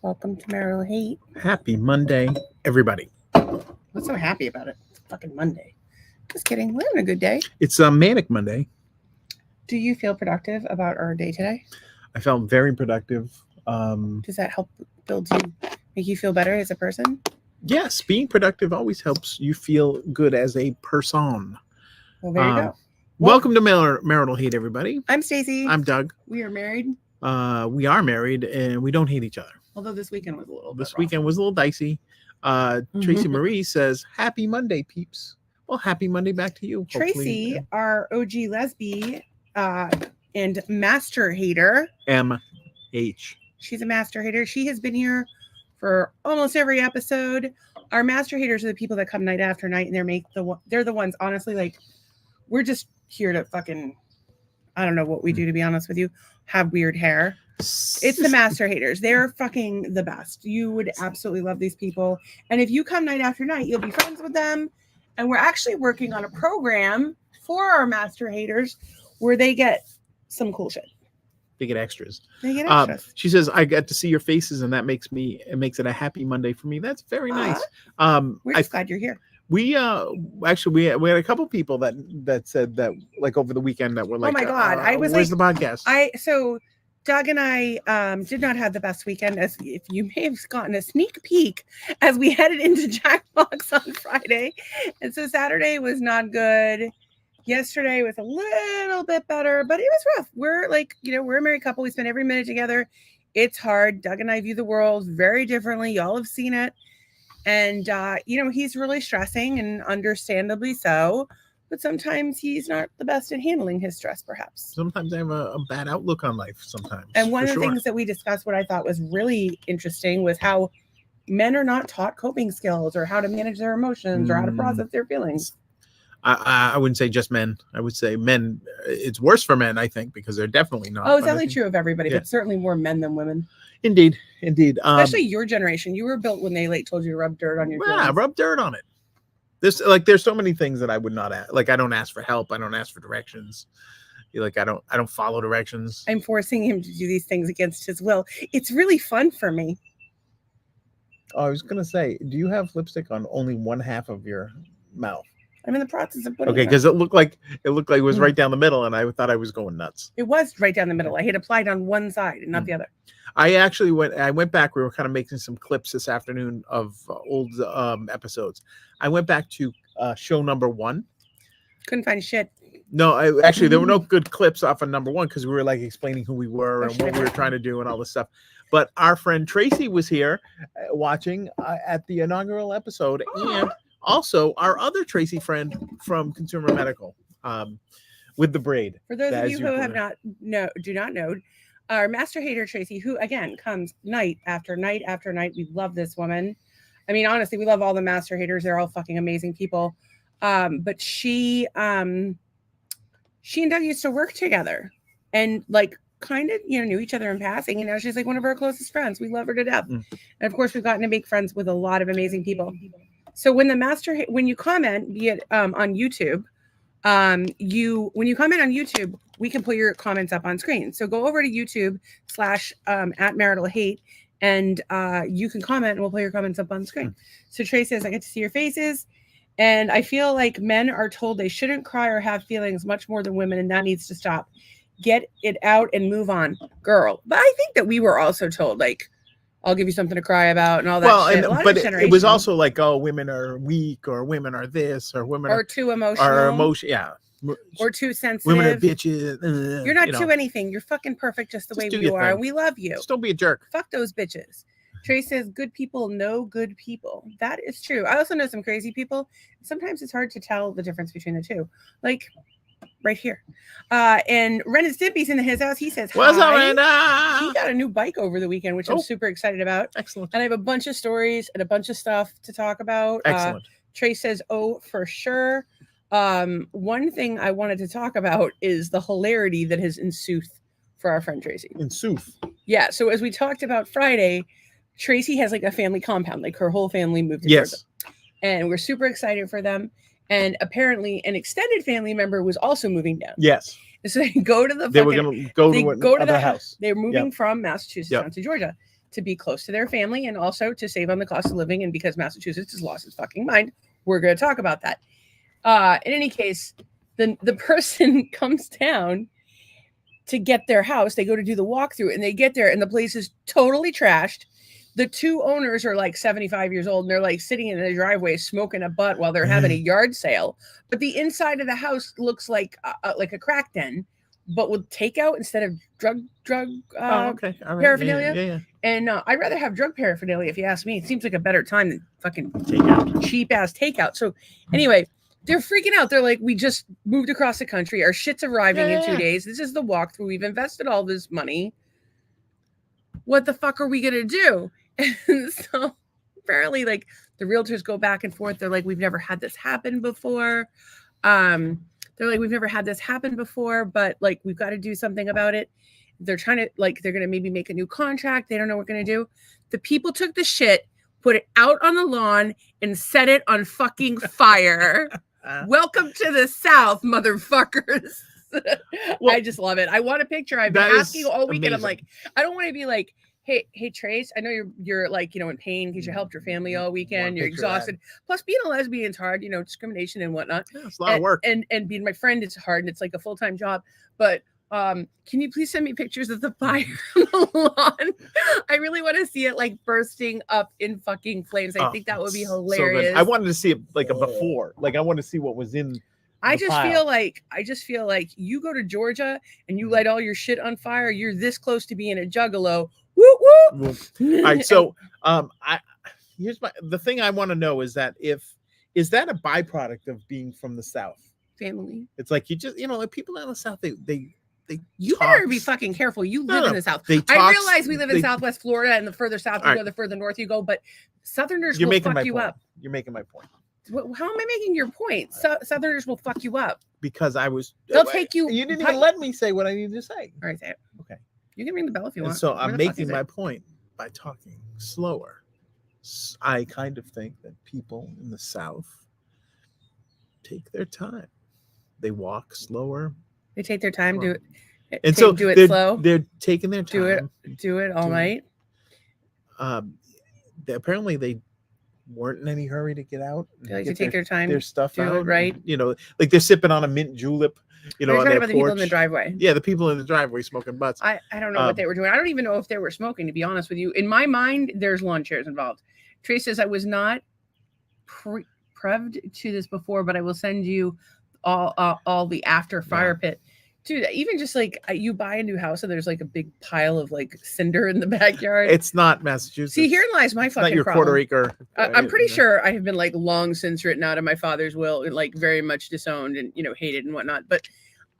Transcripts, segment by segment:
Welcome to Marital Hate. Happy Monday, everybody. What's so happy about it? It's fucking Monday. Just kidding. We're having a good day. It's a manic Monday. Do you feel productive about our day today? I felt very productive. Does that help make you feel better as a person? Yes, being productive always helps you feel good as a person. Well, there you go. Welcome to Marital Hate, everybody. I'm Stacy. I'm Doug. We are married. We are married and we don't hate each other. Although this weekend was a little dicey. Tracy Marie says, Happy Monday, peeps. Well, happy Monday back to you. Tracy, our OG lesbian and master hater. M.H. She's a master hater. She has been here for almost every episode. Our master haters are the people that come night after night, and they're the ones, honestly, like, we're just here to fucking, I don't know what we do, to be honest with you, have weird hair. It's the master haters. They're fucking the best. You would absolutely love these people. And if you come night after night, you'll be friends with them. And we're actually working on a program for our master haters where they get some cool shit. They get extras. She says, I get to see your faces, and that makes it a happy Monday for me. That's very nice. We're just glad you're here. We we had a couple people that said that, like, over the weekend, that were like, oh my God, I was where's like, the podcast? So Doug and I did not have the best weekend, as if you may have gotten a sneak peek as we headed into Jackbox on Friday. And so Saturday was not good. Yesterday was a little bit better, but it was rough. We're like, we're a married couple. We spend every minute together. It's hard. Doug and I view the world very differently. Y'all have seen it. And, he's really stressing, and understandably so. But sometimes he's not the best at handling his stress, perhaps. Sometimes I have a bad outlook on life sometimes. And one of the things that we discussed, what I thought was really interesting, was how men are not taught coping skills or how to manage their emotions or how to process their feelings. I wouldn't say just men. I would say men. It's worse for men, I think, because they're definitely not. Oh, it's definitely true of everybody, but certainly more men than women. Indeed. Especially your generation. You were built when they told you to rub dirt on your feelings. Yeah, rub dirt on it. There's so many things that I would not ask. Like, I don't ask for help. I don't ask for directions. Like, I don't follow directions. I'm forcing him to do these things against his will. It's really fun for me. Oh, I was gonna say, do you have lipstick on only one half of your mouth? I'm in the process of putting it. Okay, because it looked like it was right down the middle, and I thought I was going nuts. It was right down the middle. I had applied on one side and not the other. I went back. We were kind of making some clips this afternoon of old episodes. I went back to show number 1. Couldn't find shit. No, there were no good clips off of number 1 because we were like explaining who we were and what we were trying to do and all this stuff. But our friend Tracy was here watching at the inaugural episode, and also our other Tracy friend from Consumer Medical with the braid. For those of you who do not know, our master hater Tracy, who again comes night after night after night. We love this woman. I mean, honestly, we love all the master haters. They're all fucking amazing people. But she and Doug used to work together, and like kind of knew each other in passing. And now she's like one of our closest friends. We love her to death. And of course, we've gotten to make friends with a lot of amazing people. So when you comment, be it on YouTube, when you comment on YouTube, we can put your comments up on screen. So go over to YouTube / @marital hate, and you can comment, and we'll put your comments up on screen. So Trey says, I get to see your faces, and I feel like men are told they shouldn't cry or have feelings much more than women, and that needs to stop. Get it out and move on, girl. But I think that we were also told, like, I'll give you something to cry about and all that shit. But it was also like, oh, women are weak, or women are this, or women are too emotional. Or too sensitive. Women are bitches. You're not too anything. You're fucking perfect just the way you are. And we love you. Just don't be a jerk. Fuck those bitches. Trey says, good people know good people. That is true. I also know some crazy people. Sometimes it's hard to tell the difference between the two. Like right here. And Ren and Stimpy's in his house. He says, what's up, Ren? He got a new bike over the weekend, which I'm super excited about. Excellent. And I have a bunch of stories and a bunch of stuff to talk about. Excellent. Trey says, oh, for sure. One thing I wanted to talk about is the hilarity that has ensued for our friend Tracy. Yeah. So as we talked about Friday, Tracy has like a family compound, like her whole family moved to Georgia. And we're super excited for them. And apparently an extended family member was also moving down. Yes. So they go to the were going to go to the house. They're moving from Massachusetts down to Georgia. to be close to their family and also to save on the cost of living. And because Massachusetts has lost its fucking mind, we're going to talk about that. In any case, the person comes down to get their house. They go to do the walkthrough and they get there and the place is totally trashed. The two owners are like 75 years old and they're like sitting in the driveway smoking a butt while they're having a yard sale. But the inside of the house looks like a crack den, but with takeout instead of drug okay. All right. paraphernalia. Yeah. And I'd rather have drug paraphernalia if you ask me. It seems like a better time than fucking Takeout. cheap ass takeout. So anyway, they're freaking out. They're like, we just moved across the country. Our shit's arriving in 2 days. This is the walkthrough. We've invested all this money. What the fuck are we going to do? And so apparently like the realtors go back and forth. They're like, we've never had this happen before. They're like, we've never had this happen before, but like, we've got to do something about it. They're trying to like, they're going to maybe make a new contract. They don't know what we're going to do. The people took the shit, put it out on the lawn and set it on fucking fire. Welcome to the South, motherfuckers. Well, I just love it. I want a picture. I've been asking all weekend. Amazing. I'm like, I don't want to be like, hey, Trace, I know you're like, in pain because you helped your family all weekend. You're exhausted. Plus, being a lesbian is hard, discrimination and whatnot. Yeah, it's a lot of work. And being my friend, it's hard and it's like a full-time job. But can you please send me pictures of the fire on the lawn? I really want to see it like bursting up in fucking flames. I think that would be hilarious. So I wanted to see it like a before. Like I want to see what was in. I just feel like you go to Georgia and you light all your shit on fire. You're this close to being a juggalo. Woo woo. All right. So here's the thing I want to know is that is that a byproduct of being from the South? Family. It's like you just like people down the South they you better be fucking careful. You live in the South. I realize we live in Southwest Florida, and the further south you go, the further north you go. But Southerners will fuck you up. You're making my point. How am I making your point? Southerners will fuck you up because they'll take you. You didn't even let me say what I needed to say. All right, say it. Okay. You can ring the bell if you want. So I'm making my point by talking slower. I kind of think that people in the South take their time. They walk slower. They take their time. Do it. And so do it slow. They're taking their time. Do it all night. Apparently they weren't in any hurry to get out. They like to take their time. Their stuff do out. It right. Like they're sipping on a mint julep. On their porch. The people in the driveway. Yeah, the people in the driveway smoving butts. I don't know what they were doing. I don't even know if they were smoking, to be honest with you. In my mind, there's lawn chairs involved. Trace says I was not preved to this before, but I will send you all the after fire pit. Dude, even just like you buy a new house and there's like a big pile of like cinder in the backyard. It's not Massachusetts. See, herein lies my fucking not your problem. Quarter acre. I'm pretty sure I have been like long since written out of my father's will, like very much disowned and hated and whatnot. But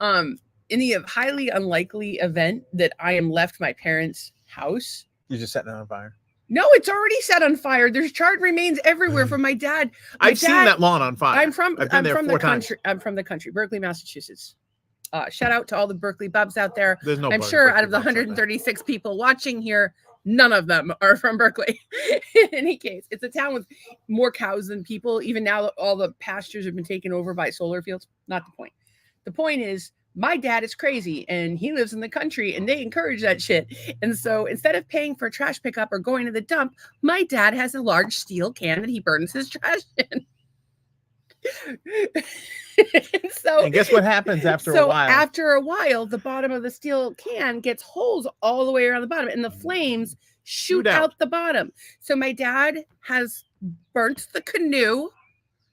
in the highly unlikely event that I am left my parents' house, you're just setting it on fire. No, it's already set on fire. There's charred remains everywhere from my dad. I've seen that lawn on fire. I'm from the country. I'm from the country, Berkeley, Massachusetts. Shout out to all the Berkeley bubs out there. There's no. I'm sure out of the 136 people watching here, none of them are from Berkeley. In any case, it's a town with more cows than people. Even now, all the pastures have been taken over by solar fields. Not the point. The point is, my dad is crazy and he lives in the country and they encourage that shit. And so instead of paying for trash pickup or going to the dump, my dad has a large steel can that he burns his trash in. And guess what happens after a while? After a while, the bottom of the steel can gets holes all the way around the bottom and the flames shoot out the bottom. So my dad has burnt the canoe,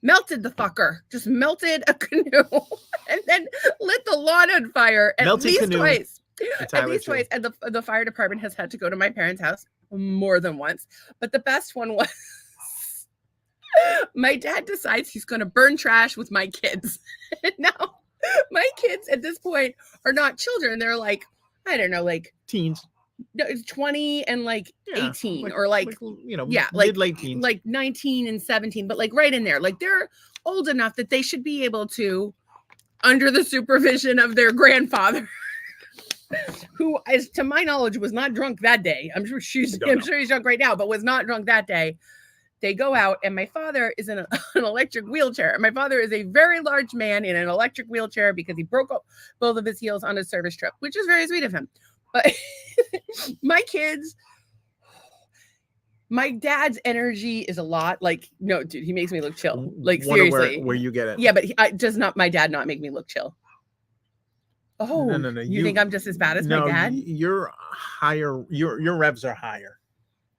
melted the fucker, just melted a canoe and then lit the lawn on fire at least twice. At least twice. And the fire department has had to go to my parents' house more than once. But the best one was my dad decides he's going to burn trash with my kids. And now my kids at this point are not children. They're like, I don't know, like teens. No, it's 20 and like 18 or like mid-late teens. Like 19 and 17, but like right in there. Like they're old enough that they should be able to, under the supervision of their grandfather, who, as to my knowledge, was not drunk that day. I'm sure he's drunk right now, but was not drunk that day. They go out, and my father is in an electric wheelchair. My father is a very large man in an electric wheelchair because he broke up both of his heels on a service trip, which is very sweet of him. But my kids, My dad's energy is a lot. Like, no, dude, he makes me look chill. Like, Wonder seriously. where you get it. Yeah, but does not my dad not make me look chill? Oh, No. You think I'm just as bad as my dad? You're higher. Your revs are higher.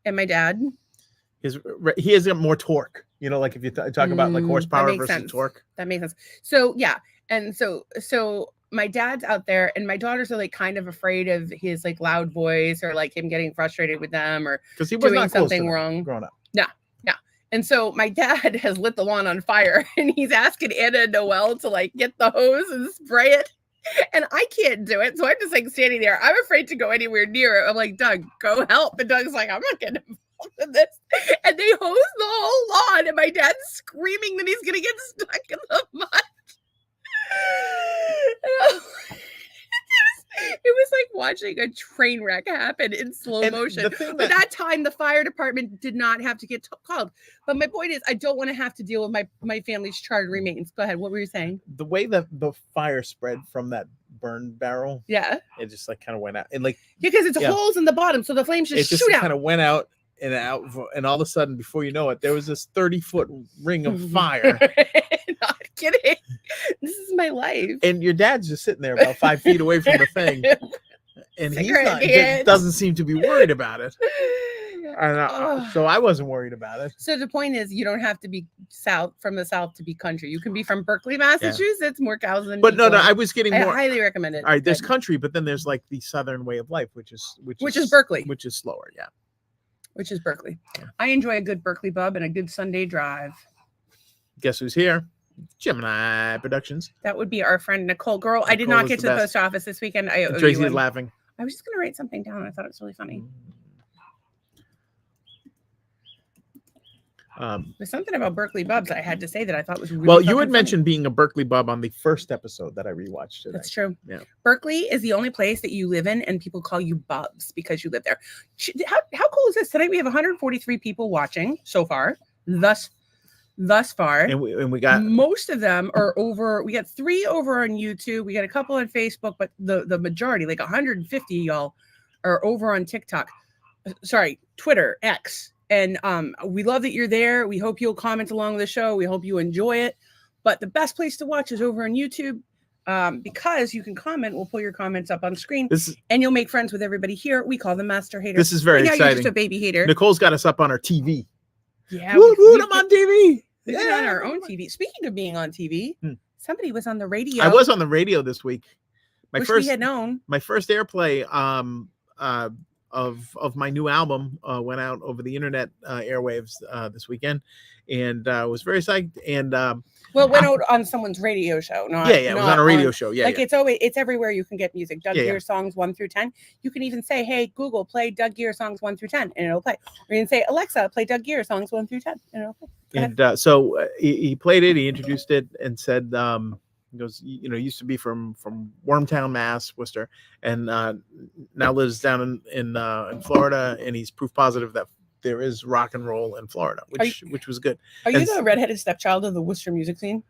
And my dad? He has more torque. You know, like if you talk about like horsepower versus torque. That makes sense. So yeah, and so my dad's out there, and my daughters are like kind of afraid of his like loud voice or like him getting frustrated with them or because he was doing not something wrong growing up. Yeah. And so my dad has lit the lawn on fire, and he's asking Anna and Noelle to like get the hose and spray it. And I can't do it. So I'm just like standing there. I'm afraid to go anywhere near it. I'm like, Doug, go help. And Doug's like, I'm not getting involved in this. And they hose the whole lawn. And my dad's screaming that he's going to get stuck in the mud. It was like watching a train wreck happen in slow motion. But that time, the fire department did not have to get called. But my point is, I don't want to have to deal with my family's charred remains. Go ahead. What were you saying? The way that the fire spread from that burned barrel, yeah, it just like kind of went out, and like because it's holes in the bottom, so the flames just shoot out. Kind of went out, and all of a sudden, before you know it, there was this 30-foot ring of fire. Not kidding. This is my life. And your dad's just sitting there about 5 feet away from the thing, and he doesn't seem to be worried about it. So I wasn't worried about it. So the point is, you don't have to be from the south to be country. You can be from Berkeley, Massachusetts, more cows than but people. No, I was getting more. I highly recommend it. All right, there's country, but then there's like the southern way of life, which is Berkeley, which is slower. Yeah, which is Berkeley. Yeah. I enjoy a good Berkeley bub and a good Sunday drive. Guess who's here? Gemini Productions. That would be our friend Nicole. Girl, I did not get to the post office this weekend. Tracy's laughing. I was just going to write something down. I thought it was really funny. There's something about Berkeley Bubs I had to say that I thought was really well. You had mentioned being a Berkeley Bub on the first episode that I rewatched today. That's true. Yeah, Berkeley is the only place that you live in, and people call you Bubs because you live there. How cool is this? Tonight we have 143 people watching so far. Thus far, and we got most of them are over. We got 3 over on YouTube. We got a couple on Facebook, but the majority, like 150 y'all, are over on TikTok. Sorry, Twitter, X. And we love that you're there. We hope you'll comment along the show. We hope you enjoy it. But the best place to watch is over on YouTube because you can comment. We'll pull your comments up on screen, and you'll make friends with everybody here. We call them Master Haters. This is very exciting. You're just a baby hater. Nicole's got us up on our TV. Yeah, I'm on TV. We've been on our own TV. Speaking of being on TV, somebody was on the radio. I was on the radio this week. We had known. My first airplay of my new album went out over the internet airwaves this weekend, and was very psyched. And well, it went out on someone's radio show. It was on a radio show. Yeah, it's everywhere you can get music. Doug Gear songs 1 through 10. You can even say, "Hey Google, play Doug Gear songs 1 through 10," and it'll play. Or you can say, "Alexa, play Doug Gear songs 1 through 10," and it'll play. And so he played it. He introduced it and said, he goes, used to be from Wormtown, Mass, Worcester, and now lives down in Florida. And he's proof positive that there is rock and roll in Florida, which was good. Are you the redheaded stepchild of the Worcester music scene?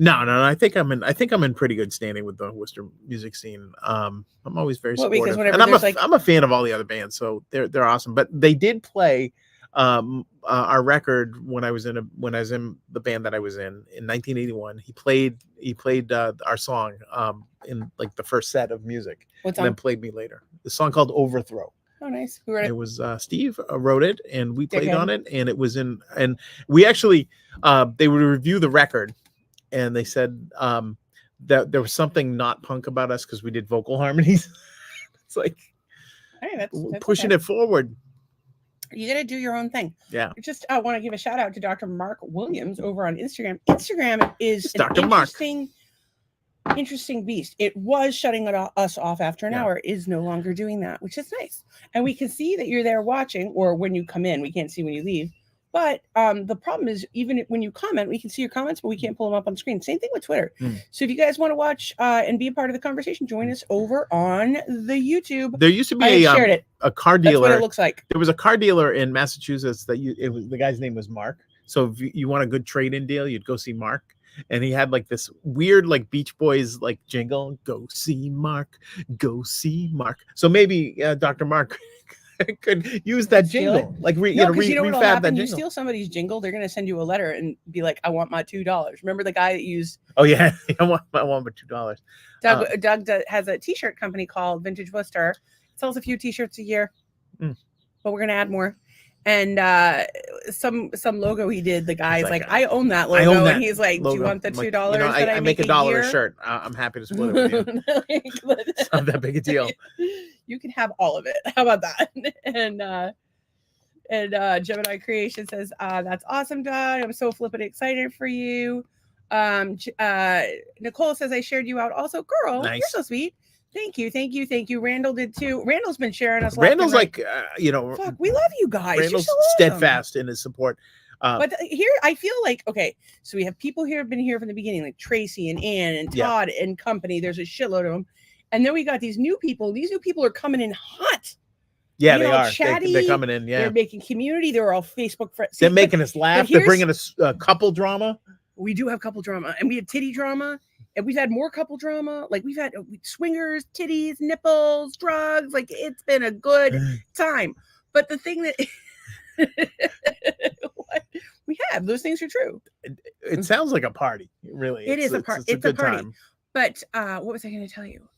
No. I think I'm in pretty good standing with the Worcester music scene. I'm always very supportive, and I'm a fan of all the other bands, so they're awesome. But they did play our record when I was in the band that I was in 1981. He played our song in like the first set of music. What song? And then played me later. The song called Overthrow. Oh, nice. Who wrote it? It was Steve wrote it, and we played on it, and it was and we actually they would review the record, and they said that there was something not punk about us because we did vocal harmonies. It's like, hey, that's pushing it forward. You got to do your own thing. Yeah. I just want to give a shout out to Dr. Mark Williams over on Instagram. Instagram is an interesting beast. It was shutting us off after an hour. It is no longer doing that, which is nice. And we can see that you're there watching, or when you come in, we can't see when you leave. But the problem is, even when you comment, we can see your comments, but we can't pull them up on screen. Same thing with Twitter. So if you guys want to watch and be a part of the conversation, join us over on the YouTube. There used to be a car dealer. That's what it looks like. There was a car dealer in Massachusetts the guy's name was Mark. So if you want a good trade-in deal, you'd go see Mark. And he had like this weird like Beach Boys like jingle, "Go see Mark, go see Mark." So maybe Dr. Mark could use that Steal jingle. Like No, because you know what'll refab that happen? You jingle. steal somebody's jingle, they're gonna send you a letter and be like, "I want my $2." Remember the guy that used Oh yeah, I want but $2. Doug has a T-shirt company called Vintage Worcester. Sells a few T-shirts a year, but we're gonna add more. And some logo he did. The guy's like, "I own that logo," own that and he's like, logo. "Do you want the I'm like, $2 you know, that I make $1 a year?" shirt. I'm happy to split it with you. It's not that big a deal. You can have all of it. How about that? And Gemini Creation says, "That's awesome, Doug. I'm so flippin' excited for you." Nicole says, "I shared you out also, girl. Nice. You're so sweet. Thank you. Randall did too. Randall's been sharing us. Randall's like, fuck, we love you guys. Randall's You're so steadfast in his support. But here, I feel like, okay, so we have people here have been here from the beginning, like Tracy and Ann and Todd and company. There's a shitload of them. And then we got these new people. These new people are coming in hot. Yeah, they are. Chatty. They're coming in. Yeah, they're making community. They're all Facebook friends. They're making us laugh. They're bringing us couple drama. We do have couple drama, and we have titty drama, and we've had more couple drama. Like we've had swingers, titties, nipples, drugs. Like it's been a good time. But the thing that we have, those things are true. It sounds like a party. Really, It's a party. It's a party. Time. But what was I going to tell you?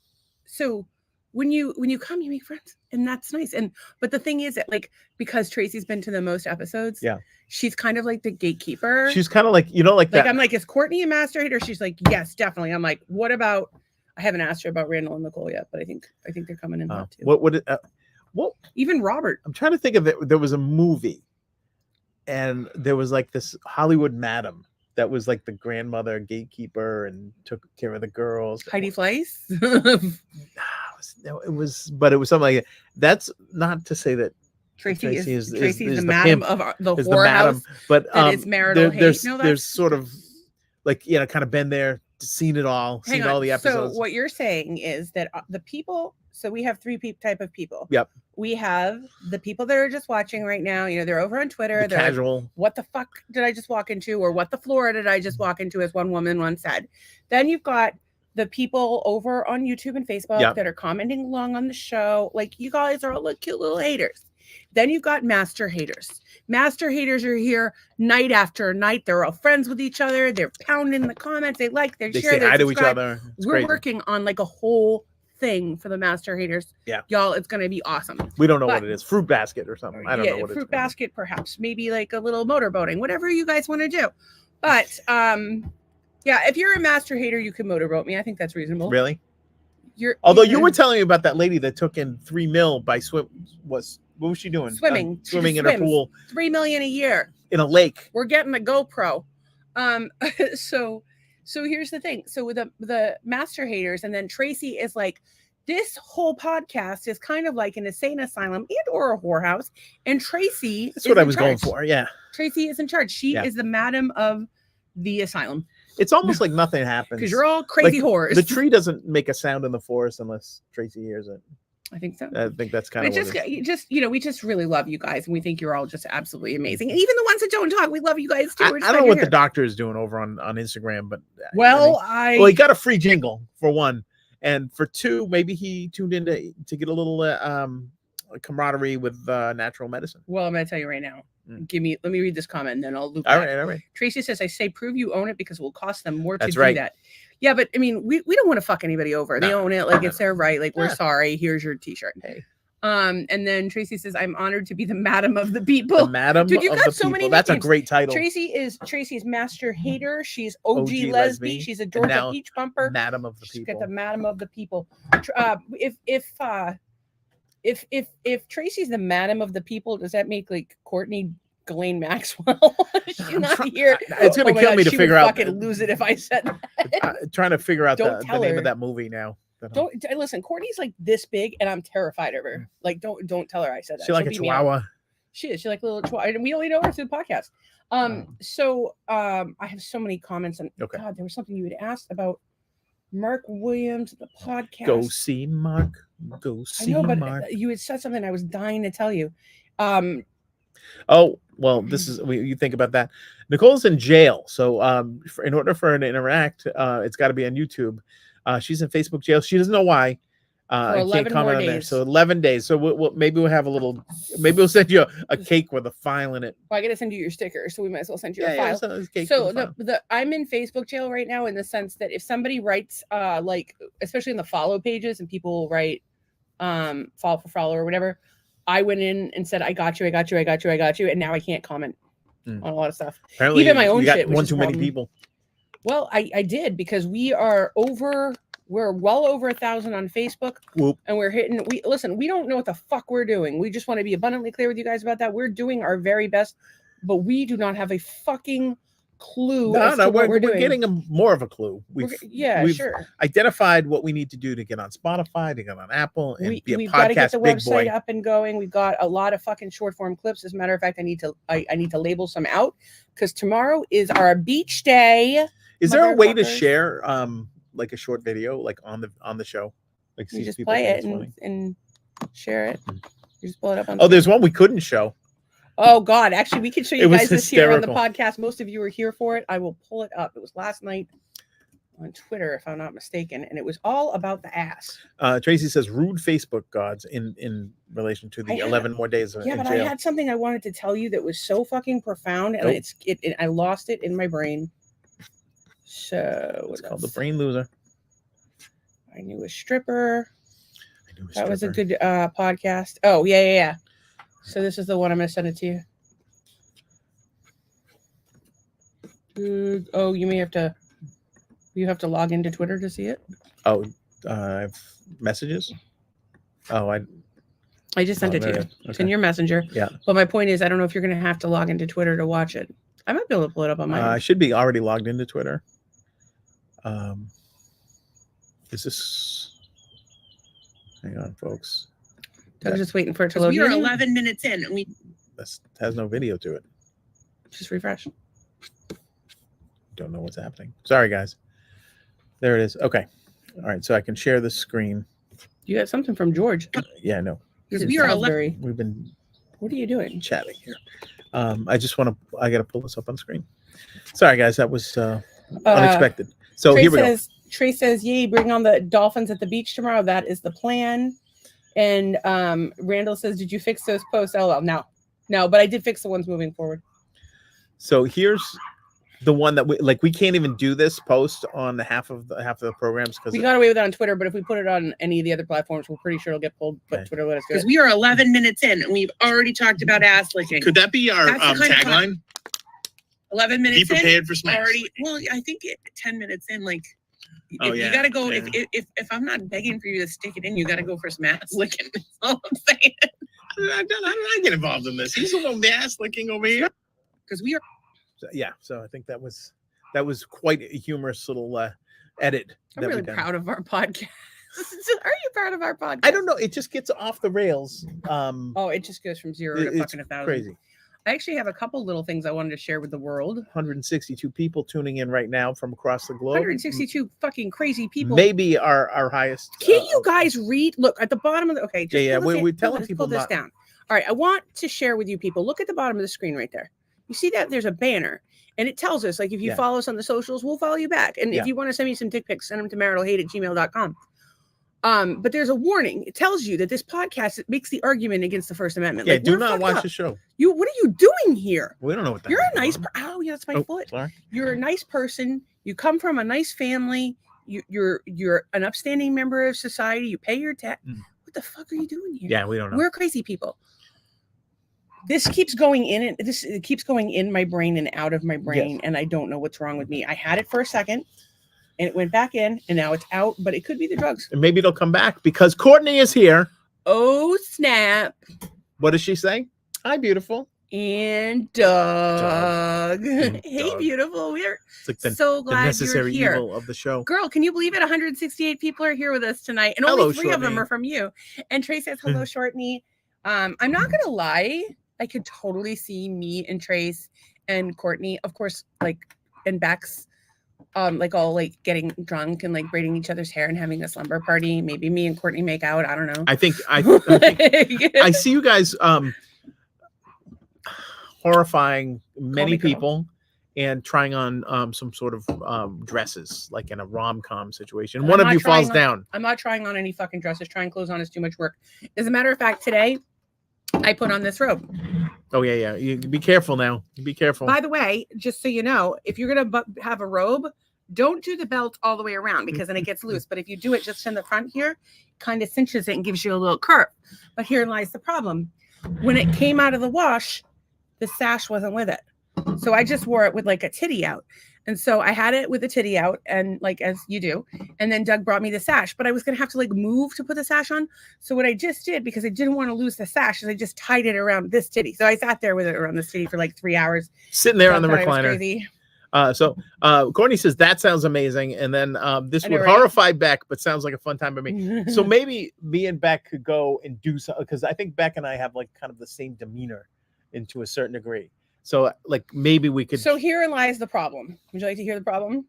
So when you come, you make friends, and that's nice. But the thing is that, like, because Tracy's been to the most episodes, she's kind of like the gatekeeper. She's kind of like, like that. I'm like, is Courtney a master hater? She's like, yes, definitely. I'm like, what about? I haven't asked her about Randall and Nicole yet, but I think they're coming in hot too. What? Even Robert. I'm trying to think of it. There was a movie, and there was like this Hollywood madam that was like the grandmother gatekeeper and took care of the girls. Heidi Fleiss. It was something like that. That's not to say that Tracy's the madam of the whorehouse, but it's marital hate. There's sort of like, kind of been there, seen it all, seen all the episodes. So what you're saying is that the people. So we have three type of people. Yep. We have the people that are just watching right now. They're over on Twitter. They're casual. Like, what the fuck did I just walk into? Or what the floor did I just walk into? As one woman once said. Then you've got the people over on YouTube and Facebook that are commenting along on the show. Like, you guys are all the cute little haters. Then you've got master haters. Master haters are here night after night. They're all friends with each other. They're pounding the comments. They share, say hi to each other. We're working on like a whole thing for the master haters. Yeah, y'all, it's gonna be awesome. We don't know what it is. Fruit basket or something. I don't know what it is. Fruit basket, perhaps. Maybe like a little motorboating. Whatever you guys want to do. But if you're a master hater, you can motorboat me. I think that's reasonable. Really? Although you were telling me about that lady that took in $3 million by what was she doing? Swimming in her pool. $3 million a year in a lake. We're getting a GoPro. So here's the thing. So with the master haters, and then Tracy is like, this whole podcast is kind of like an insane asylum and or a whorehouse. And Tracy, that's what I was going for. Yeah, Tracy is in charge. She is the madam of the asylum. It's almost like nothing happens because you're all crazy whores. The tree doesn't make a sound in the forest unless Tracy hears it. I think so. I think that's kind of we just really love you guys, and we think you're all just absolutely amazing. And even the ones that don't talk, we love you guys too. I don't know what the doctor is doing over on Instagram, but he got a free jingle for one, and for two, maybe he tuned in to get a little camaraderie with natural medicine. Well, I'm going to tell you right now. Let me read this comment, and then I'll loop. All right. Tracy says, "I say prove you own it because it will cost them more to do that." Yeah, but I mean, we don't want to fuck anybody over. They own it, like it's their right. Like, we're sorry. Here's your T-shirt. Hey. And then Tracy says, "I'm honored to be the madam of the people." The madam Dude, you got of the so people. Many That's nicknames. A great title. Tracy's master hater. She's OG lesbian. She's a Georgia Peach bumper. Madam of the people. She's got the madam of the people. If Tracy's the madam of the people, does that make like Courtney Ghislaine Maxwell? She's not here. It's gonna kill me to figure out. Fucking lose it if I said that. Trying to figure out the name of that movie now. Don't listen. Courtney's like this big, and I'm terrified of her. Like, don't tell her I said that. She's like a chihuahua. She is. She's like a little chihuahua, and we only know her through the podcast. I have so many comments, and God, there was something you had asked about Mark Williams, the podcast. Go see Mark. Go see Mark. But you had said something I was dying to tell you. Oh, well, this is you think about that. Nicole's in jail, so in order for her to interact, it's got to be on YouTube. She's in Facebook jail. She doesn't know why. For 11 comment more on there. days. So 11 days. So maybe we'll have a little. Maybe we'll send you a cake with a file in it. Well, I got to send you your sticker, so we might as well send you a Yeah, file. so, cake So with a file. I'm in Facebook jail right now in the sense that if somebody writes like especially in the follow pages and people write follow for follow or whatever, I went in and said I got you, and now I can't comment on a lot of stuff. Apparently, even my own you got shit. one too many people. Well, I did because we're well over 1,000 on Facebook. Whoop. And we don't know what the fuck we're doing. We just want to be abundantly clear with you guys about that. We're doing our very best, but we do not have a fucking clue as to what we're doing. We're getting more of a clue. We've sure identified what we need to do to get on Spotify, to get on Apple, and be a we've got to get podcast the big website boy. up and going. We've got a lot of fucking short form clips. As a matter of fact, I need to label some out because tomorrow is our beach day. Is there a way to share like a short video like on the show? Like you just play it and share it. You just pull it up on. Oh, there's one we couldn't show. Oh God! Actually, we can show you guys this here on the hysterical. podcast. Most of you are here for it. I will pull it up. It was last night on Twitter, if I'm not mistaken, and it was all about the ass. Tracy says rude Facebook gods in relation to the 11 more days in but jail. I had something I wanted to tell you that was so fucking profound, and I lost it in my brain. So it's called the brain loser. I knew a stripper. That was a good podcast. Oh yeah. So this is the one I'm gonna send it to you. Oh, you have to log into Twitter to see it. Oh, messages. Oh, I just sent it to you. Okay. It's in your messenger. Yeah. But my point is, I don't know if you're gonna have to log into Twitter to watch it. I might be able to pull it up on mine. I should be already logged into Twitter. Is this? Hang on, folks. I was just waiting for it to load. We are 11 minutes in, and this has no video to it. Just refresh. Don't know what's happening. Sorry, guys. There it is. Okay. All right. So I can share the screen. You got something from George. Yeah, no. Because we are 11. We've been. What are you doing? Chatting here. I got to pull this up on screen. Sorry, guys. That was unexpected. So here we go. Trey says, yay, bring on the dolphins at the beach tomorrow. That is the plan. And Randall says, did you fix those posts? Oh, no, but I did fix the ones moving forward. So here's the one that we can't even do this post on half of the programs because we got away with it on Twitter, but if we put it on any of the other platforms, we're pretty sure it'll get pulled. But Twitter let us do it. Because we are 11 minutes in and we've already talked about ass licking. Could that be our tagline? 11 minutes be prepared for smacks. Well, I think 10 minutes in, like, you gotta go. Yeah. If I'm not begging for you to stick it in, you gotta go for some ass licking. That's all I'm saying. How did I get involved in this? He's the one the ass licking over here. Because we are. Yeah, so I think that was quite a humorous little edit. I'm really proud of our podcast. Are you proud of our podcast? I don't know. It just gets off the rails. It just goes from 0 to fucking 1,000. Crazy. I actually have a couple little things I wanted to share with the world. 162 people tuning in right now from across the globe. 162 fucking crazy people. Maybe our highest. Can you guys read? Look at the bottom of the. Okay. We're telling people pull this down. All right. I want to share with you people. Look at the bottom of the screen right there. You see that there's a banner and it tells us like if you follow us on the socials, we'll follow you back. And if you want to send me some dick pics, send them to maritalhate@gmail.com. But there's a warning. It tells you that this podcast makes the argument against the First Amendment. Yeah, do not watch the show. What are you doing here? We don't know what that You're a nice. Oh, yeah, that's my foot. Sorry. You're a nice person. You come from a nice family. You're an upstanding member of society. You pay your tax. What the fuck are you doing here? Yeah, we don't know. We're crazy people. This keeps going in, and it keeps going in my brain and out of my brain, and I don't know what's wrong with me. I had it for a second. And it went back in, and now it's out, but it could be the drugs. And maybe it'll come back because Courtney is here. Oh, snap. What does she say? Hi, beautiful. And Doug. Hey, beautiful. We're so glad the necessary you're here. Evil of the show. Girl, can you believe it? 168 people are here with us tonight, and hello, only 3 of them Shortney. are from you. And Trey says, hello, Shortney. I'm not going to lie. I could totally see me and Trace and Courtney, of course, and Bex. All getting drunk and braiding each other's hair and having a slumber party. Maybe me and Courtney make out. I don't know. I think I see you guys horrifying many people and trying on some sort of dresses, like in a rom-com situation. I'm One of not you falls trying on- down. I'm not trying on any fucking dresses. Trying clothes on is too much work. As a matter of fact, today I put on this robe. Oh yeah. You be careful now. Be careful. By the way, just so you know, if you're gonna have a robe, don't do the belt all the way around because then it gets loose. But if you do it just in the front here, kind of cinches it and gives you a little curve. But here lies the problem. When it came out of the wash, the sash wasn't with it. So I just wore it with like a titty out. And so I had it with the titty out, and like as you do. And then Doug brought me the sash, but I was gonna have to like move to put the sash on. So what I just did, because I didn't want to lose the sash, is I just tied it around this titty. So I sat there with it around this titty for like 3 hours. Sitting there on the Thought I was recliner. crazy. So Courtney says that sounds amazing, and then this I know, would right? horrify Beck, but sounds like a fun time to me. So maybe me and Beck could go and do something, because I think Beck and I have like kind of the same demeanor, into a certain degree. So like maybe we could. So herein lies the problem. Would you like to hear the problem?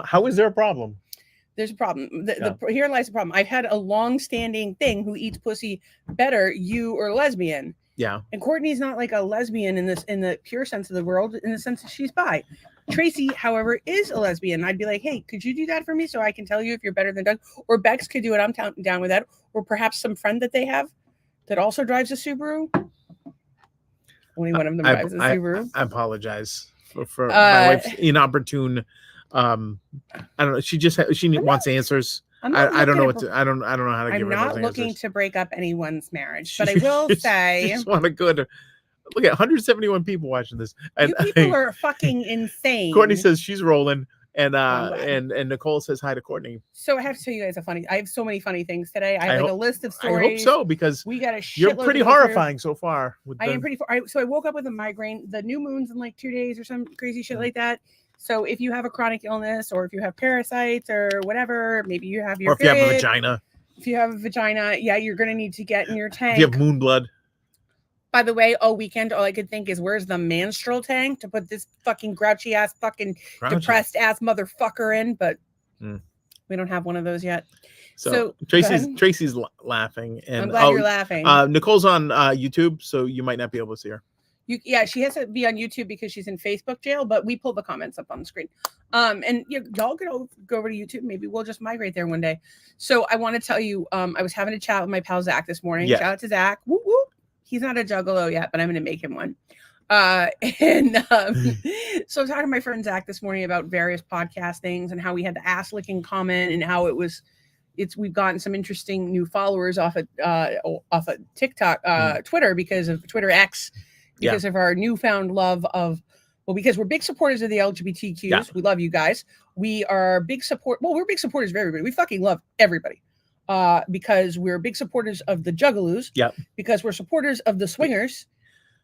How is there a problem? There's a problem. Herein lies the problem. I've had a long-standing thing: who eats pussy better, you or lesbian? Yeah. And Courtney's not like a lesbian in the pure sense of the world, in the sense that she's bi. Tracy, however, is a lesbian. I'd be like, hey, could you do that for me so I can tell you if you're better than Doug? Or Bex could do it. I'm down with that. Or perhaps some friend that they have that also drives a Subaru. Only one of them drives a Subaru. I apologize for my wife's inopportune. I don't know. She wants answers. I don't know what to. I don't know how to give her those answers. I'm not looking to break up anyone's marriage, but I will say, just want a good. Look at 171 people watching this. And you people are fucking insane. Courtney says she's rolling, and Nicole says hi to Courtney. So I have to tell you guys I have so many funny things today. I have a list of stories. I hope so, because we got a shitload. You're pretty horrifying so far. I am pretty. So I woke up with a migraine. The new moon's in like 2 days or some crazy shit like that. So if you have a chronic illness, or if you have parasites or whatever, maybe you have your. Or if you have a vagina. If you have a vagina, yeah, you're gonna need to get in your tank. If you have moon blood. By the way, all weekend, all I could think is, where's the menstrual tank to put this fucking grouchy ass, fucking depressed ass motherfucker in? But we don't have one of those yet. So Tracy's laughing, and I'm glad you're laughing. Nicole's on YouTube, so you might not be able to see her. Yeah, she has to be on YouTube because she's in Facebook jail, but we pull the comments up on the screen. And y'all could go over to YouTube. Maybe we'll just migrate there one day. So I want to tell you, I was having a chat with my pal Zach this morning. Yeah. Shout out to Zach. Whoop, whoop. He's not a juggalo yet, but I'm going to make him one. So I was talking to my friend Zach this morning about various podcast things and how we had the ass licking comment and how we've gotten some interesting new followers off of TikTok, Twitter, because of Twitter X, because of our newfound love of, because we're big supporters of the LGBTQs. Yeah. We love you guys. We are big we're big supporters of everybody. We fucking love everybody. Because we're big supporters of the juggalos. Yeah. Because we're supporters of the swingers.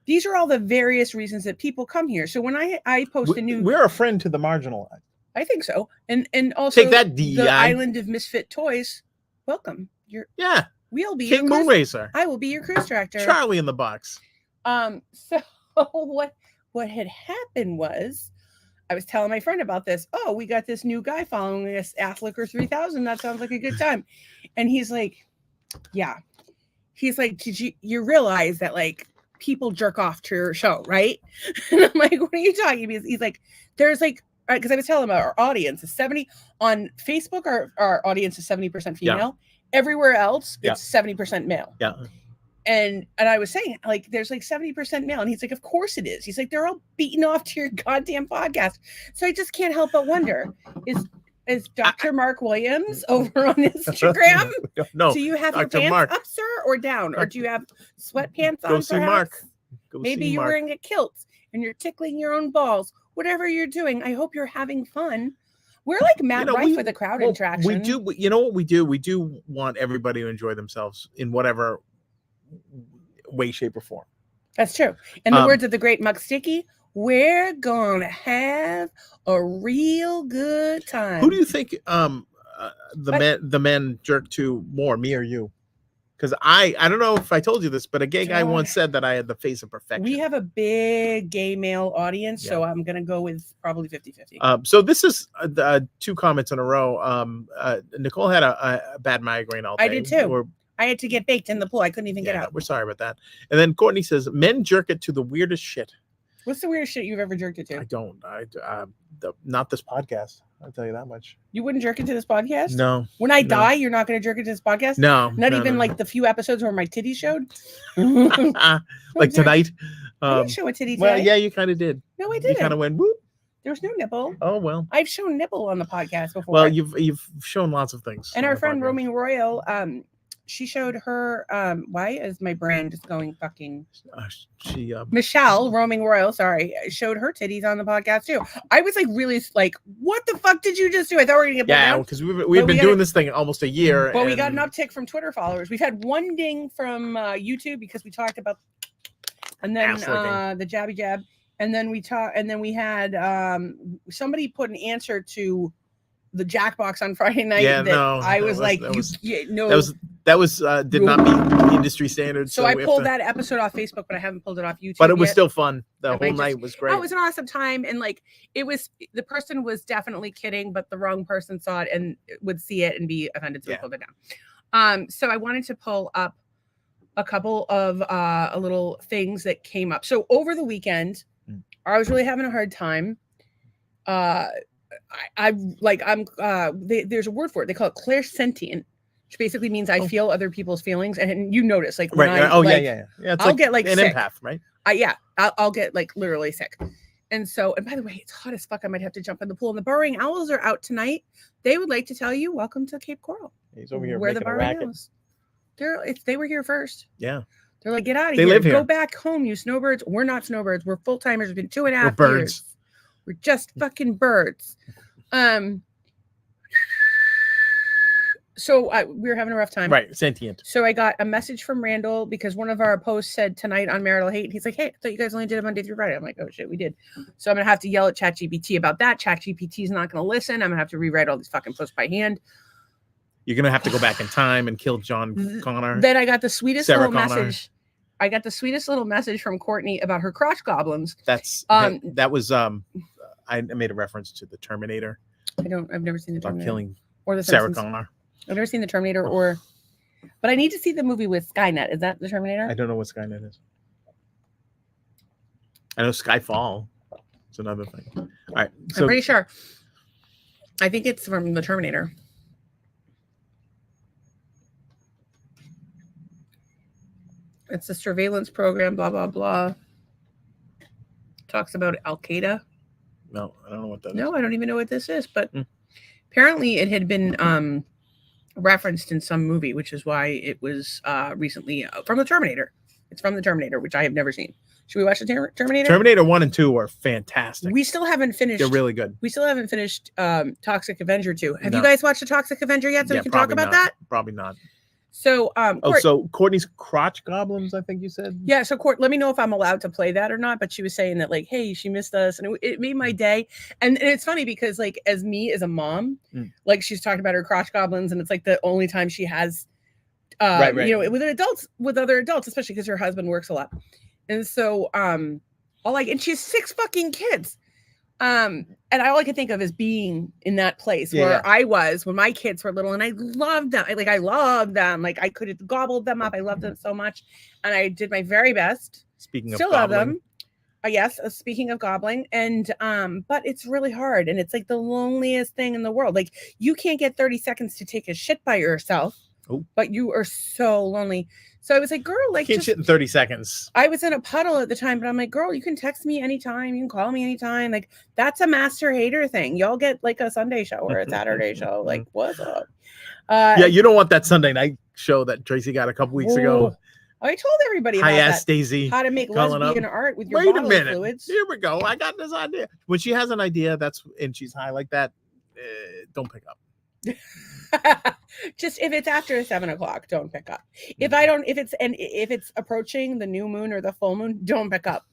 These are all the various reasons that people come here. So when I post we're a friend to the marginalized. I think so. And also take that, DEI. The Island of Misfit Toys. Welcome. We'll be King your Moonracer. I will be your cruise director. Charlie in the box. So what had happened was, I was telling my friend about this. Oh, we got this new guy following us, Athlicker 3000. That sounds like a good time. And he's like, yeah. He's like, did you realize that like people jerk off to your show, right? And I'm like, what are you talking about? He's like, there's like, because I was telling him our audience is 70 on Facebook. Our audience is 70% female. Yeah. Everywhere else, it's 70% male. Yeah. And I was saying, like, there's like 70% male. And he's like, of course it is. He's like, they're all beating off to your goddamn podcast. So I just can't help but wonder, is Dr. Mark Williams over on Instagram? No. Do you have Dr. your pants Mark. up, sir, or down? Or do you have sweatpants on? Go see Mark. Maybe you're wearing a kilt and you're tickling your own balls. Whatever you're doing, I hope you're having fun. We're like Matt Rife with the crowd interaction. We do. You know what we do? We do want everybody to enjoy themselves in whatever way, shape, or form. That's true. In the words of the great Muck Sticky, we're gonna have a real good time. Who do you think the men jerk to more, me or you? Because I don't know if I told you this, but a gay guy once said that I had the face of perfection. We have a big gay male audience, so I'm gonna go with probably 50-50. So this is 2 comments in a row. Nicole had a bad migraine all day. I did too. I had to get baked in the pool. I couldn't even get out. We're sorry about that. And then Courtney says, men jerk it to the weirdest shit. What's the weirdest shit you've ever jerked it to? I don't. Not this podcast. I'll tell you that much. You wouldn't jerk it to this podcast? No. When I No. die, you're not going to jerk it to this podcast? No. Not no, even no. like the few episodes where my titties showed? Like tonight. I didn't show a titty Well, today. yeah, you kind of did. No, I You didn't. kind of went whoop. There was no nipple. Oh well. I've shown nipple on the podcast before. Well, you've shown lots of things. And on our the friend podcast. Roaming Royal, she showed her why is my brain just going fucking She Michelle Roaming Royal, sorry, showed her titties on the podcast too. I was like really like, what the fuck did you just do? I thought we were gonna get pulled yeah, down. because we've been doing this thing almost a year. But we got an uptick from Twitter followers. We've had one ding from YouTube because we talked about, and then the jabby jab, and then we had somebody put an answer to the Jackbox on Friday night. Yeah, that no, I was like, that was did not meet industry standards. So I pulled that episode off Facebook, but I haven't pulled it off YouTube. But it was yet. still fun. The And whole night was great. Oh, it was an awesome time, and like the person was definitely kidding, but the wrong person saw it and would see it and be offended, so we pulled it down. So I wanted to pull up a couple of little things that came up. So over the weekend, I was really having a hard time. There's a word for it. They call it clairsentient, which basically means I feel other people's feelings. And you notice, like, when yeah. It's I'll get like an sick. empath, right? I'll get like literally sick. And by the way, it's hot as fuck. I might have to jump in the pool. And the Burrowing Owls are out tonight. They would like to tell you, welcome to Cape Coral. He's over here where the making a Burrowing racket. Owls. If they were here first. Yeah. They're like, get out of They here. live here. Go back home, you snowbirds. We're not snowbirds. We're full timers. It's been 2.5 We're birds. years. We're just fucking birds. So we were having a rough time. Right, sentient. So I got a message from Randall because one of our posts said tonight on Marital Hate. He's like, hey, I thought you guys only did it Monday through Friday. I'm like, oh shit, we did. So I'm going to have to yell at ChatGPT about that. ChatGPT is not going to listen. I'm going to have to rewrite all these fucking posts by hand. You're going to have to go back in time and kill John Connor. Then I got the sweetest Sarah little Connor. message. I got the sweetest little message from Courtney about her crotch goblins. That was I made a reference to the Terminator. I've never seen the about Terminator. killing Or the Sarah Simpsons. Connor. I've never seen the Terminator but I need to see the movie with Skynet. Is that the Terminator? I don't know what Skynet is. I know Skyfall. It's another thing. All right. So I'm pretty sure. I think it's from the Terminator. It's a surveillance program, blah, blah, blah. Talks about Al Qaeda. no, I don't know what that is. No, I don't even know what this is, but apparently it had been referenced in some movie, which is why it was recently from the Terminator. It's from the Terminator, which I have never seen. Should we watch the Terminator? Terminator 1 and 2 are fantastic. We still haven't finished. They're really good. We still haven't finished Toxic Avenger 2. Have No. you guys watched the Toxic Avenger yet? So we can talk probably about not. that? Probably not. So, So Courtney's crotch goblins, I think you said? yeah. So, Court, let me know if I'm allowed to play that or not. But she was saying that, like, hey, she missed us, and it made my day. And it's funny because, like, as a mom, like, she's talking about her crotch goblins, and it's like the only time she has, Right. with other adults, especially because her husband works a lot, and so, and she has 6 fucking kids. And all I could think of is being in that place where I was when my kids were little, and I loved them. I loved them. Like, I could have gobbled them up. I loved them so much, and I did my very best. Speaking of Still love gobbling. them. Yes. Speaking of gobbling, and but it's really hard, and it's like the loneliest thing in the world. Like, you can't get 30 seconds to take a shit by yourself, but you are so lonely. So I was like, girl, like, Can't shit in 30 seconds. I was in a puddle at the time, but I'm like, girl, you can text me anytime. You can call me anytime. Like, that's a master hater thing. Y'all get like a Sunday show or a Saturday show. Like, what's up? Yeah, you don't want that Sunday night show that Tracy got a couple weeks ago. I told everybody about Hi, that. ass Daisy. How to make calling lesbian up. art with your Wait a bodily minute. fluids. Here we go. I got this idea. When she has an idea, and she's high like that, don't pick up. Just if it's after 7 o'clock, don't pick up. If it's approaching the new moon or the full moon, don't pick up.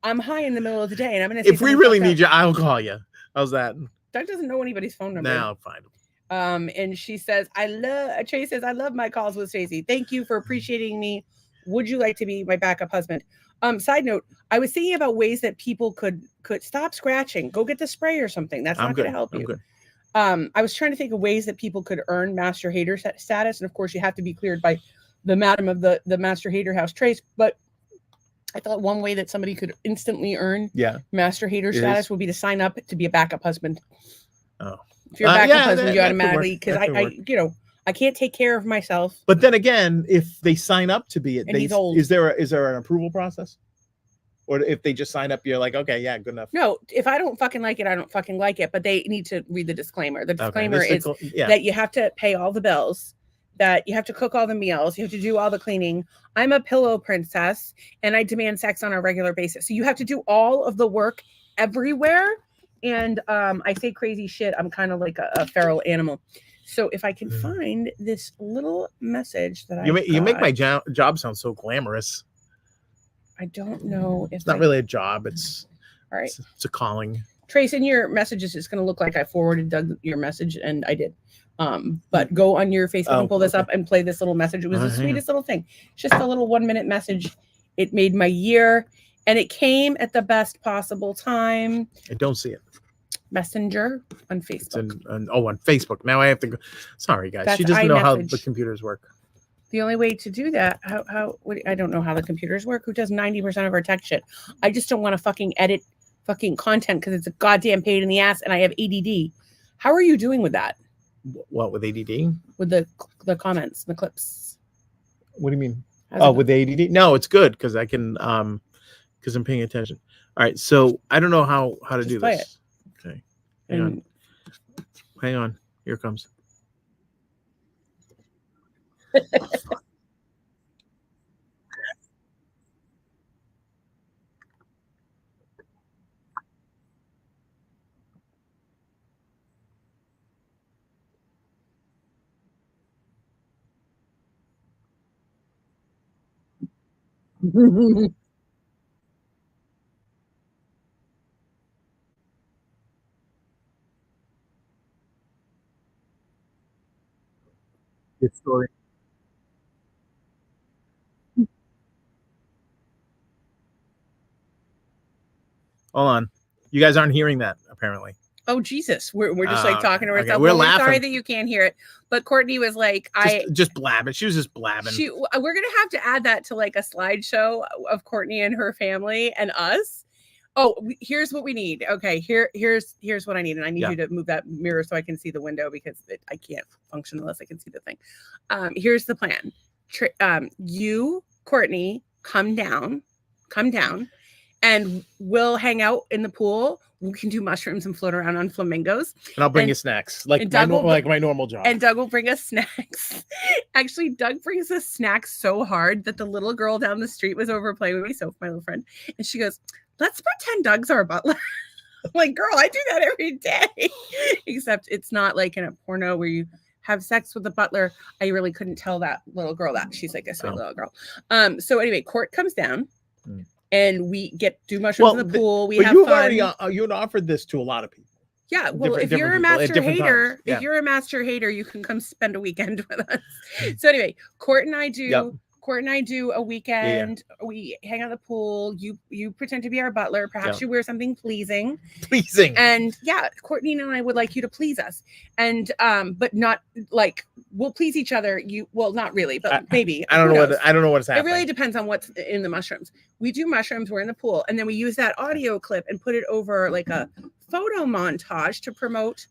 I'm high in the middle of the day, and I'm gonna. If we really need you, I'll call you. How's that? Doug doesn't know anybody's phone number. Now, fine. And she says, Tracy says, I love my calls with Stacey. Thank you for appreciating me. Would you like to be my backup husband? Side note, I was thinking about ways that people could stop scratching. Go get the spray or something. That's not going to help you. Good. I was trying to think of ways that people could earn master hater status. And of course, you have to be cleared by the madam of the master hater house, Trace. But I thought one way that somebody could instantly earn Yeah. master hater status would be to sign up to be a backup husband. Oh. If you're a backup Yeah, husband, that you could automatically, work. because That could work. you know, I can't take care of myself. But then again, if they sign up to be it, And he's old. is there an approval process? Or if they just sign up, you're like, okay, yeah, good enough. No, if I don't fucking like it, I don't fucking like it. But they need to read the disclaimer. The disclaimer is that you have to pay all the bills, that you have to cook all the meals, you have to do all the cleaning. I'm a pillow princess and I demand sex on a regular basis. So you have to do all of the work everywhere. And I say crazy shit. I'm kind of like a feral animal. So if I can find this little message that you make my job sound so glamorous. I don't know if it's not really a job. It's all right. It's a calling. Trace, in your messages, it's going to look like I forwarded Doug your message, and I did. But go on your Facebook and pull this up and play this little message. It was the sweetest little thing. It's just a little 1-minute message. It made my year, and it came at the best possible time. I don't see it. Messenger on Facebook. On Facebook. Now I have to go. Sorry, guys. She doesn't know how the computers work. The only way to do that, I don't know how the computers work. Who does 90% of our tech shit? I just don't want to fucking edit fucking content because it's a goddamn pain in the ass, and I have ADD. How are you doing with that? What, with ADD? With the comments, the clips. What do you mean? With the ADD? No, it's good because I can because I'm paying attention. All right, so I don't know how to do this. Okay, hang on. Here it comes. Good story. Hold on. You guys aren't hearing that, apparently. Oh, Jesus. We're just like talking to ourselves. Okay. We're laughing. Sorry that you can't hear it. But Courtney was like, just blabbing. She was just blabbing. We're going to have to add that to like a slideshow of Courtney and her family and us. Oh, here's what we need. Okay. Here's what I need. And I need you to move that mirror so I can see the window because I can't function unless I can see the thing. Here's the plan. You, Courtney, come down. And we'll hang out in the pool. We can do mushrooms and float around on flamingos. And I'll bring you snacks, like my normal job. And Doug will bring us snacks. Actually, Doug brings us snacks so hard that the little girl down the street was over playing with me, so my little friend. And she goes, let's pretend Doug's our butler. I'm like, girl, I do that every day. Except it's not like in a porno where you have sex with the butler. I really couldn't tell that little girl that. She's like a sweet little girl. So anyway, Court comes down. And we do mushrooms in the pool. We have fun. You offered this to a lot of people. Yeah, well, if you're a master hater, you can come spend a weekend with us. So anyway, Court and I do a weekend. Yeah. We hang out in the pool. You pretend to be our butler. Perhaps you wear something pleasing. And Courtney and I would like you to please us. And but not like we'll please each other. Not really, but maybe. I don't know what's happening. It really depends on what's in the mushrooms. We do mushrooms. We're in the pool, and then we use that audio clip and put it over like a photo montage to promote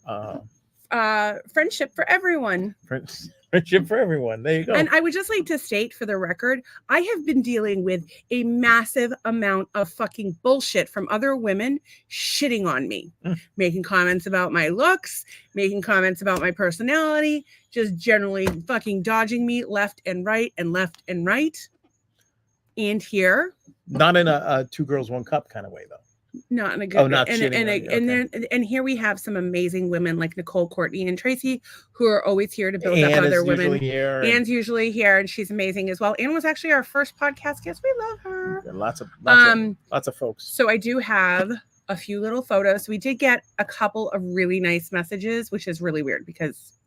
friendship for everyone. Friendship for everyone. There you go. And I would just like to state for the record, I have been dealing with a massive amount of fucking bullshit from other women shitting on me, making comments about my looks, making comments about my personality, just generally fucking dodging me left and right and left and right. And here. Not in a 2 girls 1 cup kind of way, though. Not in a good way. And here we have some amazing women like Nicole, Courtney, and Tracy who are always here to build up other women. Anne's usually here, and she's amazing as well. Anne was actually our first podcast guest. We love her. And lots of folks. So I do have a few little photos. We did get a couple of really nice messages, which is really weird because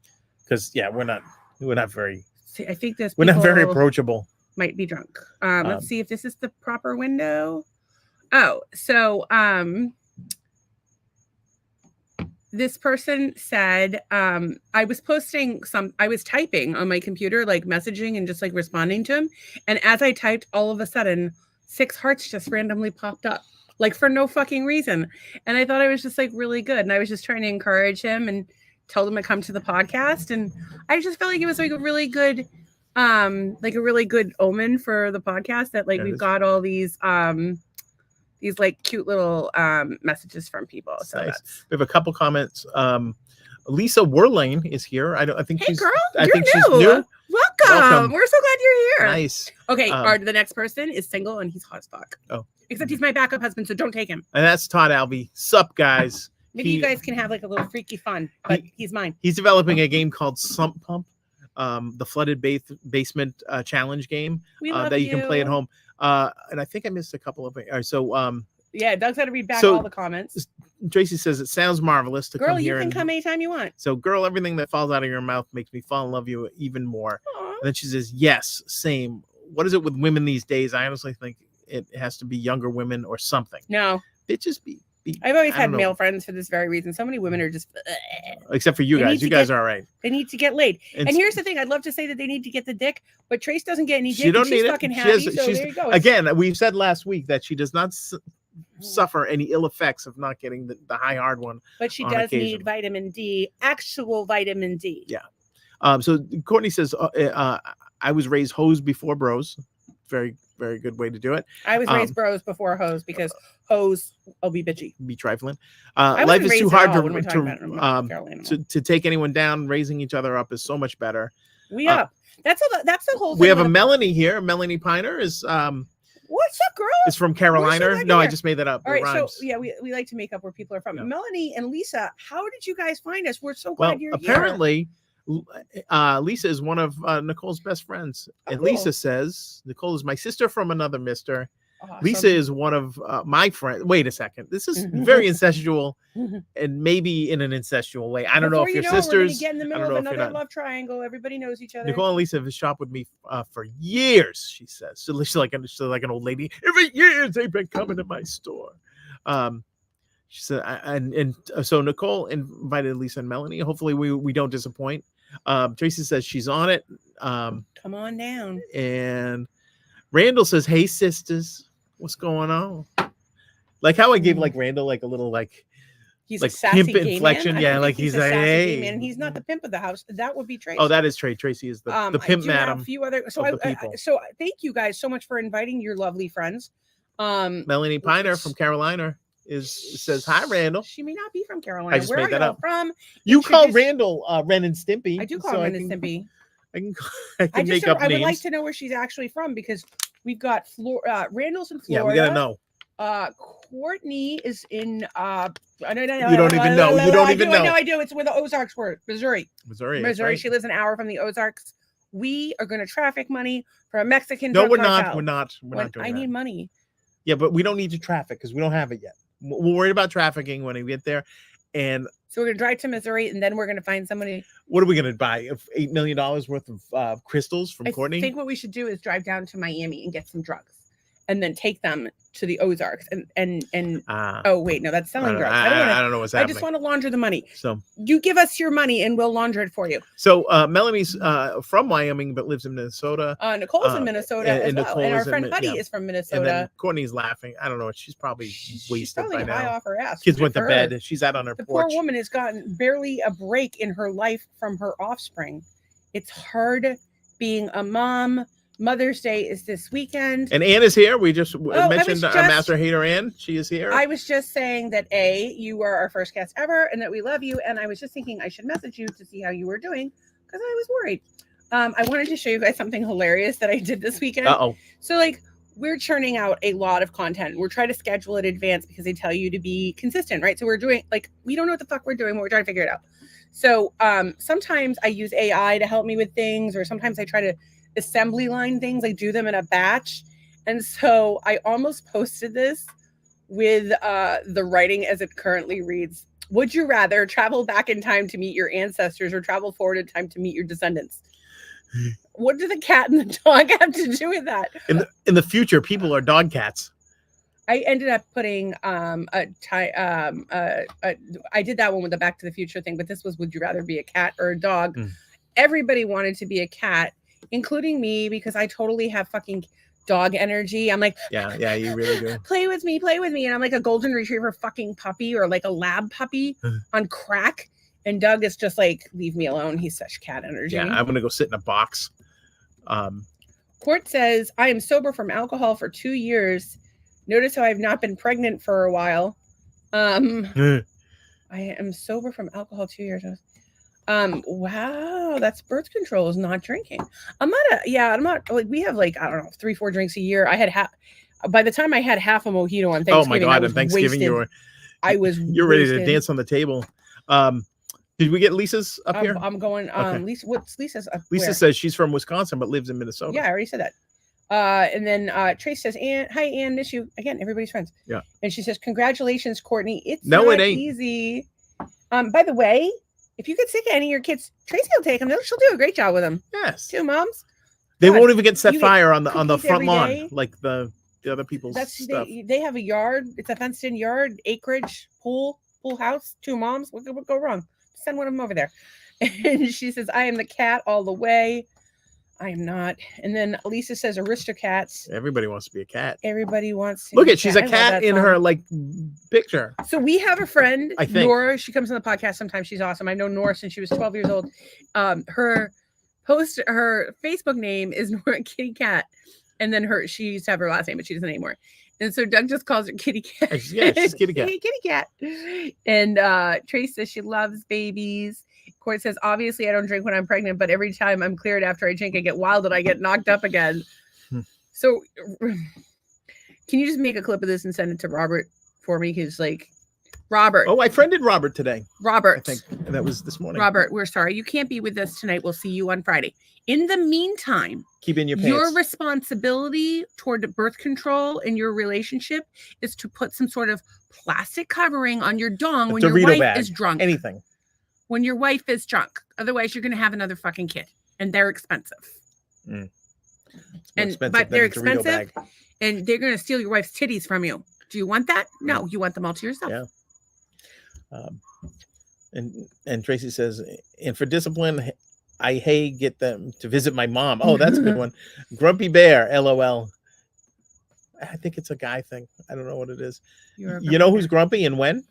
we're not very. I think we're not very approachable. Might be drunk. Let's see if this is the proper window. Oh, so this person said I was typing on my computer, like messaging and just like responding to him. And as I typed, all of a sudden, 6 hearts just randomly popped up, like for no fucking reason. And I thought I was just like really good. And I was just trying to encourage him and told him to come to the podcast. And I just felt like it was like a really good omen for the podcast that like we've got all these like cute little messages from people. So nice. We have a couple comments. Lisa Werlane is here. I think hey she's girl, I you're think new. she's new. Welcome. We're so glad you're here. Nice. Okay, the next person is single and he's hot as fuck. Oh. Except he's my backup husband, so don't take him. And that's Todd Albee. Sup, guys. Maybe you guys can have like a little freaky fun, but he's mine. He's developing a game called Sump Pump, the flooded basement challenge game that you can play at home. And I think I missed a couple of it. Yeah, Doug's got to read back all the comments. Tracy says it sounds marvelous to come here. Girl, you can come anytime you want. So, girl, everything that falls out of your mouth makes me fall in love with you even more. Aww. And then she says, yes, same. What is it with women these days? I honestly think it has to be younger women or something. No. It just be I've always had male friends for this very reason. So many women are just... Except for you guys. You guys are all right. They need to get laid. And here's the thing. I'd love to say that they need to get the dick, but Trace doesn't get any dick. She don't need she's it. Fucking happy, so there you go. Again, we said last week that she does not suffer any ill effects of not getting the high hard one. But she does need vitamin D, actual vitamin D. Yeah. So Courtney says, I was raised hoes before bros. Very, very good way to do it. I was raised bros before hoes because hoes will be bitchy. Be trifling. Life is too hard to take anyone down. Raising each other up is so much better. That's the whole thing. We have a Melanie here. Melanie Piner is what's up, girl? It's from Carolina. No, I just made that up. All right, so yeah, we like to make up where people are from. Yeah. Melanie and Lisa, how did you guys find us? We're so glad you're apparently, here. Lisa is one of Nicole's best friends. And cool. Lisa says, Nicole is my sister from another mister. Awesome. Lisa is one of my friends. Wait a second. This is very incestual and maybe in an incestual way. I don't know if you're sisters. We're get in the middle of another love triangle. Everybody knows each other. Nicole and Lisa have shopped with me for years, she says. So she's like an old lady. Every year they've been coming to my store. She said, so Nicole invited Lisa and Melanie. Hopefully we don't disappoint. Tracy says she's on it. Come on down. And Randall says, hey, sisters, what's going on? Like how I gave like Randall like a little like he's like a sassy pimp inflection. Yeah, like he's like, hey. Man. He's not the pimp of the house. That would be Tracy. Oh, that is Tracy. Tracy is the pimp madam. A few other so thank you guys so much for inviting your lovely friends. Melanie Piner from Carolina says hi, Randall. She may not be from Carolina. I just made that up. From? You call Randall Ren and Stimpy. I do call Ren and Stimpy. I can make up names. I would like to know where she's actually from because we've got Randall's in Florida. Yeah, we gotta know. Courtney is in you don't even know. You don't even know. I do. It's where the Ozarks were. Missouri. Right. She lives an hour from the Ozarks. We are going to traffic money for a Mexican. No, we're not. We're not doing I need money. Yeah, but we don't need to traffic because we don't have it yet. We'll worry about trafficking when we get there. And so we're going to drive to Missouri and then we're going to find somebody. What are we going to buy? $8 million worth of crystals from Courtney? I think what we should do is drive down to Miami and get some drugs and then take them to the Ozarks oh wait, no, that's selling drugs. I don't know what's happening. I just want to launder the money. So you give us your money and we'll launder it for you. So Melanie's from Wyoming but lives in Minnesota. Nicole's in Minnesota as well. And our friend Buddy is from Minnesota. And then Courtney's laughing. I don't know. She's probably wasted probably by now. High off her ass. Kids went to bed. She's out on her porch. The poor woman has gotten barely a break in her life from her offspring. It's hard being a mom. Mother's Day is this weekend. And Ann is here. We just mentioned Master Hater Ann. She is here. I was just saying that you were our first guest ever and that we love you. And I was just thinking I should message you to see how you were doing because I was worried. I wanted to show you guys something hilarious that I did this weekend. So we're churning out a lot of content. We're trying to schedule it in advance because they tell you to be consistent, right? So we're doing we don't know what the fuck we're doing, but we're trying to figure it out. So sometimes I use AI to help me with things, or sometimes I try to assembly line things. I do them in a batch. And so I almost posted this with the writing as it currently reads. Would you rather travel back in time to meet your ancestors or travel forward in time to meet your descendants? What do the cat and the dog have to do with that? In the future, people are dog cats. I ended up putting I did that one with the Back to the Future thing, but this was, would you rather be a cat or a dog? Everybody wanted to be a cat, including me, because I totally have fucking dog energy. I'm like, Yeah, you really do. play with me. And I'm like a golden retriever fucking puppy or like a lab puppy on crack. And Doug is just like, leave me alone. He's such cat energy. Yeah, I'm gonna go sit in a box. Court says, I am sober from alcohol for 2 years. Notice how I've not been pregnant for a while. I am sober from alcohol 2 years. Wow, that's birth control is not drinking. I'm not like, we have like, I don't know, 3-4 drinks a year. I had by the time I had half a mojito on Thanksgiving. Oh my God, on Thanksgiving you're wasted. Ready to dance on the table. Did we get Lisa's up here? I'm going. Okay. Lisa, what's Lisa's up? Lisa where? says she's from Wisconsin but lives in Minnesota. Yeah, I already said that. And then Trace says, hi, Ann, miss you. Again, everybody's friends. Yeah. And she says, congratulations, Courtney. It's No, not it ain't easy. By the way, if you get sick of any of your kids, Tracy will take them. She'll do a great job with them. Yes. 2 moms. They God, won't even get set you fire get on the front cookies every lawn day. like the other people's stuff. They have a yard. It's a fenced-in yard, acreage, pool house. 2 moms. What could go wrong? Send one of them over there. And she says, I am the cat all the way. I am not. And then Lisa says, Aristocats. Everybody wants to be a cat. Everybody wants to Look be at she's a cat in her like picture. So we have a friend, I think. Nora. She comes on the podcast sometimes. She's awesome. I know Nora since she was 12 years old. Her Facebook name is Nora Kitty Cat. And then she used to have her last name, but she doesn't anymore. And so Doug just calls her Kitty Cat. Yeah, she's Kitty Cat. Hey, Kitty Cat. And Trace says she loves babies. Court says, obviously I don't drink when I'm pregnant, but every time I'm cleared after I drink, I get wild and I get knocked up again. So can you just make a clip of this and send it to Robert for me? Because like, Robert. Oh, I friended Robert today. Robert. I think that was this morning. Robert, we're sorry. You can't be with us tonight. We'll see you on Friday. In the meantime, keep in your pants. Your responsibility toward birth control in your relationship is to put some sort of plastic covering on your dong when your wife is drunk. Anything. When your wife is drunk. Otherwise, you're going to have another fucking kid. And they're expensive. But they're expensive. And they're going to steal your wife's titties from you. Do you want that? No, you want them all to yourself. Yeah. And Tracy says, and for discipline, I get them to visit my mom. Oh, that's a good one. Grumpy Bear, LOL. I think it's a guy thing. I don't know what it is. You know who's grumpy and when?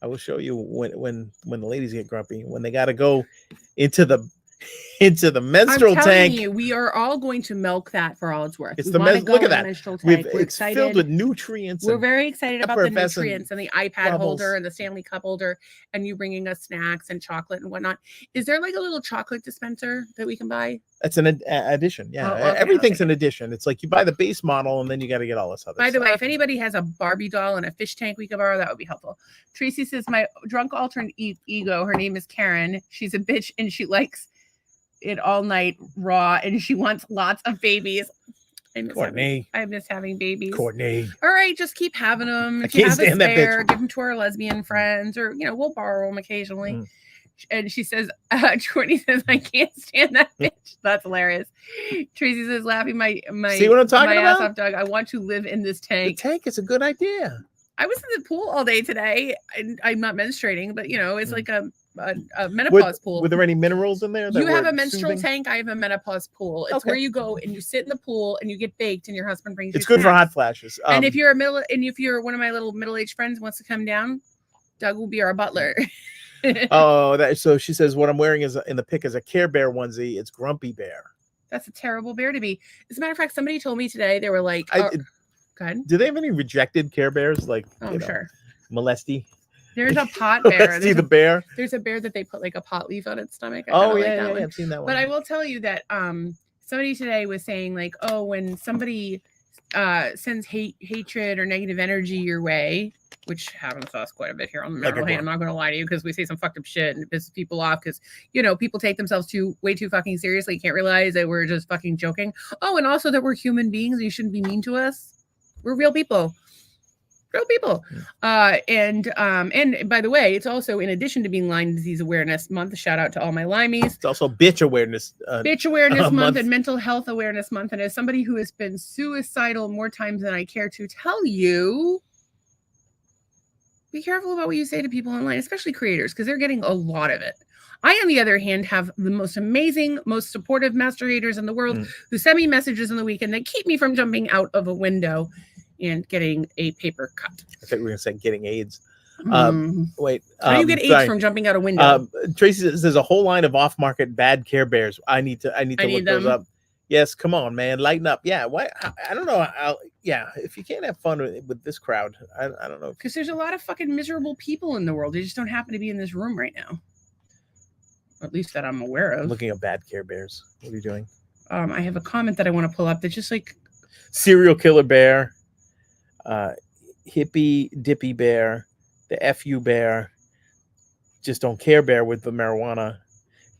I will show you when the ladies get grumpy, when they got to go into the menstrual tank. You, we are all going to milk that for all it's worth. It's look at that. We're it's excited. Filled with nutrients. We're very excited about the nutrients and the iPad holder and the Stanley Cup holder, and you bringing us snacks and chocolate and whatnot. Is there like a little chocolate dispenser that we can buy? That's an addition. Yeah, okay, everything's an addition. It's like you buy the base model and then you got to get all this other By stuff. the way, if anybody has a Barbie doll and a fish tank we could borrow, that would be helpful. Tracy says, my drunk alternate ego, her name is Karen. She's a bitch and she likes it all night raw and she wants lots of babies. I miss having babies. Courtney. All right, just keep having them. If you have a spare, give them to our lesbian friends, or we'll borrow them occasionally. And she says, Courtney says, I can't stand that bitch. That's hilarious. Tracy says, laughing my see what I'm talking ass about? off, Doug. I want to live in this tank. The tank is a good idea. I was in the pool all day today. I'm not menstruating, but it's like a menopause pool. Were there any minerals in there? You have a menstrual tank. I have a menopause pool. It's where you go and you sit in the pool and you get baked, and your husband brings you. It's good for hot flashes. And if you're one of my little middle-aged friends wants to come down, Doug will be our butler. So she says what I'm wearing is in the pic is a Care Bear onesie. It's Grumpy Bear. That's a terrible bear to be. As a matter of fact, somebody told me today they were like, go ahead. Do they have any rejected Care Bears like? I'm sure. Molesty. There's a pot bear. There's the bear. There's a bear that they put like a pot leaf on its stomach. I've seen that one. But I will tell you that somebody today was saying like, oh, when somebody sends hatred or negative energy your way, which happens to us quite a bit here on the Mineral Hand. I'm not going to lie to you because we say some fucked up shit and it pisses people off because, people take themselves way too fucking seriously. Can't realize that we're just fucking joking. Oh, and also that we're human beings and you shouldn't be mean to us. We're real people. And by the way, it's also in addition to being Lyme Disease Awareness Month. Shout out to all my Limeys. It's also Bitch Awareness Month and Mental Health Awareness Month. And as somebody who has been suicidal more times than I care to tell you, be careful about what you say to people online, especially creators, because they're getting a lot of it. I, on the other hand, have the most amazing, most supportive master haters in the world who send me messages in the weekend that keep me from jumping out of a window and getting a paper cut. I thought we were going to say getting AIDS. Wait. How do you get AIDS from jumping out a window? Tracy says there's a whole line of off-market bad Care Bears. I need to look those up. Yes, come on, man, lighten up. Yeah, why? I don't know. Yeah, if you can't have fun with this crowd, I don't know. Because there's a lot of fucking miserable people in the world. They just don't happen to be in this room right now. Or at least that I'm aware of. Looking at bad Care Bears. What are you doing? I have a comment that I want to pull up that's just like serial killer bear, hippie dippy bear, the FU bear, just don't care bear with the marijuana,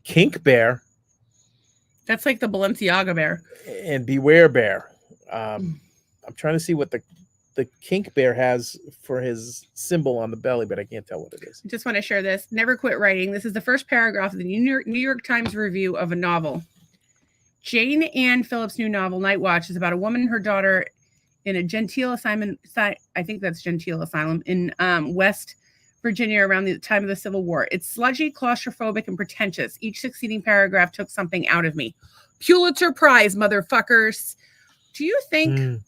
kink bear. That's like the Balenciaga bear. And beware bear. I'm trying to see what the kink bear has for his symbol on the belly, but I can't tell what it is. I just want to share this. Never quit writing. This is the first paragraph of the New York Times review of a novel. Jane Ann Phillips' new novel, Night Watch, is about a woman and her daughter in a genteel asylum. I think that's genteel asylum in West Virginia around the time of the Civil War. It's sludgy, claustrophobic, and pretentious. Each succeeding paragraph took something out of me. Pulitzer Prize, motherfuckers. Do you think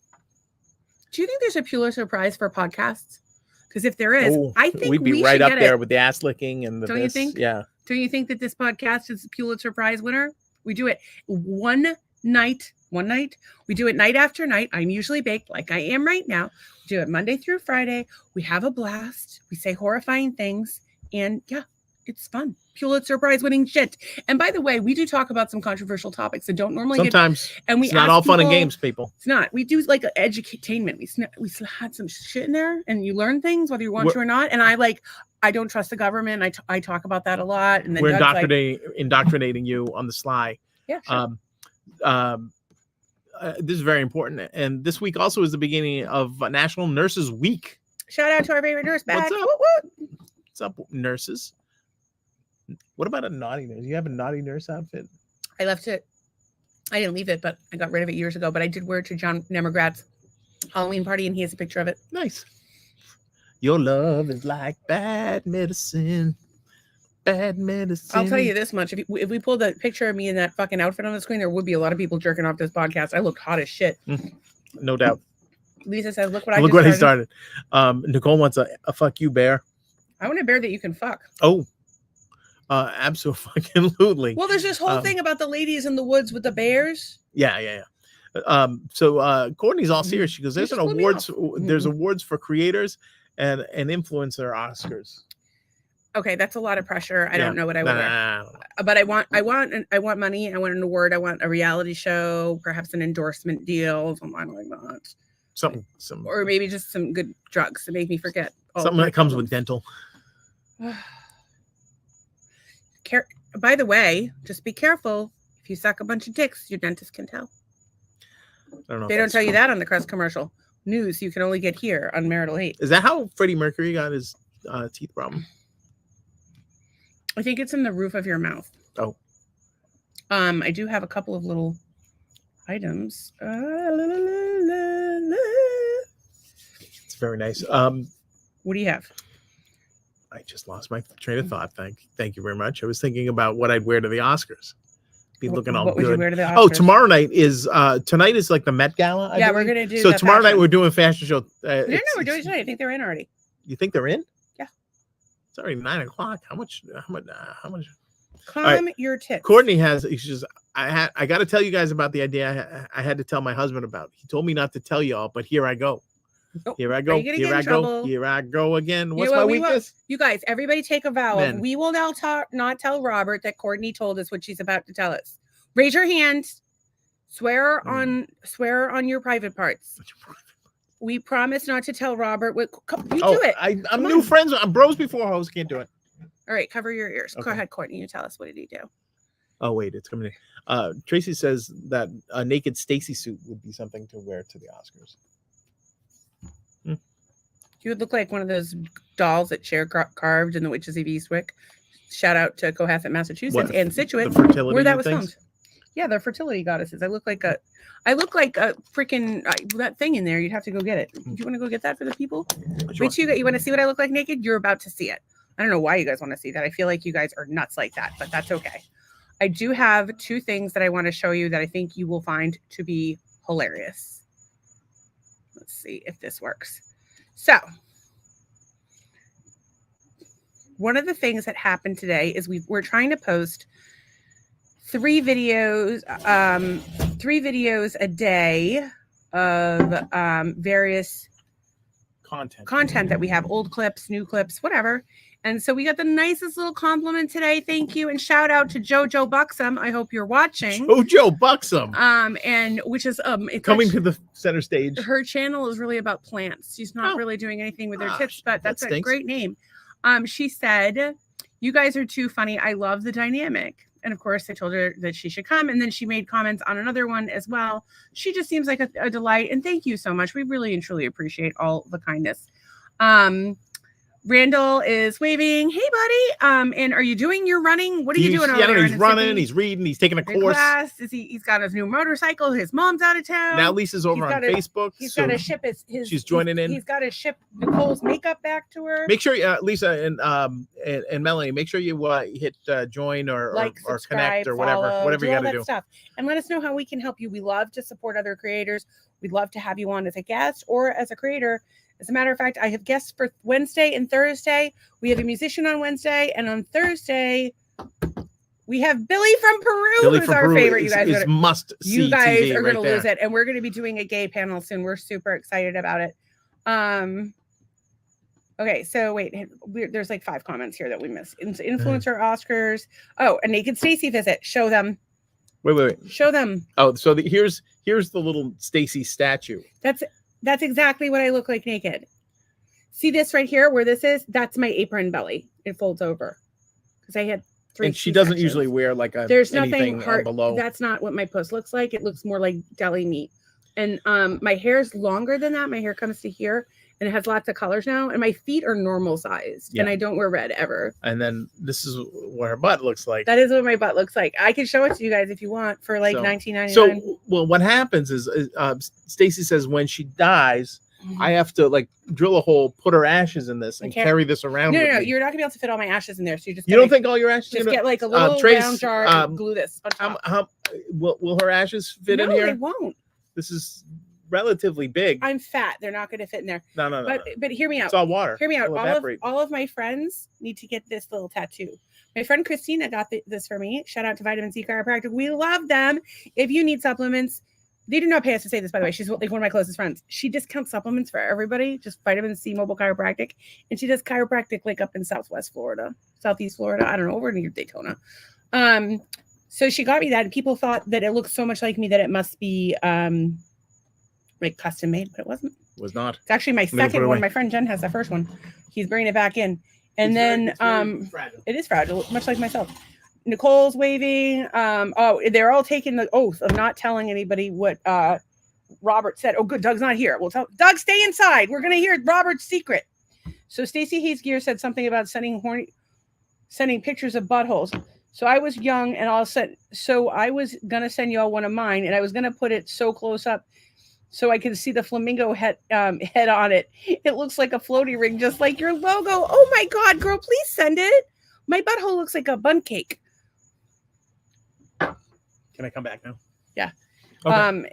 there's a Pulitzer Prize for podcasts? Because if there is, I think we'd be right up there with the ass licking and the. Don't you think? Yeah. Don't you think that this podcast is a Pulitzer Prize winner? We do it one night. We do it night after night. I'm usually baked like I am right now. We do it Monday through Friday. We have a blast. We say horrifying things. And yeah, it's fun. Pulitzer Prize winning shit. And by the way, we do talk about some controversial topics that don't normally sometimes and we it's not all fun and games, people. It's not. We do like edutainment. We had some shit in there and you learn things whether you want to or not. And I don't trust the government. I talk about that a lot. And then we're indoctrinating you on the sly. Yeah. Sure. This is very important. And this week also is the beginning of National Nurses Week. Shout out to our favorite nurse back. What's up? Woo-woo. What's up, nurses? What about a naughty nurse? You have a naughty nurse outfit? I left it. I didn't leave it, but I got rid of it years ago. But I did wear it to John Nemmergrad's Halloween party, and he has a picture of it. Nice. Your love is like bad medicine. Bad medicine. I'll tell you this much. If we pulled a picture of me in that fucking outfit on the screen, there would be a lot of people jerking off this podcast. I looked hot as shit. No doubt. Lisa says, look what he started. Nicole wants a fuck you bear. I want a bear that you can fuck. Oh, absolutely. Well, there's this whole thing about the ladies in the woods with the bears. Yeah. So Courtney's all serious. She goes, there's an awards. There's awards for creators and influencer Oscars. Okay, that's a lot of pressure. I don't know what I would wear. But I want money. I want an award. I want a reality show, perhaps an endorsement deal, something like that. Some or maybe just some good drugs to make me forget. Something that comes with dental. By the way, just be careful. If you suck a bunch of dicks, your dentist can tell. I don't know. They don't tell you that on the Crest commercial. News you can only get here on Marital Hate. Is that how Freddie Mercury got his teeth problem? I think it's in the roof of your mouth. Oh. I do have a couple of little items. It's very nice. What do you have? I just lost my train of thought. Thank you very much. I was thinking about what I'd wear to the Oscars. Be looking all what good. Would you wear to the Oscars? Oh, tomorrow night is like the Met Gala. I believe. We're gonna do. So tomorrow night we're doing a fashion show. No, we're doing it tonight. I think they're in already. You think they're in? Yeah. It's already 9:00. How much? Calm your tits. Courtney I got to tell you guys about the idea I had to tell my husband about. He told me not to tell y'all, but here I go. Here I go. Here I go again. What's my weakness? You guys, everybody take a vow. We will now not tell Robert that Courtney told us what she's about to tell us. Raise your hand. Swear on your private parts. We promise not to tell Robert what you do it. I'm new friends. I'm bros before hoes. Can't do it. All right, cover your ears. Okay. Go ahead, Courtney. You tell us, what did he do? Oh wait, it's coming in. Tracy says that a naked Stacy suit would be something to wear to the Oscars. You would look like one of those dolls that Cher carved in The Witches of Eastwick. Shout out to Cohasset, Massachusetts, and Situate, where that was filmed. Yeah, they're fertility goddesses. I look like a freaking that thing in there. You'd have to go get it. Do you want to go get that for the people? Sure. Wait, you want to see what I look like naked? You're about to see it. I don't know why you guys want to see that. I feel like you guys are nuts like that, but that's okay. I do have 2 things that I want to show you that I think you will find to be hilarious. Let's see if this works. So, one of the things that happened today is we're trying to post 3 videos a day of various content that we have, old clips, new clips, whatever. And so we got the nicest little compliment today. Thank you. And shout out to JoJo Buxom. I hope you're watching. JoJo Buxom. And which is coming to the center stage. Her channel is really about plants. She's not really doing anything with her tips, but that's a great name. She said, "You guys are too funny. I love the dynamic." And of course, I told her that she should come. And then she made comments on another one as well. She just seems like a delight. And thank you so much. We really and truly appreciate all the kindness. Randall is waving. Hey, buddy. And are you doing your running? What are you doing over there? He's running. He's reading. He's taking a course. Class. He's got his new motorcycle. His mom's out of town. Now Lisa's over on Facebook. He's got to ship his. She's joining in. He's got to ship Nicole's makeup back to her. Make sure, Lisa and Melanie, make sure you hit join or like, or subscribe, connect or follow, whatever you got to do. Stuff. And let us know how we can help you. We love to support other creators. We'd love to have you on as a guest or as a creator. As a matter of fact, I have guests for Wednesday and Thursday. We have a musician on Wednesday, and on Thursday, we have Billy from Peru, who's our favorite. You guys are going to lose it, and we're going to be doing a gay panel soon. We're super excited about it. Okay, so wait, there's like 5 comments here that we missed. Influencer Oscars. Oh, a naked Stacy visit. Show them. Wait. Show them. Oh, so here's the little Stacy statue. That's exactly what I look like naked. See this right here where this is? That's my apron belly. It folds over. Because I had 3. And she doesn't usually wear like there's nothing hard below. That's not what my post looks like. It looks more like deli meat. And my hair is longer than that. My hair comes to here and it has lots of colors now. And my feet are normal sized. Yeah. And I don't wear red ever. And then this is what her butt looks like. That is what my butt looks like. I can show it to you guys if you want for like $19.99. So, well, what happens is Stacy says when she dies, I have to like drill a hole, put her ashes in this, and carry this around. No, you're not gonna be able to fit all my ashes in there. So you don't think all your ashes? Just get like a little round jar and glue this. Will her ashes fit in here? No, they won't. This is relatively big. I'm fat. They're not going to fit in there. No. But hear me out. It's all water. Hear me out. All of my friends need to get this little tattoo. My friend Christina got this for me. Shout out to Vitamin C Chiropractic. We love them. If you need supplements, they do not pay us to say this, by the way. She's like one of my closest friends. She discounts supplements for everybody. Just Vitamin C Mobile Chiropractic. And she does chiropractic like up in Southeast Florida. I don't know, over near Daytona. So she got me that. And people thought that it looked so much like me that it must be like custom made, but it wasn't. It was not. It's actually my second one. My friend Jen has the first one. He's bringing it back in. And it's very fragile. It is fragile, much like myself. Nicole's waving. They're all taking the oath of not telling anybody what Robert said. Oh, good. Doug's not here. We'll tell Doug, stay inside. We're gonna hear Robert's secret. So Stacey Hayes Gear said something about sending pictures of buttholes. So I was young and I was gonna send you all one of mine, and I was gonna put it so close up so I can see the flamingo head on it. It looks like a floaty ring, just like your logo. Oh my God, girl, please send it. My butthole looks like a bun cake. Can I come back now? Yeah. Okay.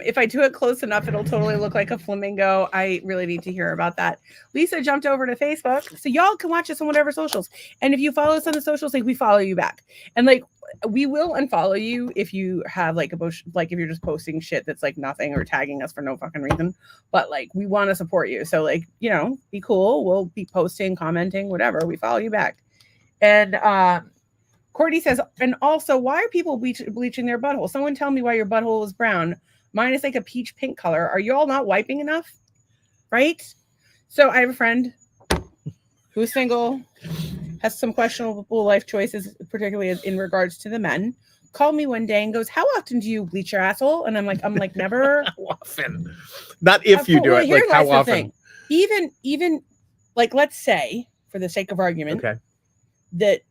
If I do it close enough, it'll totally look like a flamingo. I really need to hear about that. Lisa jumped over to Facebook, so y'all can watch us on whatever socials. And if you follow us on the socials, like we follow you back. And like we will unfollow you if you have like if you're just posting shit that's like nothing or tagging us for no fucking reason. But like we want to support you, so like be cool. We'll be posting, commenting, whatever. We follow you back. And Courtney says, and also, why are people bleaching their butthole? Someone tell me why your butthole is brown. Mine is like a peach pink color. Are you all not wiping enough? Right? So I have a friend who's single, has some questionable life choices, particularly in regards to the men. Called me one day and goes, "How often do you bleach your asshole?" And I'm like, never. How often? Not if you do it. Like how often? Even like, let's say, for the sake of argument, okay, that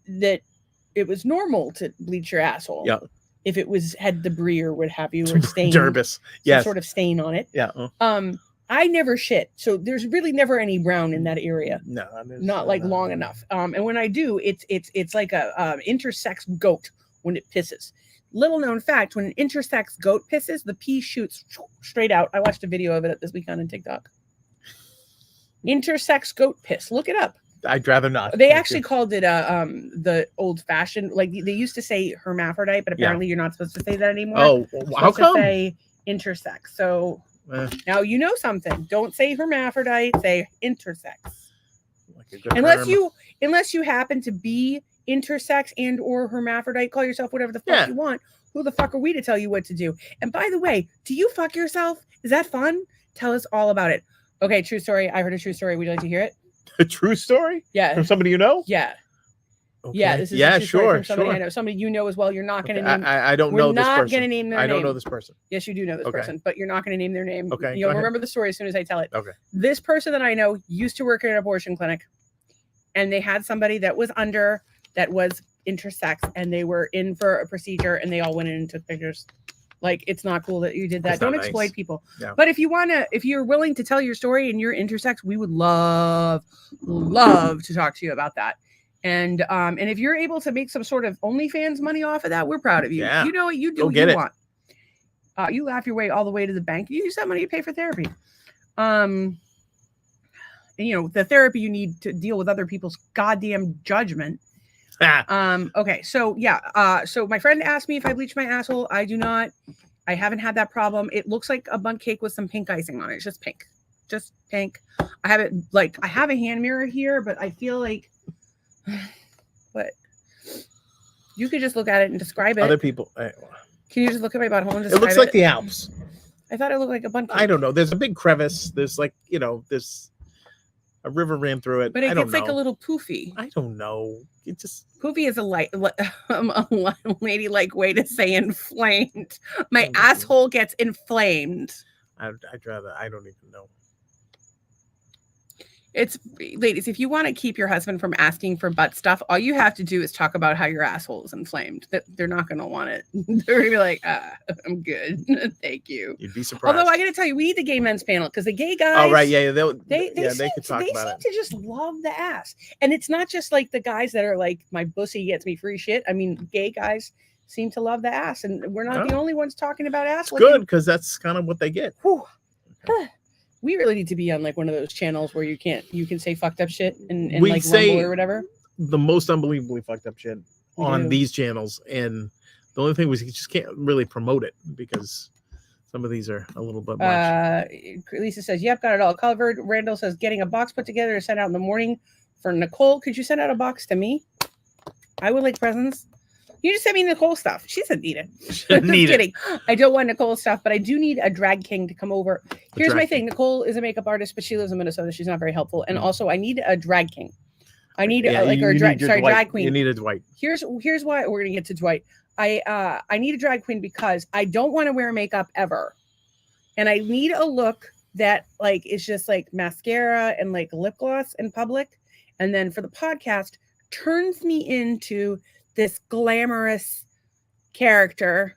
it was normal to bleach your asshole. Yeah. if it had debris or what have you, or stain, Derbis. some Yes. sort of stain on it. Yeah. I never shit, so there's really never any brown in that area. No, Not like long enough. And when I do, it's like a intersex goat when it pisses. Little known fact: when an intersex goat pisses, the pee shoots straight out. I watched a video of it this weekend on TikTok. Intersex goat piss. Look it up. I'd rather not. They actually called it the old fashioned, like they used to say hermaphrodite, but apparently you're not supposed to say that anymore. Oh, how come? To say intersex. So now you know something. Don't say hermaphrodite. Say intersex. Like a good Unless you happen to be intersex and or hermaphrodite, call yourself whatever the fuck you want. Who the fuck are we to tell you what to do? And by the way, do you fuck yourself? Is that fun? Tell us all about it. Okay, true story. I heard a true story. Would you like to hear it? A true story? Yeah. From somebody you know? Yeah. Okay. Yeah, this is a true story from somebody sure. I know. Somebody you know as well. You're not going to name. I don't know this person. We're not going to name their name. I don't know this person. Yes, you do know this person, but you're not going to name their name. Okay. You'll remember the story as soon as I tell it. Okay. This person that I know used to work at an abortion clinic, and they had somebody that was intersex, and they were in for a procedure, and they all went in and took pictures. Like, it's not cool that you did that. Don't exploit people. Yeah. But if you're willing to tell your story and you're intersex, we would love to talk to you about that. And if you're able to make some sort of OnlyFans money off of that, we're proud of you. Yeah. You know what you do. What you want. You laugh your way all the way to the bank. You use that money to pay for therapy. And, the therapy you need to deal with other people's goddamn judgment. Okay, so yeah. So my friend asked me if I bleach my asshole. I do not. I haven't had that problem. It looks like a bundt cake with some pink icing on it. It's just pink. I have it I have a hand mirror here, but I feel like what you could just look at it and describe it. Other people. Can you just look at my butthole and describe it? It looks like the Alps. I thought it looked like a bundt cake. I don't know. There's a big crevice. There's this a river ran through it. But it gets like a little poofy. I don't know. It just poofy is a ladylike way to say inflamed. My asshole gets inflamed. I don't even know. It's ladies, if you want to keep your husband from asking for butt stuff, all you have to do is talk about how your asshole is inflamed. That they're not going to want it. They're going to be like, I'm good. Thank you. You'd be surprised. Although I got to tell you, we need the gay men's panel because the gay guys. Oh, right. Yeah. They could talk about it. They seem to just love the ass. And it's not just like the guys that are like, my pussy gets me free shit. I mean, gay guys seem to love the ass. And we're not the only ones talking about ass. Good, because that's kind of what they get. Okay. We really need to be on like one of those channels where you can say fucked up shit and we like say Rumble or whatever. The most unbelievably fucked up shit on these channels, and the only thing was you just can't really promote it because some of these are a little bit much. Lisa says, "Yep, got it all covered." Randall says, "Getting a box put together to send out in the morning for Nicole. Could you send out a box to me? I would like presents." You just sent me Nicole stuff. She said need it. Just kidding. I don't want Nicole stuff, but I do need a drag king to come over. Here's my thing. Nicole is a makeup artist, but she lives in Minnesota. She's not very helpful. And also I need a drag king. I need drag queen. You need a Dwight. Here's why we're gonna get to Dwight. I need a drag queen because I don't want to wear makeup ever. And I need a look that like is just like mascara and like lip gloss in public. And then for the podcast, turns me into this glamorous character,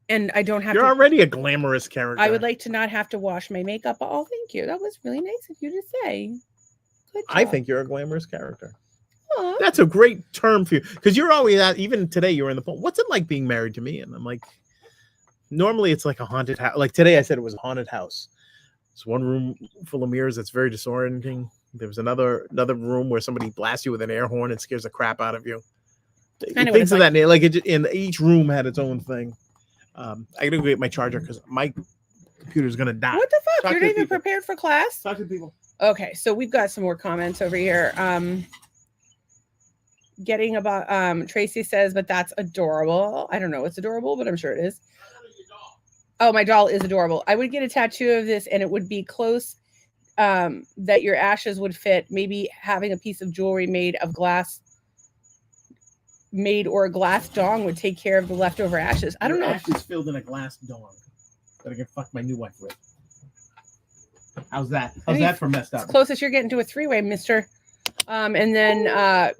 and I don't have You're already a glamorous character. I would like to not have to wash my makeup. Oh, thank you. That was really nice of you to say. Good job. I think you're a glamorous character. Aww. That's a great term for you, because you're always at, even today you were in the phone. What's it like being married to me? And I'm like, normally it's like a haunted house. Like today I said it was a haunted house. It's one room full of mirrors that's very disorienting. There was another room where somebody blasts you with an air horn and scares the crap out of you. Things of that nature. Like in each room had its own thing. I gotta go get my charger because my computer's gonna die. What the fuck? You're not even prepared for class? Talk to people. Okay, so we've got some more comments over here. Getting about Tracy says, but that's adorable. I don't know what's adorable, but I'm sure it is. Oh, my doll is adorable. I would get a tattoo of this and it would be close that your ashes would fit. Maybe having a piece of jewelry made or a glass dong would take care of the leftover ashes. I don't know. Ashes filled in a glass dong that I can fuck my new wife with. How's that? How's that for messed up? It's closest you're getting to a three-way, mister. And then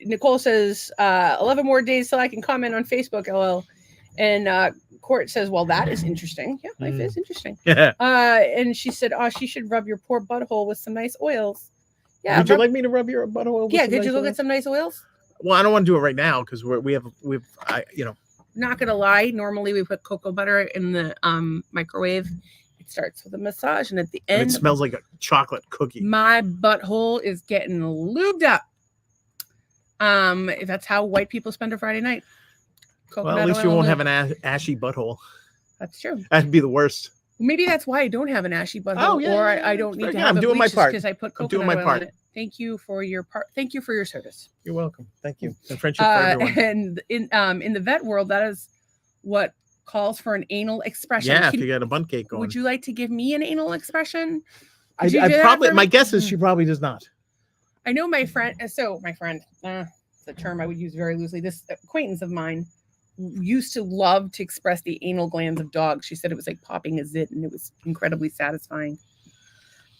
Nicole says, 11 more days till I can comment on Facebook, LL. And Court says, well, that is interesting. Yeah, life is interesting. Yeah. And she said, oh, she should rub your poor butthole with some nice oils. Yeah. Would you like me to rub your butthole? With Yeah, some could nice you go oil? get some nice oils? Well, I don't want to do it right now because we've Not gonna lie, normally we put cocoa butter in the microwave. It starts with a massage, and at the and end, it smells like a chocolate cookie. my butthole is getting lubed up. If that's how white people spend a Friday night. Well, at least you won't have an ashy butthole. That's true. That'd be the worst. Maybe that's why I don't have an ashy butthole, Oh, yeah, or yeah, I don't need very to good. have I'm doing my part. because I put I'm coconut doing my oil part. in it. Thank you for your part. Thank you for your service. You're welcome. Thank you. And friendship for everyone. And in the vet world, that is what calls for an anal expression. Yeah, if you got a bun cake going. Would you like to give me an anal expression? I Could you do that probably. for My me? guess is she probably does not. I know my friend. So my friend, it's a term I would use very loosely. This acquaintance of mine used to love to express the anal glands of dogs. She said it was like popping a zit, and it was incredibly satisfying.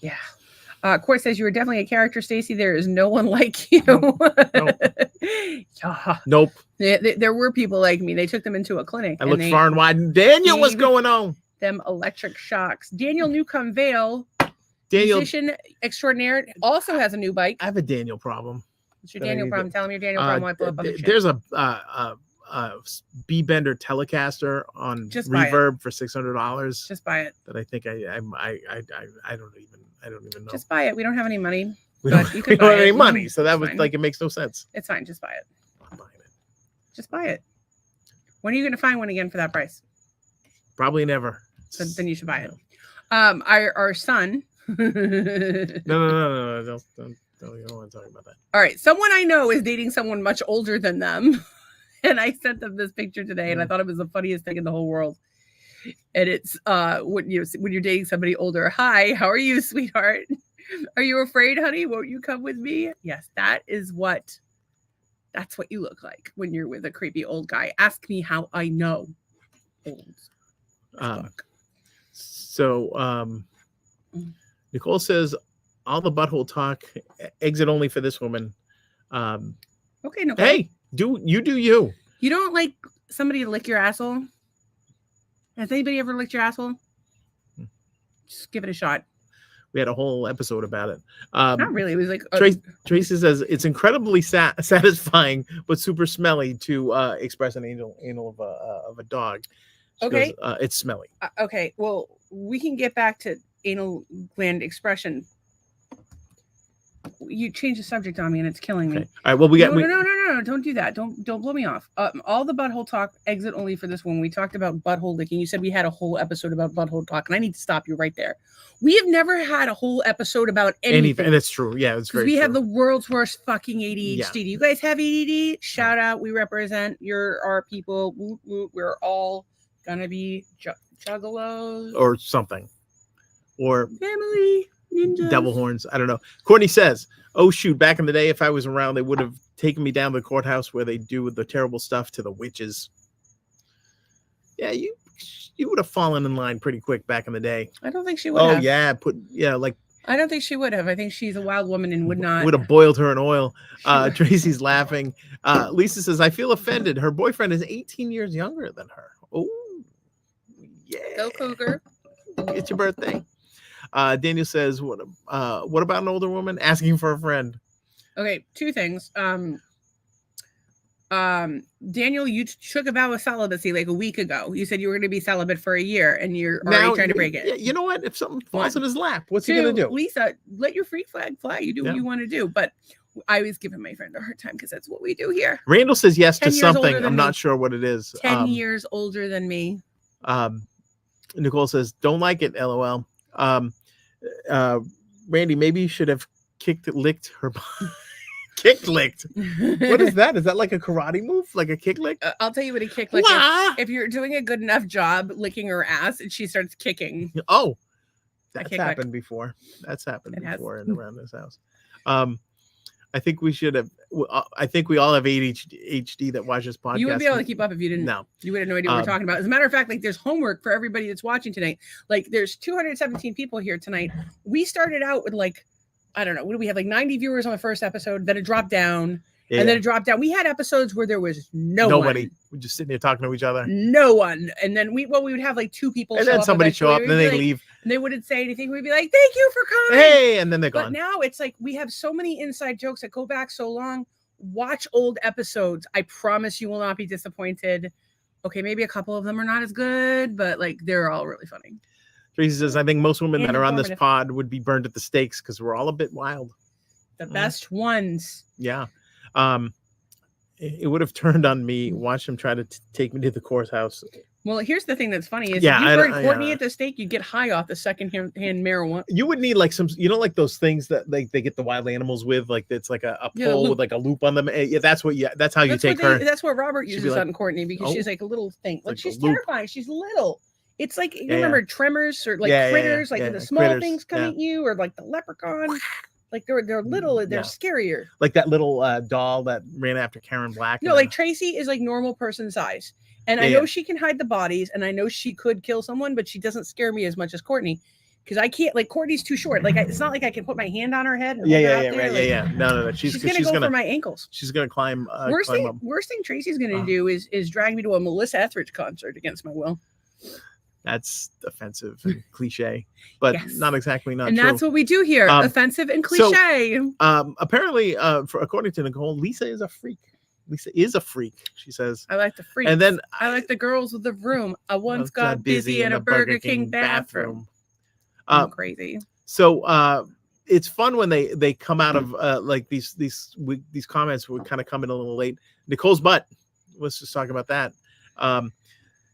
Yeah. Court says you were definitely a character, Stacy. There is no one like you. Nope. Yeah. Nope. There were people like me. They took them into a clinic. I looked far and wide. Daniel, what's gave going on? Them electric shocks. Daniel Newcomb Vale, Daniel, musician extraordinaire, also has a new bike. I have a Daniel problem. What's your Daniel problem? Tell him your Daniel problem. I pull up on the chat. There's a B-Bender Telecaster on Just buy Reverb for $600. Just buy it. That I think I don't even know. Just buy it. We don't have any money. We but don't, you we can don't buy have any it. money, so that It's was fine. like it makes no sense. It's fine. Just buy it. I'm buying it. Just buy it. When are you going to find one again for that price? Probably never. So then you should buy it. Our son. No. Don't you don't want to talk about that. All right. Someone I know is dating someone much older than them. And I sent them this picture today, and I thought it was the funniest thing in the whole world. And it's when you're dating somebody older. Hi, how are you, sweetheart? Are you afraid, honey? Won't you come with me? Yes, that's what you look like when you're with a creepy old guy. Ask me how I know. Old. Nicole says all the butthole talk, exit only for this woman. Okay, Nicole. Hey, do you. You don't like somebody to lick your asshole? Has anybody ever licked your asshole? Just give it a shot. We had a whole episode about it. Not really. It was like Tracy says it's incredibly satisfying but super smelly to express an anal of a dog. She okay. goes, it's smelly. Okay. Well, we can get back to anal gland expression. You change the subject on me, and it's killing me. Okay. All right. Well, we got no. Don't do that. Don't blow me off. All the butthole talk, exit only for this one. We talked about butthole licking. You said we had a whole episode about butthole talk, and I need to stop you right there. We have never had a whole episode about anything. And it's true. Yeah, it's very we true. have the world's worst fucking ADHD. Yeah. Do you guys have ADD? Shout out. We represent our people. Woot, woot. We're all gonna be juggalos or something, or family ninjas. devil horns. I don't know. Courtney says, "Oh shoot! Back in the day, if I was around, they would have taken me down to the courthouse where they do the terrible stuff to the witches." Yeah, you would have fallen in line pretty quick back in the day. I don't think she would have. Yeah, like I don't think she would have. I think she's a wild woman and would not. Would have boiled her in oil. Tracy's laughing. Lisa says, "I feel offended. Her boyfriend is 18 years younger than her." Oh, yeah. Go Cougar. It's your birthday. Daniel says, "What about an older woman asking for a friend?" Okay, two things. Daniel, you took a vow of celibacy like a week ago. You said you were going to be celibate for a year, and you're already trying to break it. You know what? If something falls in his lap, what's he going to do? Lisa, let your freak flag fly. You do what you want to do. But I was giving my friend a hard time because that's what we do here. Randall says yes to something. I'm not me. sure what it is. 10 years older than me. Nicole says, "Don't like it, LOL." Randy, maybe you should have licked her. Licked. What is that? Is that like a karate move? Like a kick lick? I'll tell you what a kick lick is. If you're doing a good enough job licking her ass and she starts kicking. Oh, that's happened before. That's happened before around this house. I think we should have. I think we all have ADHD that watches podcasts. You wouldn't be able to keep up if you didn't. No, you would have no idea what we're talking about. As a matter of fact, like there's homework for everybody that's watching tonight. Like there's 217 people here tonight. We started out with like, I don't know, what do we have? Like 90 viewers on the first episode. Then it dropped down, Yeah, and then it dropped down. We had episodes where there was nobody. We're just sitting there talking to each other. No one. And then we would have like two people And show then up somebody show up, eventually. then We'd they be like- leave. And they wouldn't say anything. We'd be like, thank you for coming. Hey, and then they're But gone. now it's like we have so many inside jokes that go back so long. Watch old episodes. I promise you will not be disappointed. Okay, maybe a couple of them are not as good, but like they're all really funny. Tracy says, I think most women And that are on this informative. pod would be burned at the stakes because we're all a bit wild. The best ones. Yeah. It would have turned on me. Watch him try to take me to the courthouse. Well, here's the thing that's funny is Yeah, if you burn Courtney yeah. at the stake, you get high off the second-hand marijuana. You would need like some, like those things that like they get the wild animals with, like it's like a Yeah, pole loop. with like a loop on them. Yeah, that's how you take her. That's what Robert She'd be uses like, on Courtney because "Oh." she's like a little thing. Like Like a she's loop. terrifying. She's little. It's like you Yeah, remember Tremors or like Yeah, critters, like yeah, the small critters, things come yeah. at you, or like the leprechaun. Like they're little, they're Yeah. scarier. Like that little doll that ran after Karen Black. No, and like Tracy is like normal person size. And I Yeah, know yeah. she can hide the bodies and I know she could kill someone, but she doesn't scare me as much as Courtney. Because I can't, like, Courtney's too short. Like, it's not like I can put my hand on her head. And hold her out there. right, Like, yeah. No. She's gonna go for my ankles. She's gonna climb. Worst climb up. thing Tracy's gonna do is drag me to a Melissa Etheridge concert against my will. That's offensive and cliche, but Yes. not exactly not And true. that's what we do here. Um, Offensive and so- cliche. Apparently, according to Nicole, Lisa is a freak. Lisa is a freak. She says, I like the freaks. and then I like the girls with the room. I once got busy in a Burger King bathroom. I'm crazy. So it's fun when they come out of like these comments would kind of come in a little late. Nicole's butt. Let's just talk about that.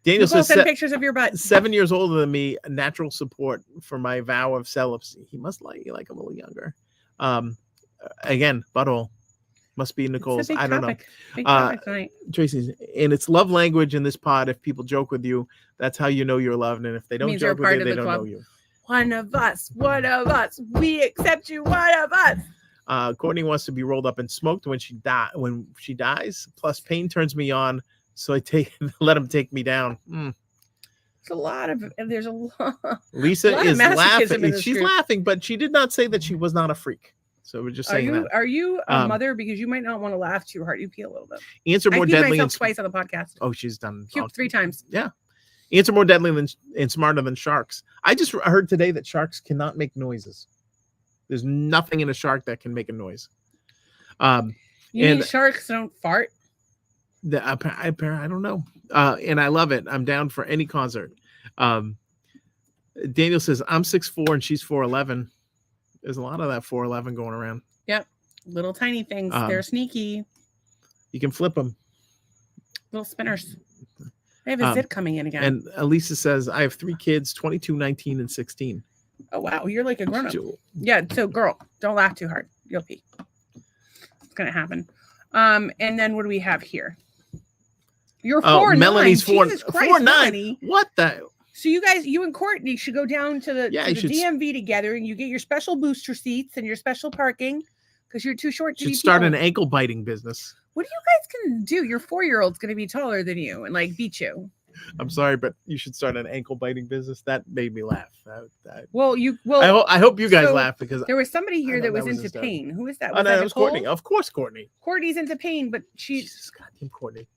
Daniel Nicole, says send pictures of your butt. 7 years older than me, natural support for my vow of celibacy. He must like you like a little younger. Again, butthole must be Nicole's. It's a big I don't topic. Big topic tonight. know. Tracy's, and it's love language in this pod. If people joke with you, that's how you know you're loved. And if they don't Means you're joke a part with you, of they the don't club. know you. One of us. We accept you. One of us. Courtney wants to be rolled up and smoked when she dies. Plus, pain turns me on, so I let him take me down. There's a lot. Lisa lot of is masochism in laughing. this She's group. laughing, but she did not say that she was not a freak. So we're just saying that. Are you a Um, mother? Because you might not want to laugh too hard. You pee a little bit. Answer I more peed deadly myself and twice on the podcast. oh, she's done Puked 3 times. Answer more deadly than and smarter than sharks. I just heard today that sharks cannot make noises. There's nothing in a shark that can make a noise. You mean and- sharks don't fart? I don't know. And I love it. I'm down for any concert. Daniel says, I'm 6'4" and she's 4'11". There's a lot of that 4'11" going around. Yep. Little tiny things. They're sneaky. You can flip them. Little spinners. I have a zit coming in again. And Elisa says, I have 3 kids, 22, 19, and 16. Oh, wow. You're like a grown up. Yeah. So, girl, don't laugh too hard. You'll pee. It's going to happen. And then what do we have here? You're 4'9". Melanie's 4'9". Jesus Christ, Melanie. What the? So you guys, you and Courtney should go down to the, Yeah, to you the should DMV together, and you get your special booster seats and your special parking because you're too short to Should be start people. an ankle biting business. What are you guys gonna do? Your 4-year-old's gonna be taller than you and like beat you. I'm sorry, but you should start an ankle biting business. That made me laugh. I I hope you guys so laugh because there was somebody here know, that was that was into hysterical. pain. Who is that? oh, no, that that was Nicole? Courtney. Of course, Courtney. Courtney's into pain, but she's Jesus, goddamn Courtney.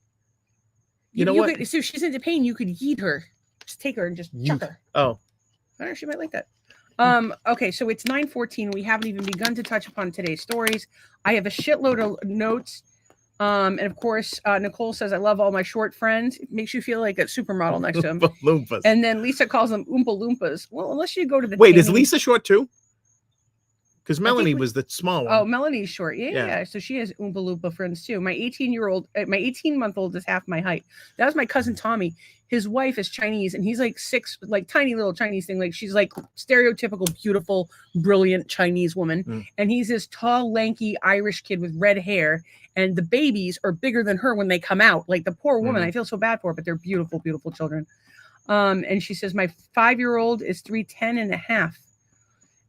You know what? so if she's into pain, you could yeet her. Just take her and just chuck her. Oh, I don't know, she might like that. Okay, so it's 9:14. We haven't even begun to touch upon today's stories. I have a shitload of notes. And of course, Nicole says, I love all my short friends. It makes you feel like a supermodel next to him. Loompas. And then Lisa calls them Oompa Loompas. Well, unless you go to the Wait, is tanning- Lisa short too? Because Melanie we- was the small one. Oh, Melanie's short. Yeah. Yeah. So she has Oompa Loompa friends too. My 18-month-old is half my height. That was my cousin Tommy. His wife is Chinese and he's like 6, like tiny little Chinese thing. Like she's like stereotypical, beautiful, brilliant Chinese woman. Mm. And he's this tall, lanky Irish kid with red hair. And the babies are bigger than her when they come out. Like the poor woman, I feel so bad for her, but they're beautiful, beautiful children. And she says, my 5-year-old is 3'10" and a half.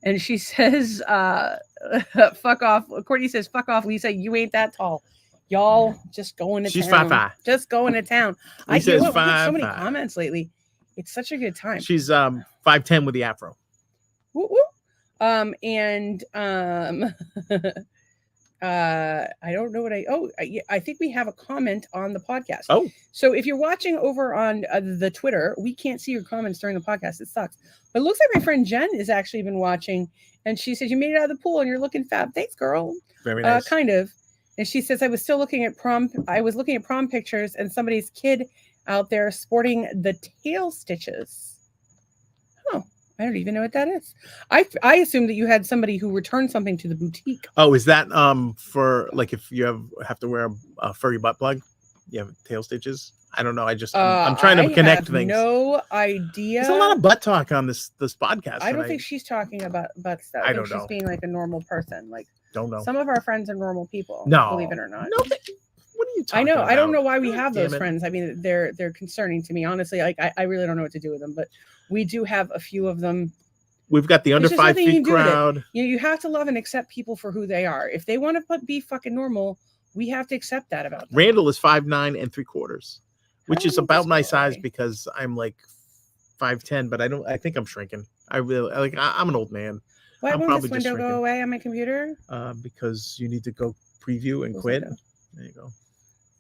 And she says, fuck off. Courtney says, fuck off, Lisa. You ain't that tall. Y'all just going to She's town. 5'5". Just going to town. Lisa I is get so many 5'5". comments lately. It's such a good time. She's 5'10" with the afro. Woo, woo. And I don't know what I think we have a comment on the podcast. Oh, So if you're watching over on the Twitter, we can't see your comments during the podcast. It sucks. But it looks like my friend Jen has actually been watching, and she says, you made it out of the pool and you're looking fab. Thanks, girl. very nice. Kind of. And she says, I was looking at prom pictures and somebody's kid out there sporting the tail stitches. Oh, I don't even know what that is. I assume that you had somebody who returned something to the boutique. Oh, is that for like if you have to wear a furry butt plug? You have tail stitches? I don't know. I'm trying to connect things. No idea. There's a lot of butt talk on this podcast. I don't think she's talking about butt stuff. I don't think know. She's being like a normal person. Like don't know. Some of our friends are normal people. No, believe it or not. No, what are you talking I know. about? I don't know why we God have damn those it. friends. I mean, they're concerning to me. Honestly, like I really don't know what to do with them. But we do have a few of them. We've got the under There's just 5 nothing you feet can do with it. crowd. You have to love and accept people for who they are. If they want to be fucking normal, we have to accept that about them. Randall is 5'9" and 3/4, which is about my size guy. because I'm like 5'10", but I think I'm shrinking. I'm an old man. Why I'm won't probably this just window go shrinking. away on my computer? Because you need to go preview and Close quit. window. There you go.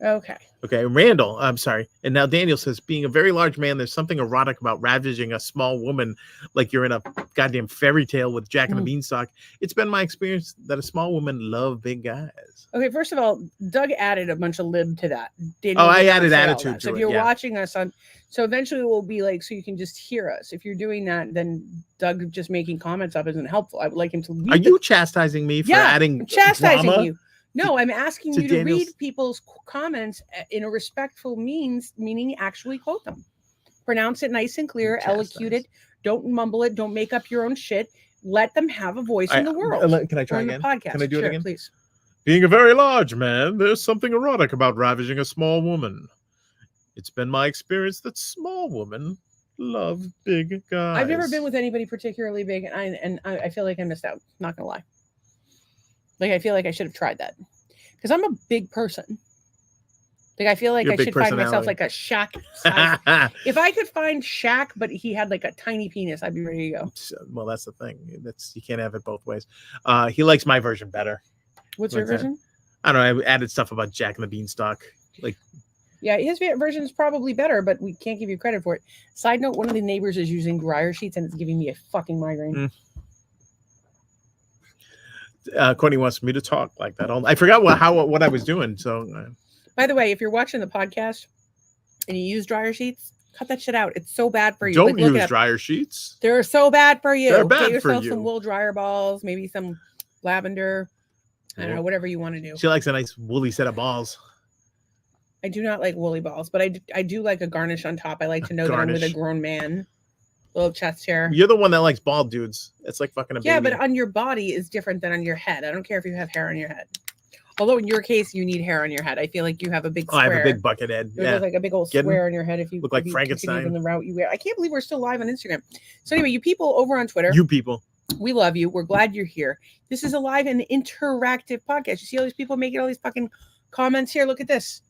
Okay. Okay, Randall, I'm sorry. And now Daniel says, being a very large man, there's something erotic about ravaging a small woman like you're in a goddamn fairy tale with Jack and the Beanstalk. It's been my experience that a small woman love big guys. Okay, first of all, Doug added a bunch of lib to that. I did not added say all attitude that. to So if it, you're yeah. watching us on, so eventually we'll be like, so you can just hear us. If you're doing that, then Doug just making comments up isn't helpful. I would like him to read Are you chastising me for adding I'm chastising drama? you. No, I'm asking to you to Daniel's- read people's comments in a respectful meaning actually quote them. Pronounce it nice and clear, elocute it. Don't mumble it. Don't make up your own shit. Let them have a voice in the world. Can I try or in again? the podcast. Can I do it Sure, again? please? Being a very large man, there's something erotic about ravaging a small woman. It's been my experience that small women love big guys. I've never been with anybody particularly big, and I feel like I missed out. Not gonna lie. Like I feel like I should have tried that because I'm a big person. Like I feel like You're a I big should find myself personality. like a Shaq size. If I could find Shaq, but he had like a tiny penis, I'd be ready to go. Well, that's the thing. You can't have it both ways. He likes my version better. What's your Like that. version? I don't know. I added stuff about Jack and the Beanstalk. Like, Yeah, his version is probably better, but we can't give you credit for it. Side note: one of the neighbors is using dryer sheets, and it's giving me a fucking migraine. Courtney wants me to talk like that. I forgot what I was doing. So, By the way, if you're watching the podcast and you use dryer sheets, cut that shit out. It's so bad for you. don't look it use up. dryer sheets. They're so bad for you. They're bad Get for yourself you. some wool dryer balls, maybe some lavender. I don't know, whatever you want to do. She likes a nice woolly set of balls. I do not like woolly balls, but I do like a garnish on top. I like to know that I'm with a Garnish. grown man. Little chest hair. You're the one that likes bald dudes. It's like fucking a Yeah, baby. but on your body is different than on your head. I don't care if you have hair on your head. Although in your case, you need hair on your head. I feel like you have a big I square. have a big bucket head. You Yeah. look like a big old Getting- square on your head if you look like if you Frankenstein. continue in the route you wear. I can't believe we're still live on Instagram. So anyway, you people over on Twitter, You people. we love you. We're glad you're here. This is a live and interactive podcast. You see all these people making all these fucking comments here. Look at this.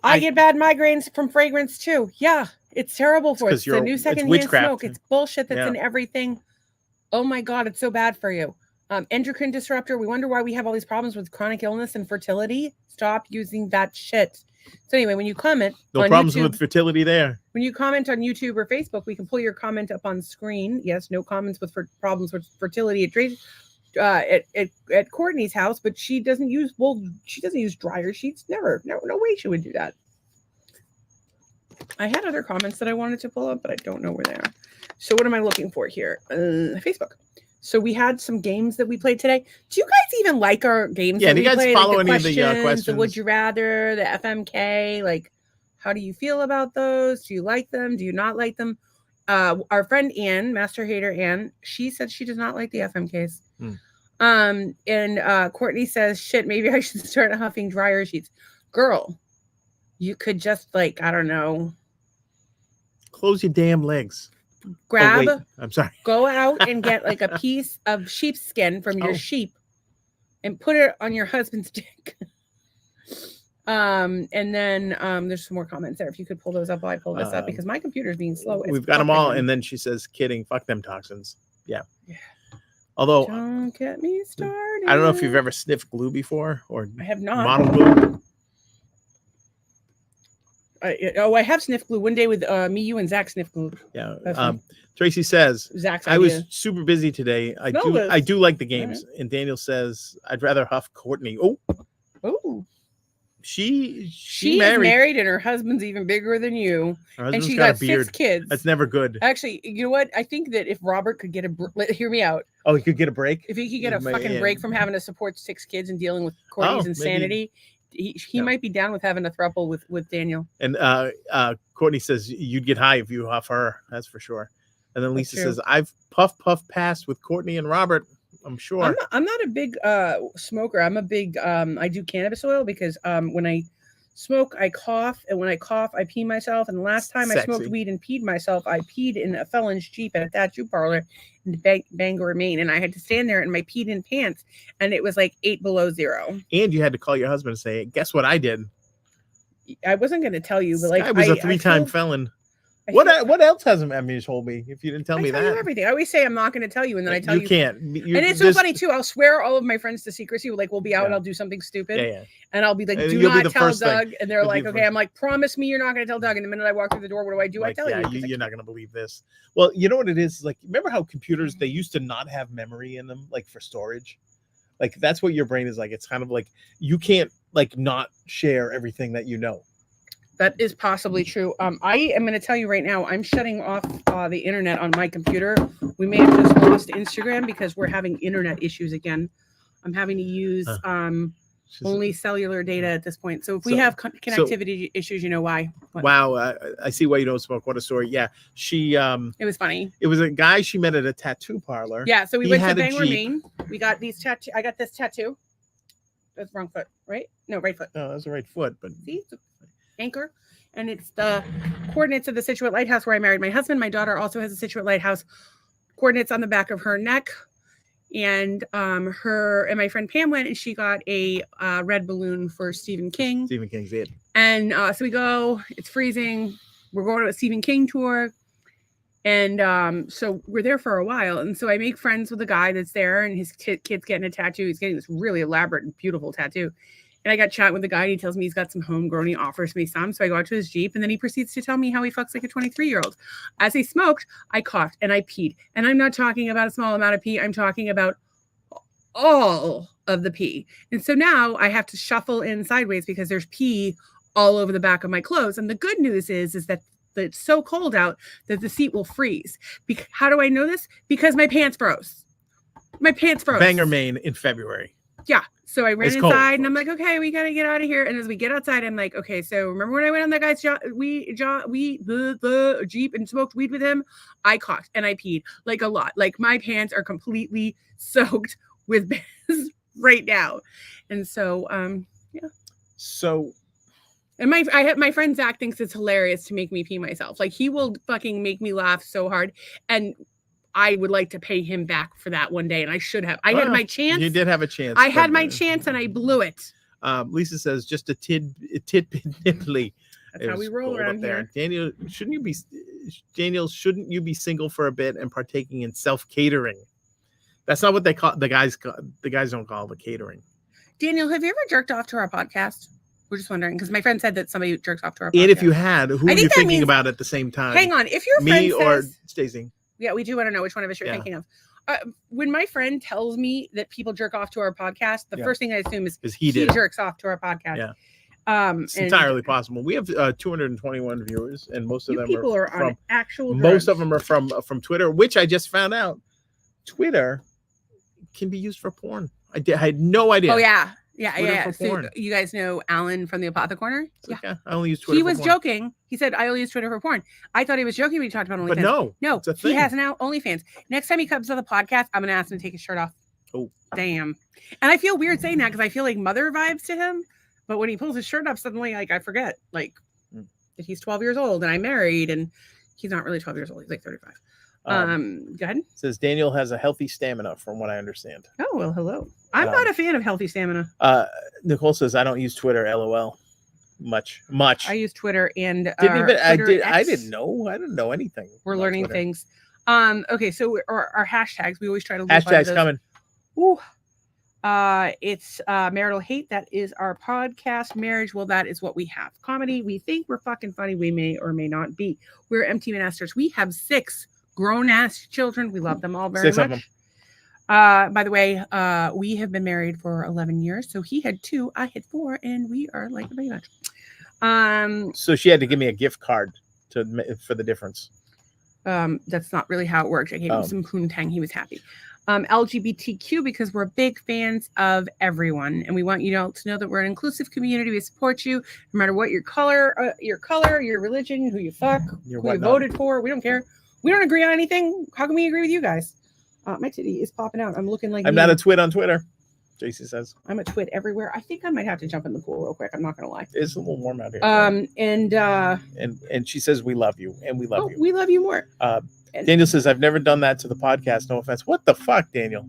I get bad migraines from fragrance too. Yeah, it's terrible for us. 'cause It's the you're- new it's secondhand witchcraft. smoke. It's bullshit that's Yeah. in everything. Oh my God, it's so bad for you. Endocrine disruptor. We wonder why we have all these problems with chronic illness and fertility. Stop using that shit. So anyway, when you comment No on problems YouTube, with fertility there. when you comment on YouTube or Facebook, we can pull your comment up on screen. Yes, no comments with problems with fertility at Courtney's house, but she doesn't use she doesn't use dryer sheets. Never. No way she would do that. I had other comments that I wanted to pull up, but I don't know where they are. So what am I looking for here? Facebook. So we had some games that we played today. Do you guys even like our games? Yeah, that do you we guys play? follow Like any of the The questions? Would you rather, the FMK? Like, how do you feel about those? Do you like them? Do you not like them? Our friend Ann, Master Hater Ann, she said she does not like the FMKs. And Courtney says, shit, maybe I should start huffing dryer sheets. Girl, you could just like, I don't know, Close your damn legs. grab, Oh, wait. I'm sorry. go out and get like a piece of sheepskin from your Oh. sheep and put it on your husband's dick. And then there's some more comments there. If you could pull those up while I pull this up, because my computer's being slow. as We've got them all. fucking- And then she says, kidding, fuck them toxins. Yeah. Although Don't get me started. I don't know if you've ever sniffed glue before or I have not. model glue. I have sniffed glue one day with me, you, and Zach sniffed glue. Yeah. That's fun. Tracy says, Zach's I idea. was super busy today. I do like the games. And Daniel says, I'd rather huff Courtney. Oh, she is married and her husband's even bigger than you. And she got 6 kids. That's never good. Actually, you know what? I think that if Robert could get hear me out. Oh, he could get a break? If he could get a fucking break from having to support 6 kids and dealing with Courtney's insanity, he might be down with having a throuple with Daniel. And Courtney says, you'd get high if you huff her. That's for sure. And then Lisa says, I've puff passed with Courtney and Robert. I'm sure. I'm not a big smoker. I'm a big I do cannabis oil because when I smoke I cough, and when I cough I pee myself. And the last time I smoked weed and peed myself, I peed in a felon's Jeep at a tattoo parlor in Bangor, Maine, and I had to stand there in my peed in pants, and it was like 8 below zero. And you had to call your husband and say, guess what I did? I wasn't going to tell you, but like I was a 3-time felon. What else hasn't Emmy told me if you didn't tell me that? I tell you everything. I always say I'm not going to tell you, and then I tell you. You can't. And it's so funny too. I'll swear all of my friends to secrecy. Like we'll be out and I'll do something stupid, and I'll be like, "Do not tell Doug." And they're like, "Okay." I'm like, "Promise me you're not going to tell Doug." And the minute I walk through the door, what do? I tell you. You're not going to believe this. Well, you know what it is. Like, remember how computers they used to not have memory in them, like for storage. Like that's what your brain is like. It's kind of like you can't like not share everything that you know. That is possibly true. I am going to tell you right now, I'm shutting off the internet on my computer. We may have just lost Instagram because we're having internet issues again. I'm having to use only cellular data at this point. So if we have connectivity issues, you know why. Wow. I see why you don't smoke. What a story. Yeah. It was funny. It was a guy she met at a tattoo parlor. Yeah. So we went to Bangor, Maine. We got these tattoo. I got this tattoo. That's wrong foot, right? No, right foot. No, that's the right foot. But see? Anchor, and it's the coordinates of the Situate Lighthouse where I married my husband. My daughter also has a Situate Lighthouse coordinates on the back of her neck, and her and my friend Pam went and she got a red balloon for Stephen King. Stephen King's it. And so we go. It's freezing. We're going to a Stephen King tour, and so we're there for a while. And so I make friends with a guy that's there, and his kid's getting a tattoo. He's getting this really elaborate and beautiful tattoo. And I got chatting with the guy, and he tells me he's got some homegrown. He offers me some. So I go out to his Jeep, and then he proceeds to tell me how he fucks like a 23-year-old. As he smoked, I coughed and I peed. And I'm not talking about a small amount of pee. I'm talking about all of the pee. And so now I have to shuffle in sideways because there's pee all over the back of my clothes. And the good news is that it's so cold out that the seat will freeze. How do I know this? Because my pants froze. My pants froze. Bangor, Maine in February. Yeah. So I ran inside and I'm like, okay, we got to get out of here. And as we get outside, I'm like, okay, so remember when I went on that guy's Jeep and smoked weed with him? I coughed and I peed like a lot. Like my pants are completely soaked with piss right now. And so, yeah. So. And my friend Zach thinks it's hilarious to make me pee myself. Like he will fucking make me laugh so hard. And I would like to pay him back for that one day, and I should have. I had my chance. You did have a chance. I had my chance, and I blew it. Lisa says, "Just a tidbit nipply." That's how we roll around here. Daniel, shouldn't you be single for a bit and partaking in self-catering? That's not what they call the guys. The guys don't call it catering. Daniel, have you ever jerked off to our podcast? We're just wondering because my friend said that somebody jerks off to our podcast. And if you had, who are you thinking about at the same time? Hang on, if your me friend or says, Stacey. Yeah, we do want to know which one of us you're thinking of. When my friend tells me that people jerk off to our podcast, the first thing I assume is he jerks off to our podcast. Yeah. It's entirely possible. We have 221 viewers, and most of them people are on actual drugs. Most of them are from Twitter, which I just found out. Twitter can be used for porn. I had no idea. Oh yeah. Yeah. So you guys know Alan from the Apothecorner? Yeah. I only use Twitter. He was joking. He said, I only use Twitter for porn. I thought he was joking when he talked about OnlyFans. But no, he has now OnlyFans. Next time he comes to the podcast, I'm going to ask him to take his shirt off. Oh, damn. And I feel weird saying that because I feel like mother vibes to him. But when he pulls his shirt up, suddenly, like, I forget, like, that he's 12 years old and I'm married and he's not really 12 years old. He's like 35. Go ahead. It says Daniel has a healthy stamina, from what I understand. Oh, well, hello. I'm not a fan of healthy stamina. Nicole says I don't use Twitter. LOL. Much. I use Twitter and I didn't know. I didn't know anything. We're learning Twitter. things. Okay, so our hashtags, we always try to live by Hashtags those. coming. Ooh. It's marital hate. That is our podcast. Marriage, well, that is what we have. Comedy, we think we're fucking funny. We may or may not be. We're empty nesters. We have 6 grown-ass children. We love them all very 6 of much. them. By the way, we have been married for 11 years. So he had 2, I had 4, and we are like pretty much. So she had to give me a gift card for the difference. That's not really how it worked. I gave him some poontang. He was happy. LGBTQ, because we're big fans of everyone, and we want you all to know that we're an inclusive community. We support you no matter what your color, your religion, who you fuck, who you voted for. We don't care. We don't agree on anything. How can we agree with you guys? My titty is popping out. I'm looking like I'm not a twit on Twitter. JC says I'm a twit everywhere. I think I might have to jump in the pool real quick. I'm not gonna lie. It's a little warm out here. And she says we love you, and we love you. We love you more. Daniel says I've never done that to the podcast. No offense. What the fuck, Daniel?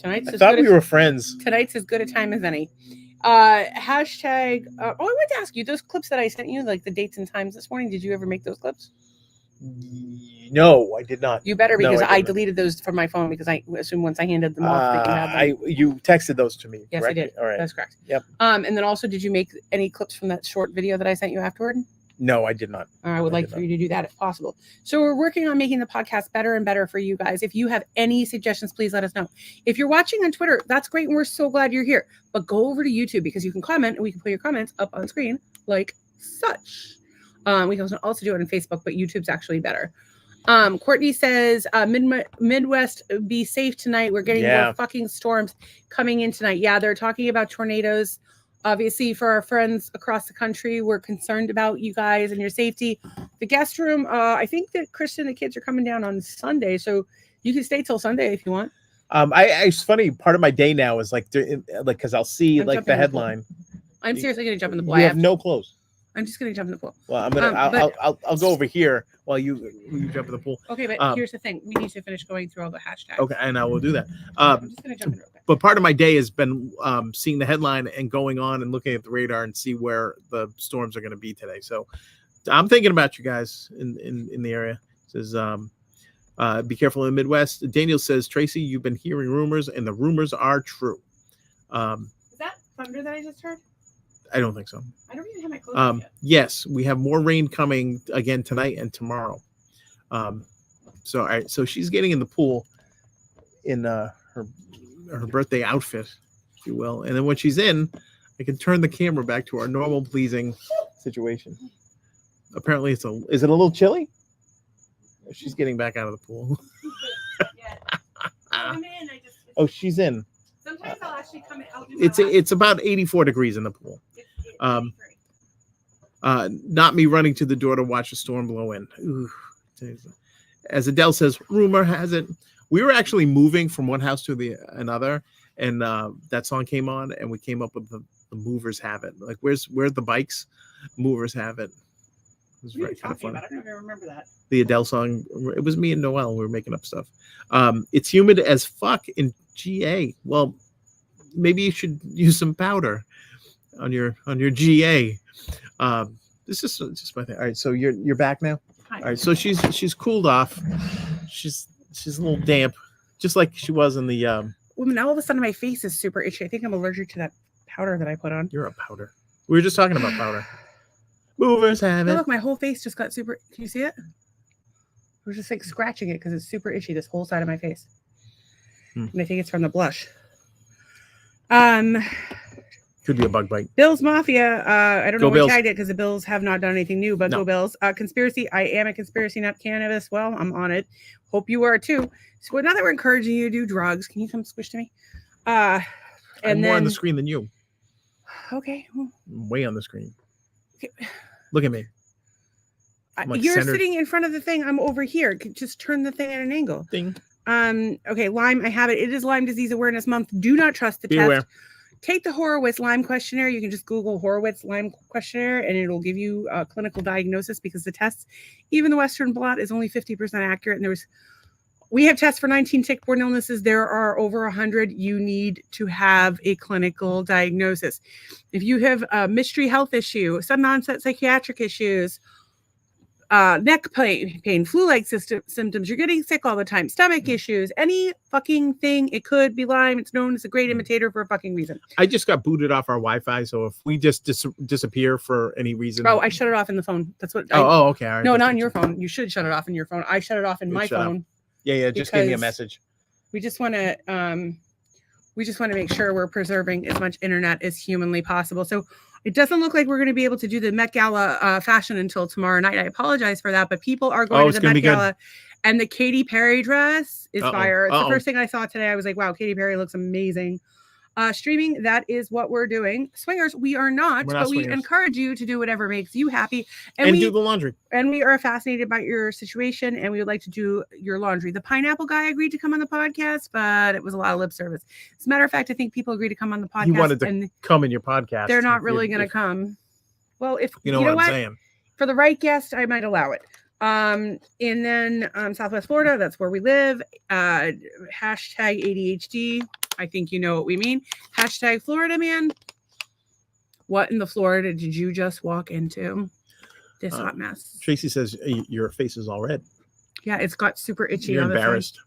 I thought we were friends. Tonight's as good a time as any. Hashtag. I wanted to ask you, those clips that I sent you, like the dates and times this morning. Did you ever make those clips? No, I did not. You better, because I deleted those from my phone because I assume once I handed them off, they can have them. You texted those to me. Yes, correct? I did. All right, that's correct. Yep. And then also, did you make any clips from that short video that I sent you afterward? No, I did not. I would like for you to do that if possible. So we're working on making the podcast better and better for you guys. If you have any suggestions, please let us know. If you're watching on Twitter, that's great, and we're so glad you're here. But go over to YouTube, because you can comment, and we can put your comments up on screen like such. We can also do it on Facebook, but YouTube's actually better. Courtney says, Midwest, be safe tonight. We're getting more fucking storms coming in tonight. Yeah, they're talking about tornadoes. Obviously, for our friends across the country, we're concerned about you guys and your safety. The guest room, I think that Kristen and the kids are coming down on Sunday, so you can stay till Sunday if you want. It's funny. Part of my day now is like because I'll see like the headline. I'm seriously gonna jump in the pool. You have no clothes. I'm just gonna jump in the pool. Well, I'm gonna. I'll go over here while you jump in the pool. Okay, but here's the thing: we need to finish going through all the hashtags. Okay, and I will do that. I'm just gonna jump in real quick. But part of my day has been seeing the headline and going on and looking at the radar and see where the storms are going to be today. So I'm thinking about you guys in the area. It says, be careful in the Midwest. Daniel says, Tracy, you've been hearing rumors, and the rumors are true. Is that thunder that I just heard? I don't think so. I don't even have my clothes on yet. Yes, we have more rain coming again tonight and tomorrow. So all right, so she's getting in the pool in her birthday outfit, if you will, and then when she's in, I can turn the camera back to our normal pleasing situation. Apparently, is it a little chilly? She's getting back out of the pool. I'm in. Oh, she's in. Sometimes I'll actually come in. It's about 84 degrees in the pool. Not me running to the door to watch a storm blow in. Ooh. As Adele says, rumor has it we were actually moving from one house to another, and that song came on, and we came up with the Movers Have It. Like, where's the bikes? Movers Have It. It was very kind of fun. I don't know if I remember that. The Adele song. It was me and Noelle. We were making up stuff. It's humid as fuck in GA. Well, maybe you should use some powder on your GA. This is just my thing. All right, so you're back now. Hi. All right, so she's cooled off. She's a little damp, just like she was in the. Well, now all of a sudden my face is super itchy. I think I'm allergic to that powder that I put on. You're a powder. We were just talking about powder. Movers have it. Look, my whole face just got super. Can you see it? I was just like scratching it because it's super itchy. This whole side of my face, and I think it's from the blush. Could be a bug bite. Bills Mafia. I don't know Bills. what tagged it because the Bills have not done anything new, but No. Go Bills. Conspiracy. I am a conspiracy nut cannabis. Well, I'm on it. Hope you are too. So now that we're encouraging you to do drugs, can you come squish to me? I'm And more on then the screen than you. okay. Well, I'm way on the screen. okay. Look at me. I'm like You're centered. sitting in front of the thing. I'm over here. Just turn the thing at an angle. Ding. Okay, Lyme. I have it. It is Lyme Disease Awareness Month. Do not trust the Be test. aware. Take the Horowitz Lyme questionnaire. You can just Google Horowitz Lyme questionnaire, and it'll give you a clinical diagnosis because the tests, even the Western blot, is only 50% accurate. And we have tests for 19 tick-borne illnesses. There are over 100. You need to have a clinical diagnosis. If you have a mystery health issue, sudden onset psychiatric issues, neck pain, flu-like symptoms, you're getting sick all the time, stomach issues, any fucking thing, it could be Lyme. It's known as a great imitator for a fucking reason. I just got booted off our Wi-Fi, so if we just disappear for any reason. Oh, I shut it off in the phone. That's what. Okay. All right. No, not in your phone. You should shut it off in your phone. I shut it off in my phone. Yeah. Just give me a because message. We just want to make sure we're preserving as much internet as humanly possible. So it doesn't look like we're going to be able to do the Met Gala fashion until tomorrow night. I apologize for that, but people are going to the Met Gala. And the Katy Perry dress is fire. It's the first thing I saw today. I was like, wow, Katy Perry looks amazing. Streaming, that is what we're doing. Swingers, we are not, but we encourage you to do whatever makes you happy. And do the laundry. And we are fascinated by your situation, and we would like to do your laundry. The pineapple guy agreed to come on the podcast, but it was a lot of lip service. As a matter of fact, I think people agreed to come on the podcast. He wanted to come in your podcast. They're not really going to come. Well, if you know what I'm saying. For the right guest, I might allow it. And then Southwest Florida, that's where we live. Hashtag ADHD. I think you know what we mean. Hashtag Florida man. What in the Florida did you just walk into? This hot mess. Tracy says your face is all red. Yeah, it's got super itchy. You're embarrassed.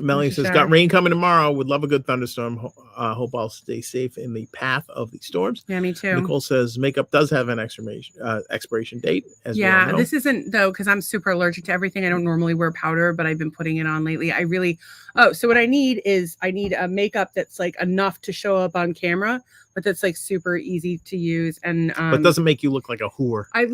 Melanie says, got rain coming tomorrow. Would love a good thunderstorm. Hope I'll stay safe in the path of the storms. Yeah, me too. Nicole says makeup does have an expiration date. As yeah, this isn't though, because I'm super allergic to everything. I don't normally wear powder, but I've been putting it on lately. So what I need is a makeup that's like enough to show up on camera, but that's like super easy to use and but doesn't make you look like a whore. I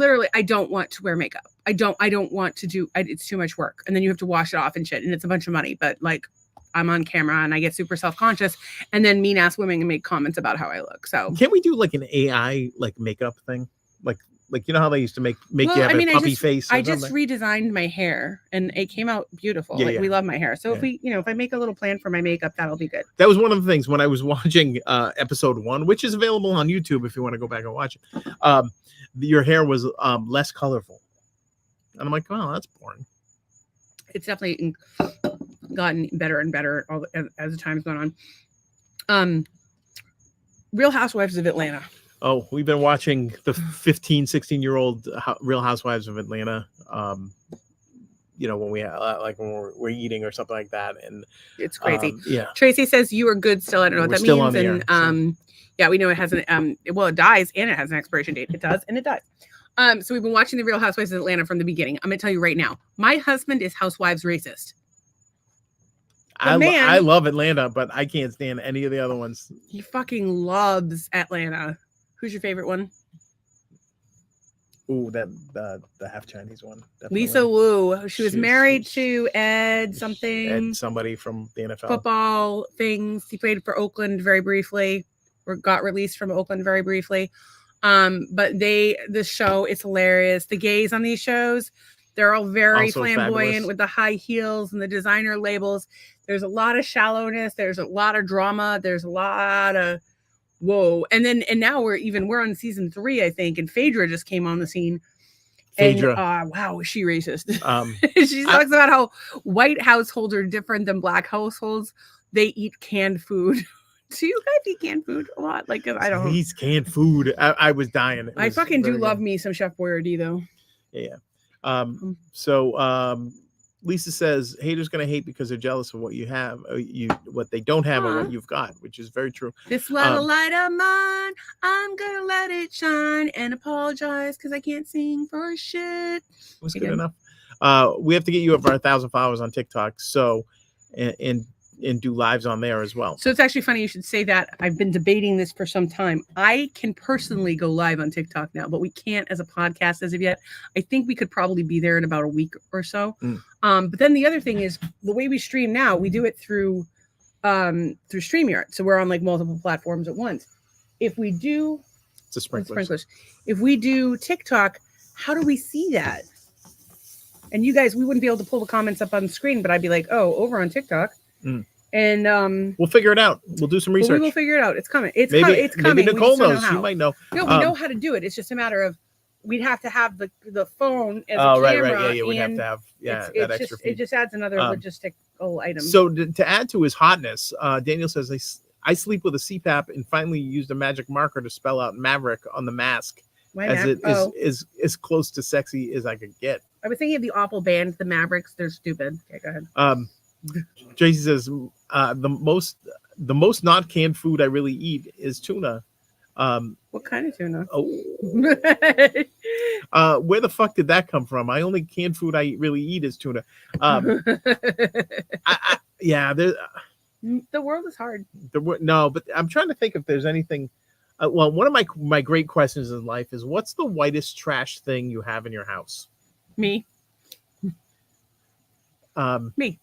don't want to wear makeup. I don't want to do it's too much work, and then you have to wash it off and shit, and it's a bunch of money. But like, I'm on camera and I get super self-conscious, and then mean ass women can make comments about how I look. So can't we do like an AI like makeup thing? Like you know how they used to make you have a puppy face? I just redesigned my hair and it came out beautiful. We love my hair. So if I make a little plan for my makeup, that'll be good. That was one of the things when I was watching episode 1, which is available on YouTube if you want to go back and watch it. Your hair was less colorful. And I'm like, oh, that's boring. It's definitely gotten better and better as the time's gone on. Real Housewives of Atlanta. Oh, we've been watching the 15, 16-year-old Real Housewives of Atlanta. When we're eating or something like that, and it's crazy. Yeah. Tracy says you are good still. I don't know what that still means. On the and air, we know it has an it dies and it has an expiration date. It does and it dies. So we've been watching the Real Housewives of Atlanta from the beginning. I'm gonna tell you right now, my husband is Housewives racist. I love Atlanta, but I can't stand any of the other ones. He fucking loves Atlanta. Who's your favorite one? Ooh, the half Chinese one. Definitely. Lisa Wu. She was married to Ed somebody from the NFL. Football things. He played for Oakland very briefly, or got released from Oakland very briefly. But the show is hilarious. The gays on these shows, they're all very also flamboyant fabulous. with the high heels and the designer labels. There's a lot of shallowness. There's a lot of drama. There's a lot of whoa. And now we're on season 3, I think. And Phaedra just came on the scene. Phaedra. And wow, is she racist? She talks about how white households are different than black households. They eat canned food. Do you guys eat canned food a lot? Like, I don't know. He's canned food. I was dying. I fucking do love me some Chef Boyardee though. Yeah. So Lisa says haters gonna hate because they're jealous of what you have, what they don't have, or what you've got, which is very true. This little light of mine, I'm gonna let it shine and apologize because I can't sing for shit. It was good enough. We have to get you over 1,000 followers on TikTok, so and do lives on there as well. So it's actually funny you should say that. I've been debating this for some time. I can personally go live on TikTok now, but we can't as a podcast as of yet. I think we could probably be there in about a week or so. But then the other thing is the way we stream now, we do it through StreamYard. So we're on like multiple platforms at once. If we do it's a sprinklers. If we do TikTok, how do we see that? And you guys, we wouldn't be able to pull the comments up on the screen, but I'd be like, oh, over on TikTok. And we'll figure it out. We'll do some research. We will figure it out. It's coming. It's coming. Maybe Nicole knows. She might know. No, we know how to do it. It's just a matter of we'd have to have the phone as a camera. Right. Yeah, we'd have to have that extra feed. It just adds another logistical item. So to add to his hotness, Daniel says I sleep with a CPAP and finally used a magic marker to spell out Maverick on the mask as it is as close to sexy as I could get. I was thinking of the awful band, the Mavericks. They're stupid. Okay, go ahead. Tracy says the most not canned food I really eat is tuna. What kind of tuna? Where the fuck did that come from? I only canned food I really eat is tuna. Yeah, there. The world is hard. No, but I'm trying to think if there's anything. Well, one of my great questions in life is, what's the whitest trash thing you have in your house? Me. Me.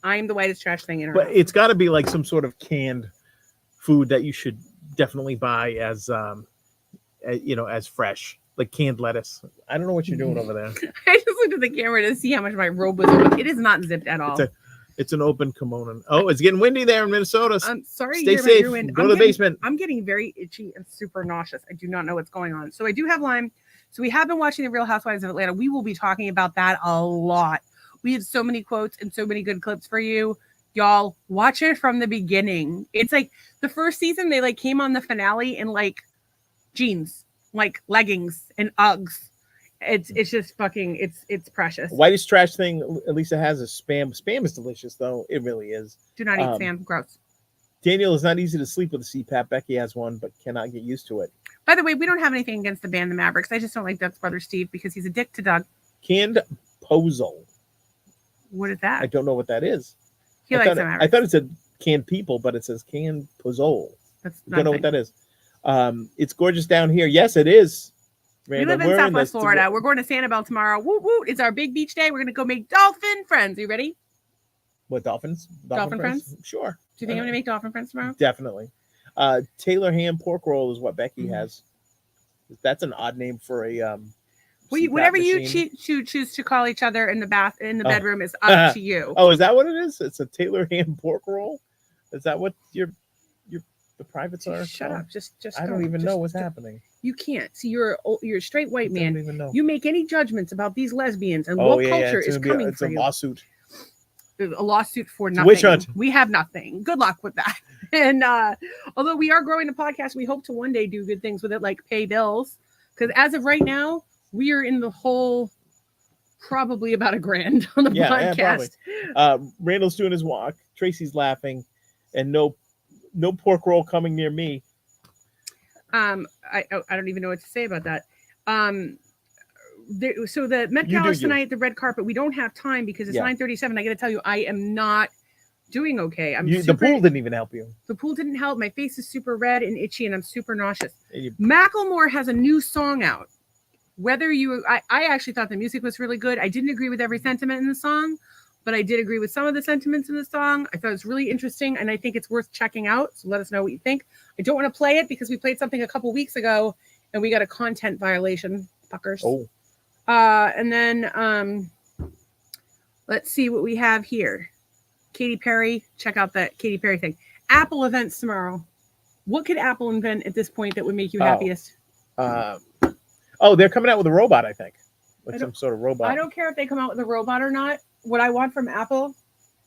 I am the whitest trash thing in her But house. it's got to be like some sort of canned food that you should definitely buy as as fresh, like canned lettuce. I don't know what you're doing over there. I just looked at the camera to see how much my robe was open. It is not zipped at all. It's an open kimono. Oh, it's getting windy there in Minnesota. I'm sorry. Stay safe. Go to the basement. I'm getting very itchy and super nauseous. I do not know what's going on. So I do have Lyme. So we have been watching The Real Housewives of Atlanta. We will be talking about that a lot. We have so many quotes and so many good clips for you. Y'all, watch it from the beginning. It's like the first season, they like came on the finale in like jeans, like leggings and Uggs. It's just fucking, it's precious. Whitest trash thing Elisa has is spam. Spam is delicious, though. It really is. Do not eat spam. Gross. Daniel, is not easy to sleep with a CPAP. Becky has one, but cannot get used to it. By the way, we don't have anything against the band, the Mavericks. I just don't like Doug's brother, Steve, because he's a dick to Doug. Canned pozole. What is that? I don't know what that is. He likes the Mavericks. I thought it said canned people, but it says canned pozole. That's don't know what that is. It's gorgeous down here. Yes, it is. Random. We live in Southwest Florida. We're going to Sanibel tomorrow. Woo woo! It's our big beach day. We're going to go make dolphin friends. Are you ready? What, dolphins? Dolphin friends? Sure. Do you think I'm going to make dolphin friends tomorrow? Definitely. Taylor ham pork roll is what Becky has. That's an odd name for a. Whatever you choose to call each other in the bedroom is up to you. Oh, is that what it is? It's a Taylor ham pork roll. Is that what the privates are? Shut up! Just I don't even know what's happening. You can't see. You're a straight white man. I don't even know. You make any judgments about these lesbians and what culture is coming for you. It's a lawsuit. A lawsuit for nothing. Witch hunt. We have nothing. Good luck with that. And although we are growing the podcast, we hope to one day do good things with it, like pay bills. Because as of right now, we are in the hole probably about $1,000 on the podcast. Yeah, Randall's doing his walk. Tracy's laughing, and no pork roll coming near me. I don't even know what to say about that. So the Met Gala tonight, the red carpet. We don't have time because it's 9:37. I got to tell you, I am not doing okay. The pool didn't even help you. The pool didn't help. My face is super red and itchy, and I'm super nauseous. Macklemore has a new song out. I actually thought the music was really good. I didn't agree with every sentiment in the song, but I did agree with some of the sentiments in the song. I thought it was really interesting, and I think it's worth checking out. So let us know what you think. I don't want to play it because we played something a couple weeks ago, and we got a content violation, fuckers. Oh. And then let's see what we have here. Katy Perry, check out that Katy Perry thing. Apple events tomorrow. What could Apple invent at this point that would make you happiest? They're coming out with a robot, I think. Like some sort of robot. I don't care if they come out with a robot or not. What I want from Apple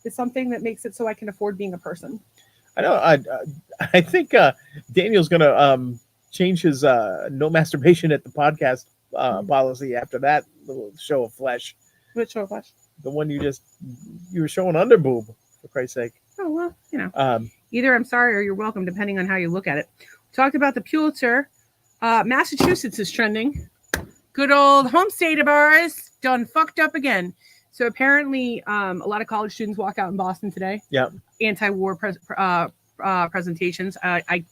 is something that makes it so I can afford being a person. I know. I think Daniel's going to change his no masturbation at the podcast policy after that little show of flesh. What show of flesh? The one you were showing under boob, for Christ's sake. Oh, well, either I'm sorry or you're welcome, depending on how you look at it. Talked about the Pulitzer. Massachusetts is trending. Good old home state of ours done fucked up again. So apparently, a lot of college students walk out in Boston today. Yeah. Anti-war presentations. I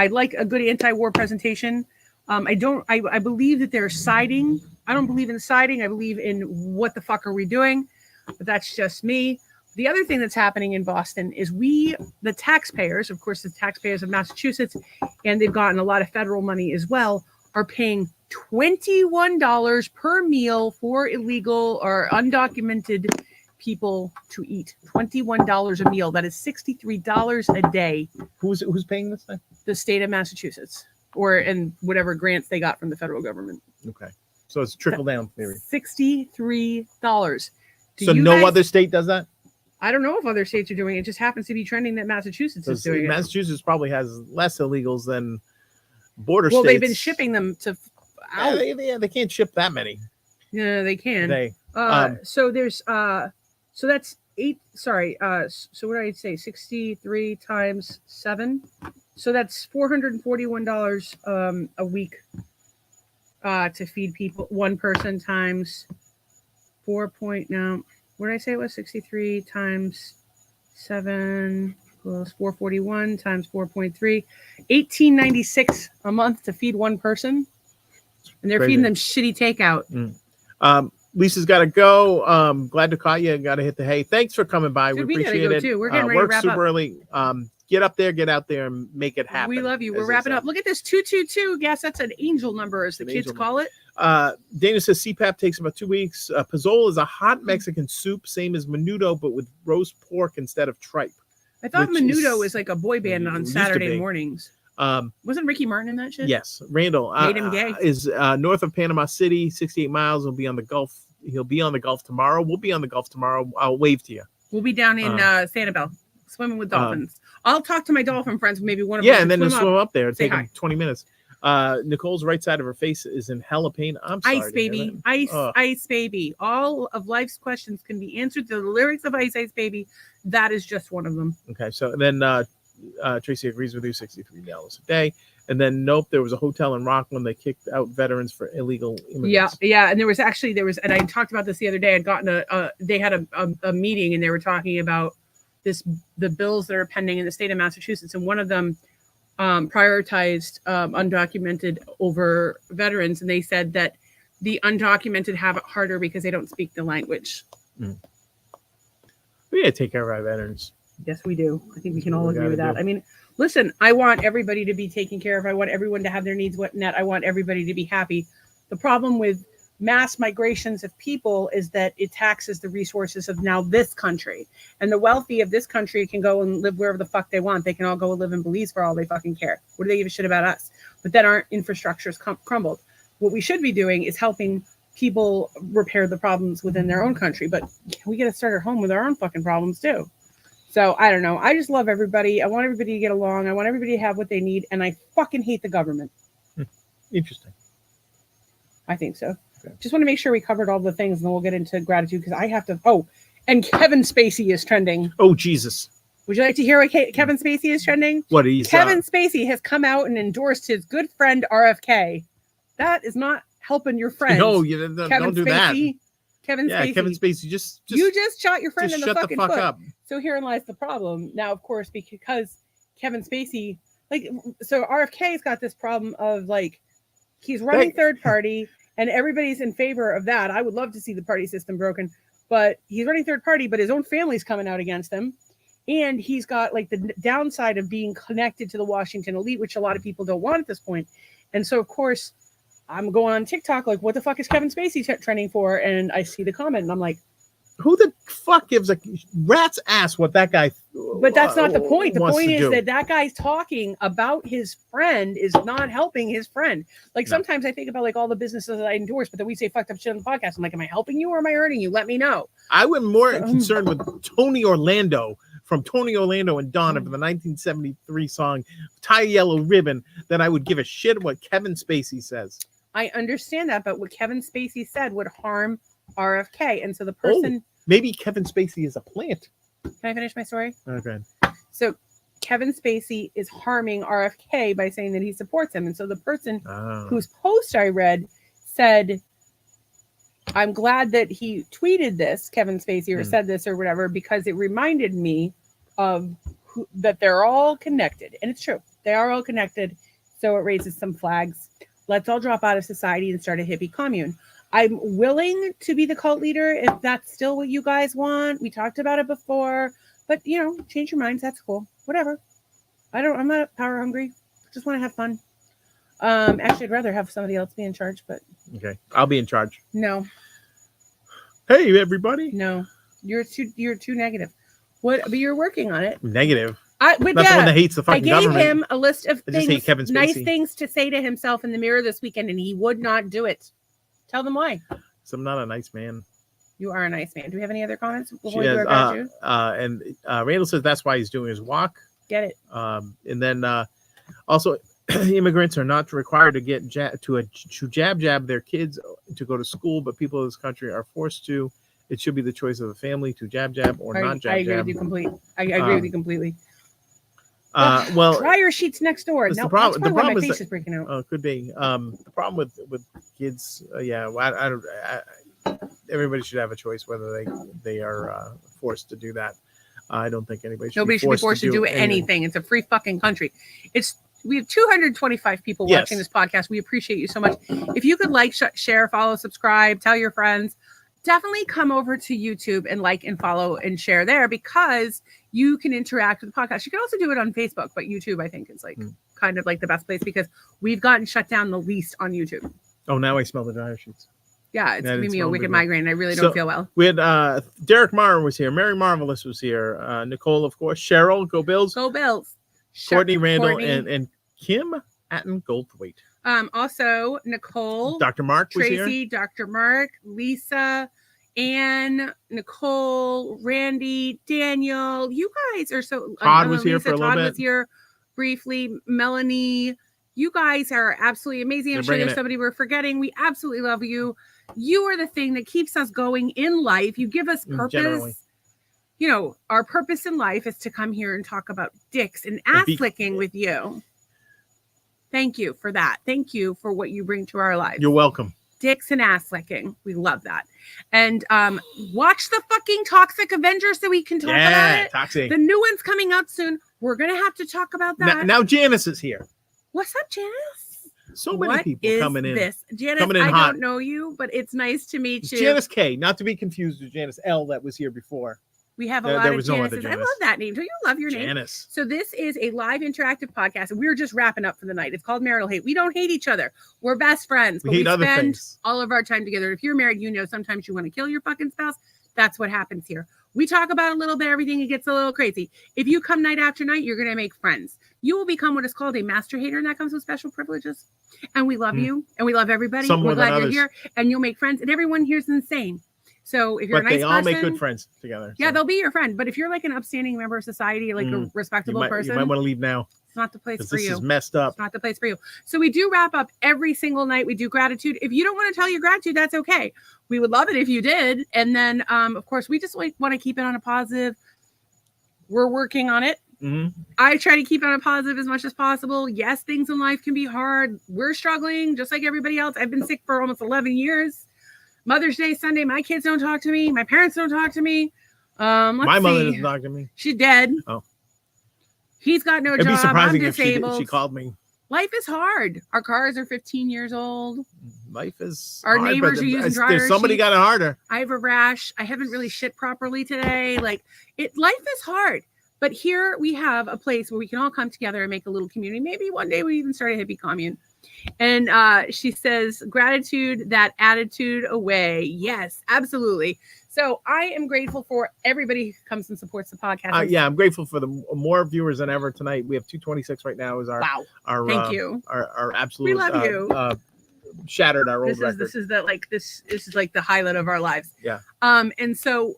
like a good anti-war presentation. I believe that they're siding. I don't believe in siding. I believe in what the fuck are we doing? But that's just me. The other thing that's happening in Boston is the taxpayers, of course, the taxpayers of Massachusetts, and they've gotten a lot of federal money as well, are paying $21 per meal for illegal or undocumented people to eat. $21 a meal. That is $63 a day. Who's paying this thing? The state of Massachusetts, and whatever grants they got from the federal government. Okay. So it's trickle down theory. $63. So no other state does that? I don't know if other states are doing it. It just happens to be trending that Massachusetts is doing it. Massachusetts probably has less illegals than border Well, states. they've been shipping them to out. They can't ship that many. Yeah, they can. They So there's so that's 8. Sorry. So what did I say? 63 times 7. So that's $441 a week to feed people, one person times 4 no. What did I say it was? 63 times 7 plus 441 times 4.3, $18.96 a month to feed one person, and they're Crazy. feeding them shitty takeout. Lisa's got to go. Glad to call you. Got to hit the hay. Thanks for coming by. Dude, we we gotta appreciate go it. too. We're getting ready to work wrap super up. early. Get up there, get out there, and make it happen. We love you. We're as they wrapping say. up. Look at this 222. Yes, that's an angel number, as the An kids angel call it. Dana says CPAP takes about 2 weeks. Pozole is a hot Mexican soup, same as menudo, but with roast pork instead of tripe. I thought which Menudo is- was like a boy band on used to Saturday be. mornings. Wasn't Ricky Martin in that shit? Yes, Randall Made him gay. is north of Panama City, 68 miles. He'll be on the Gulf. He'll be on the Gulf tomorrow. We'll be on the Gulf tomorrow. I'll wave to you. We'll be down in Sanibel, swimming with dolphins. I'll talk to my dolphin friends. Maybe one of them. Yeah, can and then they'll swim swim up. up there. It'll say take hi. him 20 minutes. Nicole's right side of her face is in hella pain. I'm sorry. Ice to hear baby, that. ice, Ugh. ice baby. All of life's questions can be answered through the lyrics of Ice Ice Baby. That is just one of them. Okay, so then Tracy agrees with you, $63 a day. And then nope, there was a hotel in Rockland. They kicked out veterans for illegal immigrants. Yeah. And there was, and I talked about this the other day. I'd gotten they had a meeting, and they were talking about the bills that are pending in the state of Massachusetts, and one of them prioritized undocumented over veterans, and they said that the undocumented have it harder because they don't speak the language. We gotta take care of our veterans. Yes, we do. I think we can all We agree with gotta that. do. I mean, listen, I want everybody to be taken care of. I want everyone to have their needs met. I want everybody to be happy. The problem with mass migrations of people is that it taxes the resources of now this country. And the wealthy of this country can go and live wherever the fuck they want. They can all go and live in Belize for all they fucking care. What do they give a shit about us? But then our infrastructure's crumbled. What we should be doing is helping people repair the problems within their own country. But we got to start at home with our own fucking problems too. So I don't know. I just love everybody. I want everybody to get along. I want everybody to have what they need. And I fucking hate the government. Interesting. I think so. Okay. Just want to make sure we covered all the things, and then we'll get into gratitude because I have to. Oh, and Kevin Spacey is trending. Oh Jesus! Would you like to hear what Kevin Spacey is trending? What he's Kevin Spacey has come out and endorsed his good friend RFK. That is not helping your friend. No, you Kevin don't do that. Spacey. Kevin Yeah, Spacey. Kevin Spacey. Just you just shot your friend just in the shut fucking the fuck foot. up. So herein lies the problem. Now, of course, because Kevin Spacey, so RFK's got this problem of he's running third party, and everybody's in favor of that. I would love to see the party system broken, but he's running third party, but his own family's coming out against him. And he's got the downside of being connected to the Washington elite, which a lot of people don't want at this point. And so, of course, I'm going on TikTok, what the fuck is Kevin Spacey trending for? And I see the comment, and I'm like, who the fuck gives a rat's ass what that guy? But that's not the point. The wants point to is do. that guy's talking about his friend is not helping his friend. Sometimes I think about all the businesses that I endorse, but then we say fucked up shit on the podcast. I'm like, am I helping you or am I hurting you? Let me know. I was more concerned with Tony Orlando from Tony Orlando and Donna from the 1973 song "Tie a Yellow Ribbon" than I would give a shit what Kevin Spacey says. I understand that, but what Kevin Spacey said would harm RFK, and so the person. Maybe Kevin Spacey is a plant. Can I finish my story? Okay. So Kevin Spacey is harming RFK by saying that he supports him. And so the person whose post I read said, I'm glad that he tweeted this, Kevin Spacey, or said this or whatever, because it reminded me of that they're all connected. And it's true. They are all connected. So it raises some flags. Let's all drop out of society and start a hippie commune. I'm willing to be the cult leader if that's still what you guys want. We talked about it before, but change your minds. That's cool. Whatever. I'm not power hungry. Just want to have fun. Actually, I'd rather have somebody else be in charge, but Okay, I'll be in charge. no, Hey, everybody. no, you're too negative. What? But you're working on it. Negative. But Not the one that hates the I fucking gave government. him a list of I just hate things, Kevin nice Spacey. things to say to himself in the mirror this weekend, and he would not do it. Tell them why. So I'm not a nice man. You are a nice man. Do we have any other comments before She we do has, our gratitude? and Randall says that's why he's doing his walk. Get it. And then also immigrants are not required to get to jab their kids to go to school, but people in this country are forced to. It should be the choice of a family to jab or not jab. I agree with you completely. I agree with you completely. Well, dryer sheets next door. that's No, the problem. That's The probably why problem my is face that- is breaking out. it could be. The problem with kids, I don't. Everybody should have a choice whether they are forced to do that. I don't think anybody should. Nobody should be forced to do anything. It's a free fucking country. We have 225 people watching this podcast. We appreciate you so much. If you could like, share, follow, subscribe, tell your friends, definitely come over to YouTube and like and follow and share there, because you can interact with the podcast. You can also do it on Facebook, but YouTube, I think, is like kind of like the best place, because we've gotten shut down the least on YouTube. Oh, now I smell the dryer sheets. Yeah, it's giving me a wicked migraine. I really don't feel well. We had Derek Marr was here. Mary Marvelous was here. Nicole, of course. Cheryl, go Bills. Go Bills. Courtney Randall and Kim Atten Goldthwait. Also, Nicole. Dr. Mark was here. Tracy, Dr. Mark, Lisa, Anne, Nicole, Randy, Daniel. You guys are so... Todd was here for a little Todd bit. was here briefly. Melanie. You guys are absolutely amazing. I'm sure there's somebody we're forgetting. We absolutely love you. You are the thing that keeps us going in life. You give us purpose. Generally. You know, our purpose in life is to come here and talk about dicks and ass licking with you. Thank you for that. Thank you for what you bring to our lives. You're welcome. Dicks and ass licking. We love that. And watch the fucking Toxic Avengers so we can talk about it. Toxic. The new one's coming out soon. We're going to have to talk about that. Now Janice is here. What's up, Janice? So many people coming in. This? Janice, coming in I hot. don't know you, but it's nice to meet you. Janice K, not to be confused with Janice L that was here before. We have a lot of Janices. I love that name. Don't you love your name? Janice. So this is a live interactive podcast, and we're just wrapping up for the night. It's called Marital Hate. We don't hate each other. We're best friends. But We hate other spend things. all of our time together. If you're married, you know sometimes you want to kill your fucking spouse. That's what happens here. We talk about a little bit everything. It gets a little crazy. If you come night after night, you're going to make friends. You will become what is called a master hater, and that comes with special privileges. And we love you, and we love everybody. Some more We're glad than you're others. here, and you'll make friends. And everyone here's insane. So if you're a nice they all person, make good friends together. yeah, so. they'll be your friend. But if you're like an upstanding member of society, like a respectable person, You might want to leave now. it's not the place Because for this you. is messed up. It's not the place for you. So we do wrap up every single night. We do gratitude. If you don't want to tell your gratitude, that's okay. We would love it if you did. And then, of course, we just like want to keep it on a positive. We're working on it. I try to keep it on a positive as much as possible. Yes, things in life can be hard. We're struggling just like everybody else. I've been sick for almost 11 years. Mother's Day, Sunday, my kids don't talk to me. My parents don't talk to me. My mother doesn't talk to me. She's dead. Oh. He's got no It'd job. be surprising I'm if disabled. she called me. Life is hard. Our cars are 15 years old. Life is Our hard, neighbors but are using dryer somebody sheets. got it harder. I have a rash. I haven't really shit properly today. Life is hard. But here we have a place where we can all come together and make a little community. Maybe one day we even start a hippie commune. And she says, gratitude, that attitude away. Yes, absolutely. So I am grateful for everybody who comes and supports the podcast. Yeah, I'm grateful for the more viewers than ever tonight. We have 226 right now. Is our Wow. our Thank you. Our absolute. We love you. Shattered our old record. This is like the highlight of our lives. Yeah. And so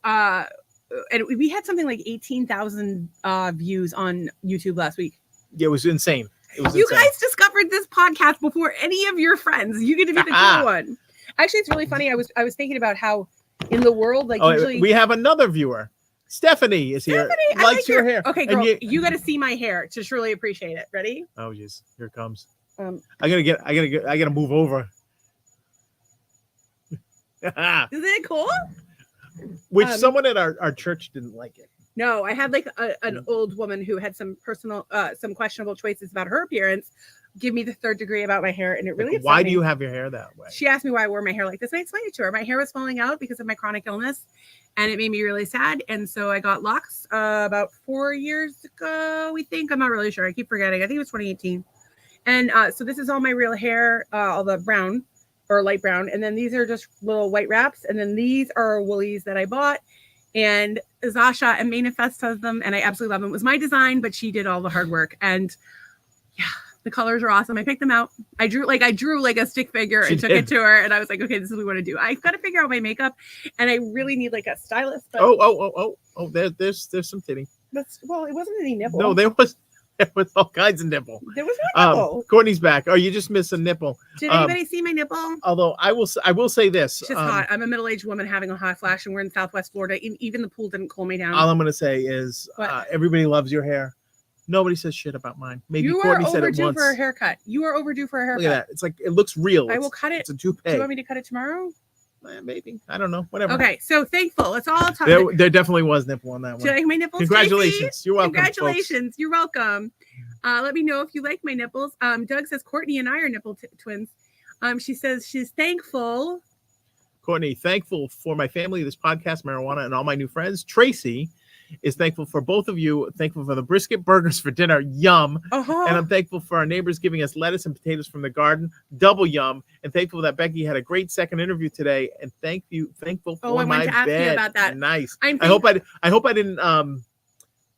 and we had something like 18,000 views on YouTube last week. Yeah, it was insane. You guys discovered this podcast before any of your friends. You get to be the cool one. Actually, it's really funny. I was thinking about how in the world, like usually we have another viewer. Stephanie is here. I Likes your hair. Okay, girl, you got to see my hair to truly appreciate it. Ready? Oh, jeez, here it comes. I gotta move over. Isn't it cool? Which someone at our church didn't like it. No, I had like an old woman who had some some questionable choices about her appearance give me the third degree about my hair, and it really upset why me. do you have your hair that way? She asked me why I wore my hair like this, and I explained it to her. My hair was falling out because of my chronic illness, and it made me really sad. And so I got locks about 4 years ago, we think. I'm not really sure. I keep forgetting. I think it was 2018. And so this is all my real hair, all the brown or light brown. And then these are just little white wraps. And then these are woolies that I bought. And Zasha and Manifest has them, and I absolutely love them. It was my design, but she did all the hard work. And yeah, the colors are awesome. I picked them out. I drew like a stick figure and took it to her, and I was like, okay, this is what we want to do. I've got to figure out my makeup, and I really need like a stylist. But Oh! There's some titty. it wasn't any nipple. No, there was. With all kinds of nipple. There was one nipple. Courtney's back. Oh, you just missed a nipple. Did anybody see my nipple? Although I will say this. It's just hot. I'm a middle-aged woman having a hot flash, and we're in Southwest Florida. Even the pool didn't cool me down. All I'm going to say is everybody loves your hair. Nobody says shit about mine. Maybe you Courtney are said it overdue once. for a haircut. You are overdue for a haircut. Look at that. It's like, it looks real. I will cut it. It's a toupee. Do you want me to cut it tomorrow? Maybe. I don't know. Whatever. Okay, so thankful. Let's all talk. There definitely was nipple on that one. Do you like my nipples? Congratulations. Stacey? You're welcome. Congratulations. Folks. You're welcome. Let me know if you like my nipples. Doug says Courtney and I are nipple twins. She says she's thankful. Courtney, thankful for my family, this podcast, marijuana, and all my new friends. Tracy is thankful for both of you. Thankful for the brisket burgers for dinner. Yum. Uh-huh. And I'm thankful for our neighbors giving us lettuce and potatoes from the garden. Double yum. And thankful that Becky had a great second interview today. And thankful for I my wanted to ask bed. you about that. Nice. I hope I didn't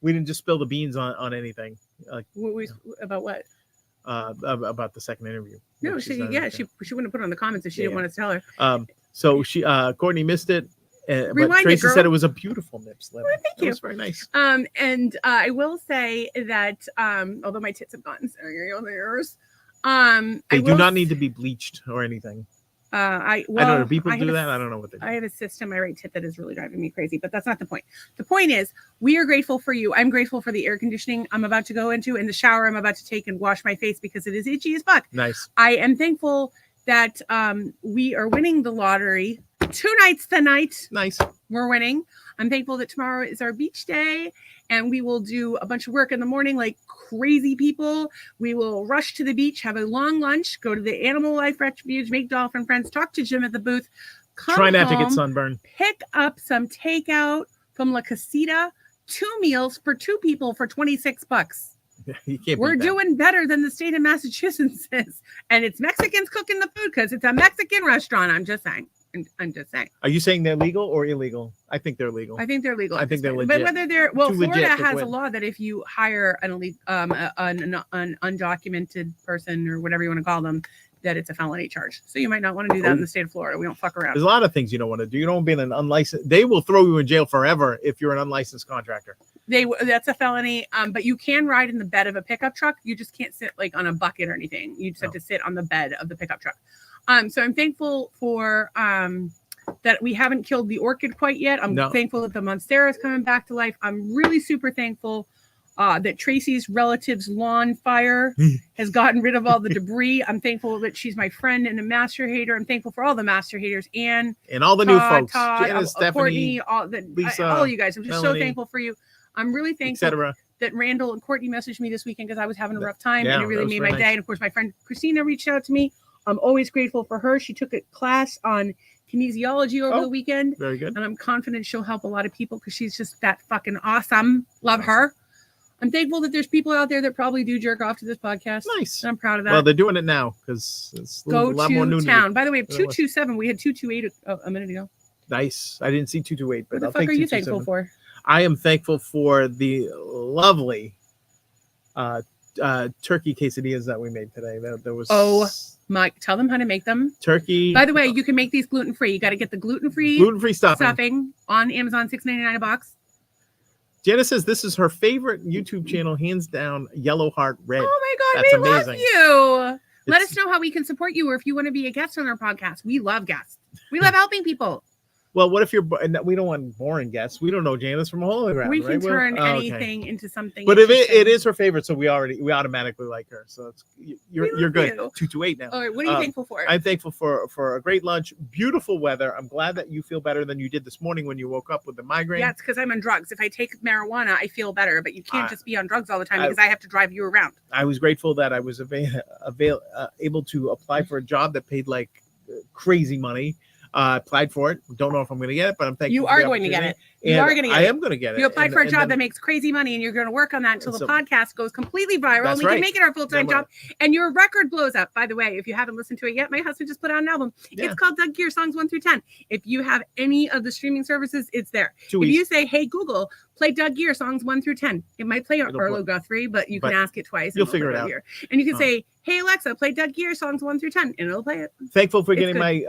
we didn't just spill the beans on anything. About what? About the second interview. No, she wouldn't have put it on the comments if she didn't want us to tell her. So she Courtney missed it. But Tracy said it was a beautiful nip slip. Oh, thank you. It was very nice. And I will say that although my tits have gotten yours, they do not need to be bleached or anything. I don't know. People do that. I don't know what they do. I have a cyst in my right tit that is really driving me crazy, but that's not the point. The point is, we are grateful for you. I'm grateful for the air conditioning I'm about to go into and the shower I'm about to take and wash my face because it is itchy as fuck. Nice. I am thankful that we are winning the lottery 2 nights tonight. Nice. We're winning. I'm thankful that tomorrow is our beach day and we will do a bunch of work in the morning like crazy people. We will rush to the beach, have a long lunch, go to the Animal Life Refuge, make dolphin friends, talk to Jim at the booth. Try not to get sunburned. Pick up some takeout from La Casita, 2 meals for 2 people for $26. We're doing better than the state of Massachusetts is. And it's Mexicans cooking the food because it's a Mexican restaurant. I'm just saying. Are you saying they're legal or illegal? I think they're legal. I think they're legal. I think they're legit. But whether they're Florida has a law that if you hire an undocumented person or whatever you want to call them, that it's a felony charge. So you might not want to do that in the state of Florida. We don't fuck around. There's a lot of things you don't want to do. You don't want to be an unlicensed. They will throw you in jail forever if you're an unlicensed contractor. That's a felony. But you can ride in the bed of a pickup truck. You just can't sit like on a bucket or anything. You just have to sit on the bed of the pickup truck. So I'm thankful for that we haven't killed the orchid quite yet. I'm thankful that the monstera is coming back to life. I'm really super thankful that Tracy's relative's lawn fire has gotten rid of all the debris. I'm thankful that she's my friend and a master hater. I'm thankful for all the master haters and all the new folks, Todd, Janice, Courtney, Stephanie, Lisa, all you guys. I'm just Melanie, so thankful for you. I'm really thankful that Randall and Courtney messaged me this weekend because I was having a rough time and it really made my day. And of course, my friend Christina reached out to me. I'm always grateful for her. She took a class on kinesiology over the weekend. Very good. And I'm confident she'll help a lot of people because she's just that fucking awesome. Love her. I'm thankful that there's people out there that probably do jerk off to this podcast. Nice. And I'm proud of that. Well, they're doing it now because it's a lot more new. Town. By the way, 227. We had 228 a minute ago. Nice. I didn't see 228, but what the fuck are you thankful for? I am thankful for the lovely turkey quesadillas that we made today. There was Mike, tell them how to make them. Turkey. By the way, you can make these gluten-free. You got to get the gluten-free stuffing on Amazon, $6.99 a box. Janice says this is her favorite YouTube channel, hands down, Yellow Heart Red. Oh my God, that's we amazing. Love you. Let us know how we can support you or if you want to be a guest on our podcast. We love guests. We love helping people. Well, what if we don't want boring guests? We don't know Janice from a hole in the ground. We can turn anything into something. But if it is her favorite, so we automatically like her. So you're good. 228 now. All right, what are you thankful for? I'm thankful for a great lunch, beautiful weather. I'm glad that you feel better than you did this morning when you woke up with the migraine. Yeah, it's because I'm on drugs. If I take marijuana, I feel better. But you can't just be on drugs all the time because I have to drive you around. I was grateful that I was able to apply for a job that paid like crazy money. Applied for it. Don't know if I'm going to get it, but I'm thankful. You are going to get it. You are going to get it. I am going to get it. You applied for a job that makes crazy money, and you're going to work on that until the podcast goes completely viral, and we can make it our full-time job. And your record blows up. By the way, if you haven't listened to it yet, my husband just put out an album. Yeah. It's called Doug Gear Songs 1 through 10. If you have any of the streaming services, it's there. If you say, "Hey Google, play Doug Gear Songs 1 through 10," it might play Arlo Guthrie, but you can ask it twice. You'll figure it out. And you can say, "Hey Alexa, play Doug Gear Songs 1 through 10," and it'll play it. Thankful for getting my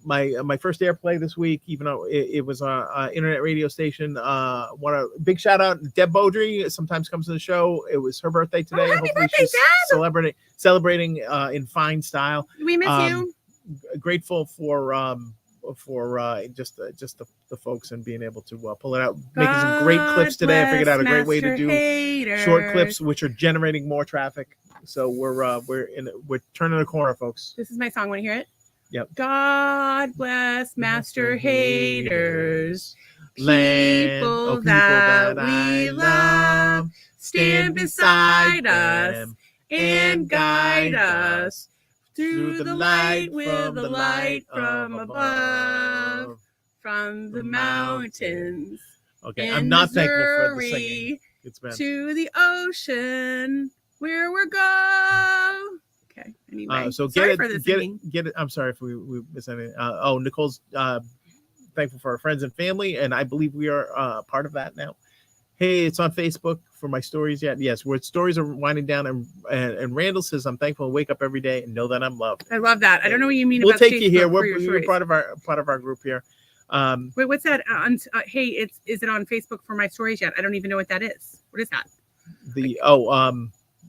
my first airplay this week, even though it was an internet radio station. station. Want a big shout out, Deb Beaudry sometimes comes to the show. It was her birthday today. happy Hopefully birthday, she's Deb! celebrating in fine style. We miss you. Grateful for just the folks and being able to pull it out, making some great clips today. I figured out a great way to do short clips, which are generating more traffic. So we're turning a corner, folks. This is my song. Want to hear it? Yep. God bless master haters, Land, people that we love, stand beside us and guide us through the light with the light from above, from the mountains. Okay, I'm not thankful for the Missouri singing. It's been to the ocean where we're going. Okay. Anyway, so sorry get for the it, singing. get it. I'm sorry if we missed anything. Nicole's thankful for our friends and family, and I believe we are part of that now. Hey, it's on Facebook for my stories yet. Yes, where stories are winding down, and Randall says, I'm thankful to wake up every day and know that I'm loved. I love that. I don't know what you mean. We'll about take Facebook you here. for We're your part of our group here. Wait, what's that? Hey, is it on Facebook for my stories yet? I don't even know what that is. What is that?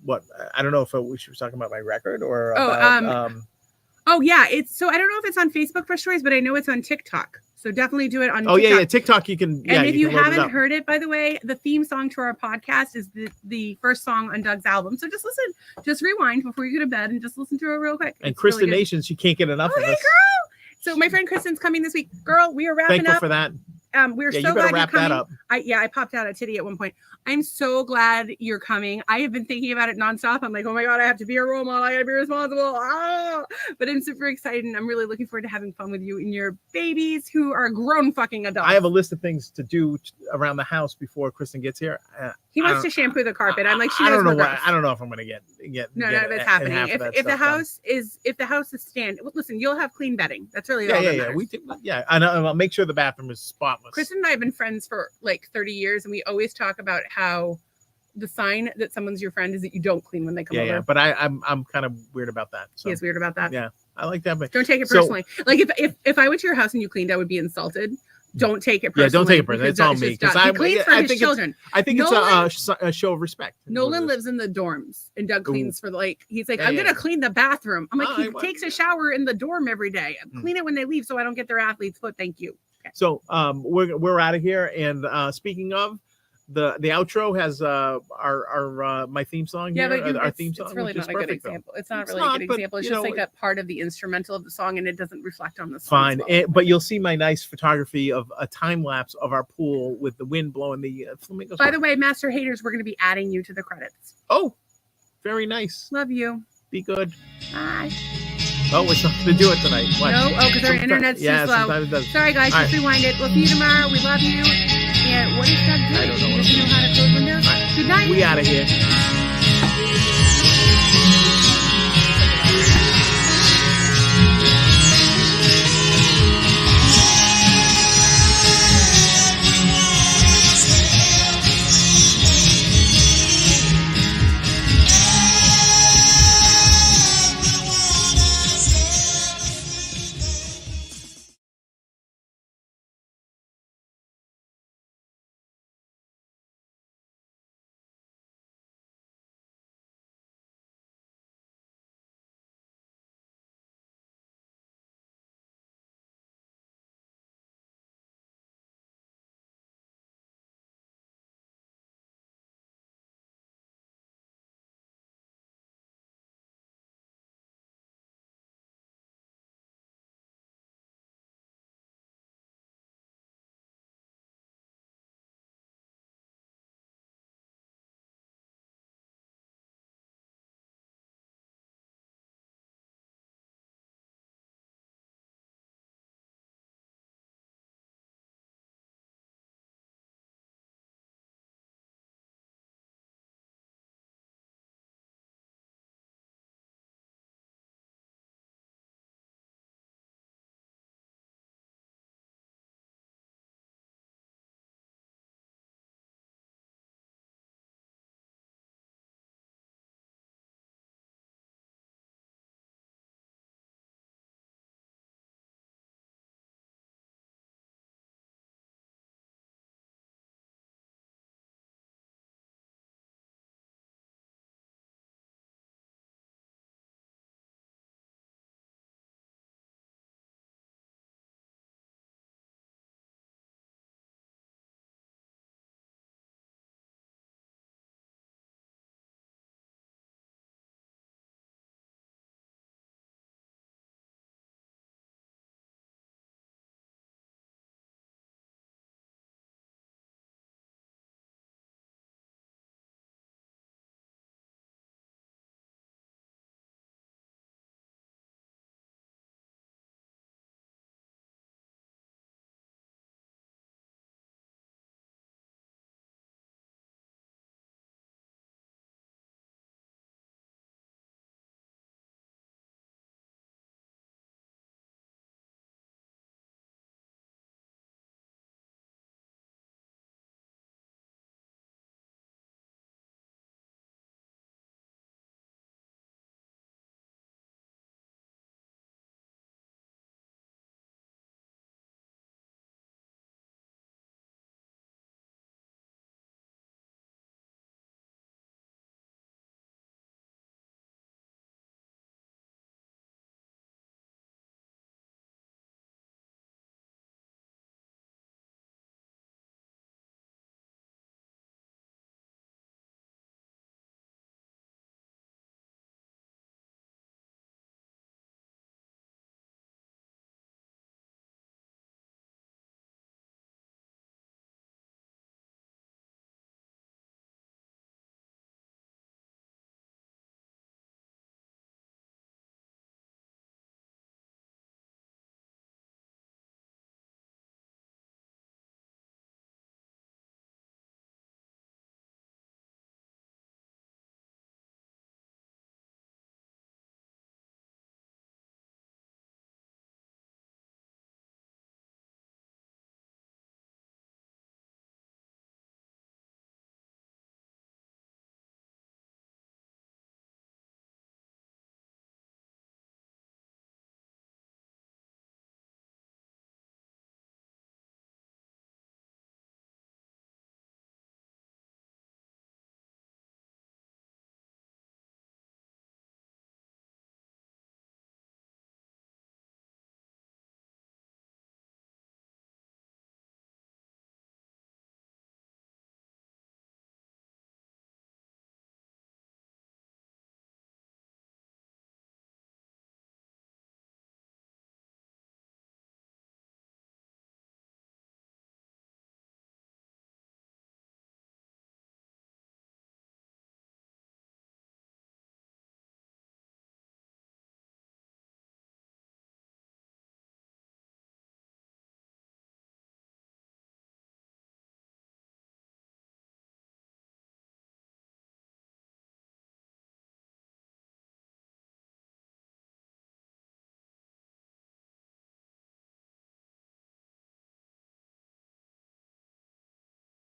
What? I don't know if we should be talking about my record or oh yeah, it's I don't know if it's on Facebook for stories, but I know it's on TikTok. So definitely do it on TikTok. Yeah, TikTok you can. And if you haven't heard it, by the way, the theme song to our podcast is the first song on Doug's album. So just listen, just rewind before you go to bed and just listen to it real quick. And Kristen really Nation, she can't get enough of us. Girl! So my friend Kristen's coming this week. Girl, we are wrapping Thankful up. for that. We're you so better glad wrap you're coming. that up. I popped out a titty at one point. I'm so glad you're coming. I have been thinking about it nonstop. I'm like, oh my God, I have to be a role model. I gotta be responsible. But I'm super excited. And I'm really looking forward to having fun with you and your babies who are grown fucking adults. I have a list of things to do around the house before Kristen gets here. He wants to shampoo the carpet. I'm like, I don't know. I don't know if I'm gonna get. No, it's happening. If the house is listen, you'll have clean bedding. That's really all that matters. And I'll make sure the bathroom is spotless. Kristen and I have been friends for like 30 years, and we always talk about how the sign that someone's your friend is that you don't clean when they come over. Yeah, but I'm kind of weird about that. So. He is weird about that. Yeah, I like that. But don't take it personally. Like if I went to your house and you cleaned, I would be insulted. Don't take it personally. Yeah, don't take it personally. It's all me. Because he cleans for his children. I think it's a show of respect. Nolan lives in the dorms, and Doug cleans for he's like, I'm gonna clean the bathroom. I'm like, he takes a shower in the dorm every day. Clean it when they leave, so I don't get their athlete's foot. Thank you. Okay. So we're out of here. And speaking of, the outro has our my theme song here. Yeah, but our theme song. It's really not a good example. It's not really a good example. It's just like a part of the instrumental of the song, and it doesn't reflect on the song. Fine, but you'll see my nice photography of a time lapse of our pool with the wind blowing the flamingos. By the way, Master Haters, we're going to be adding you to the credits. Oh, very nice. Love you. Be good. Bye. Oh, it's not going to do it tonight. What? No, because our internet's too slow. Sometimes it does. Sorry, guys. Just rewind it. We'll see you tomorrow. We love you. And what is that doing? I don't know. Does he know how to close windows? Right. Good night. We out of here.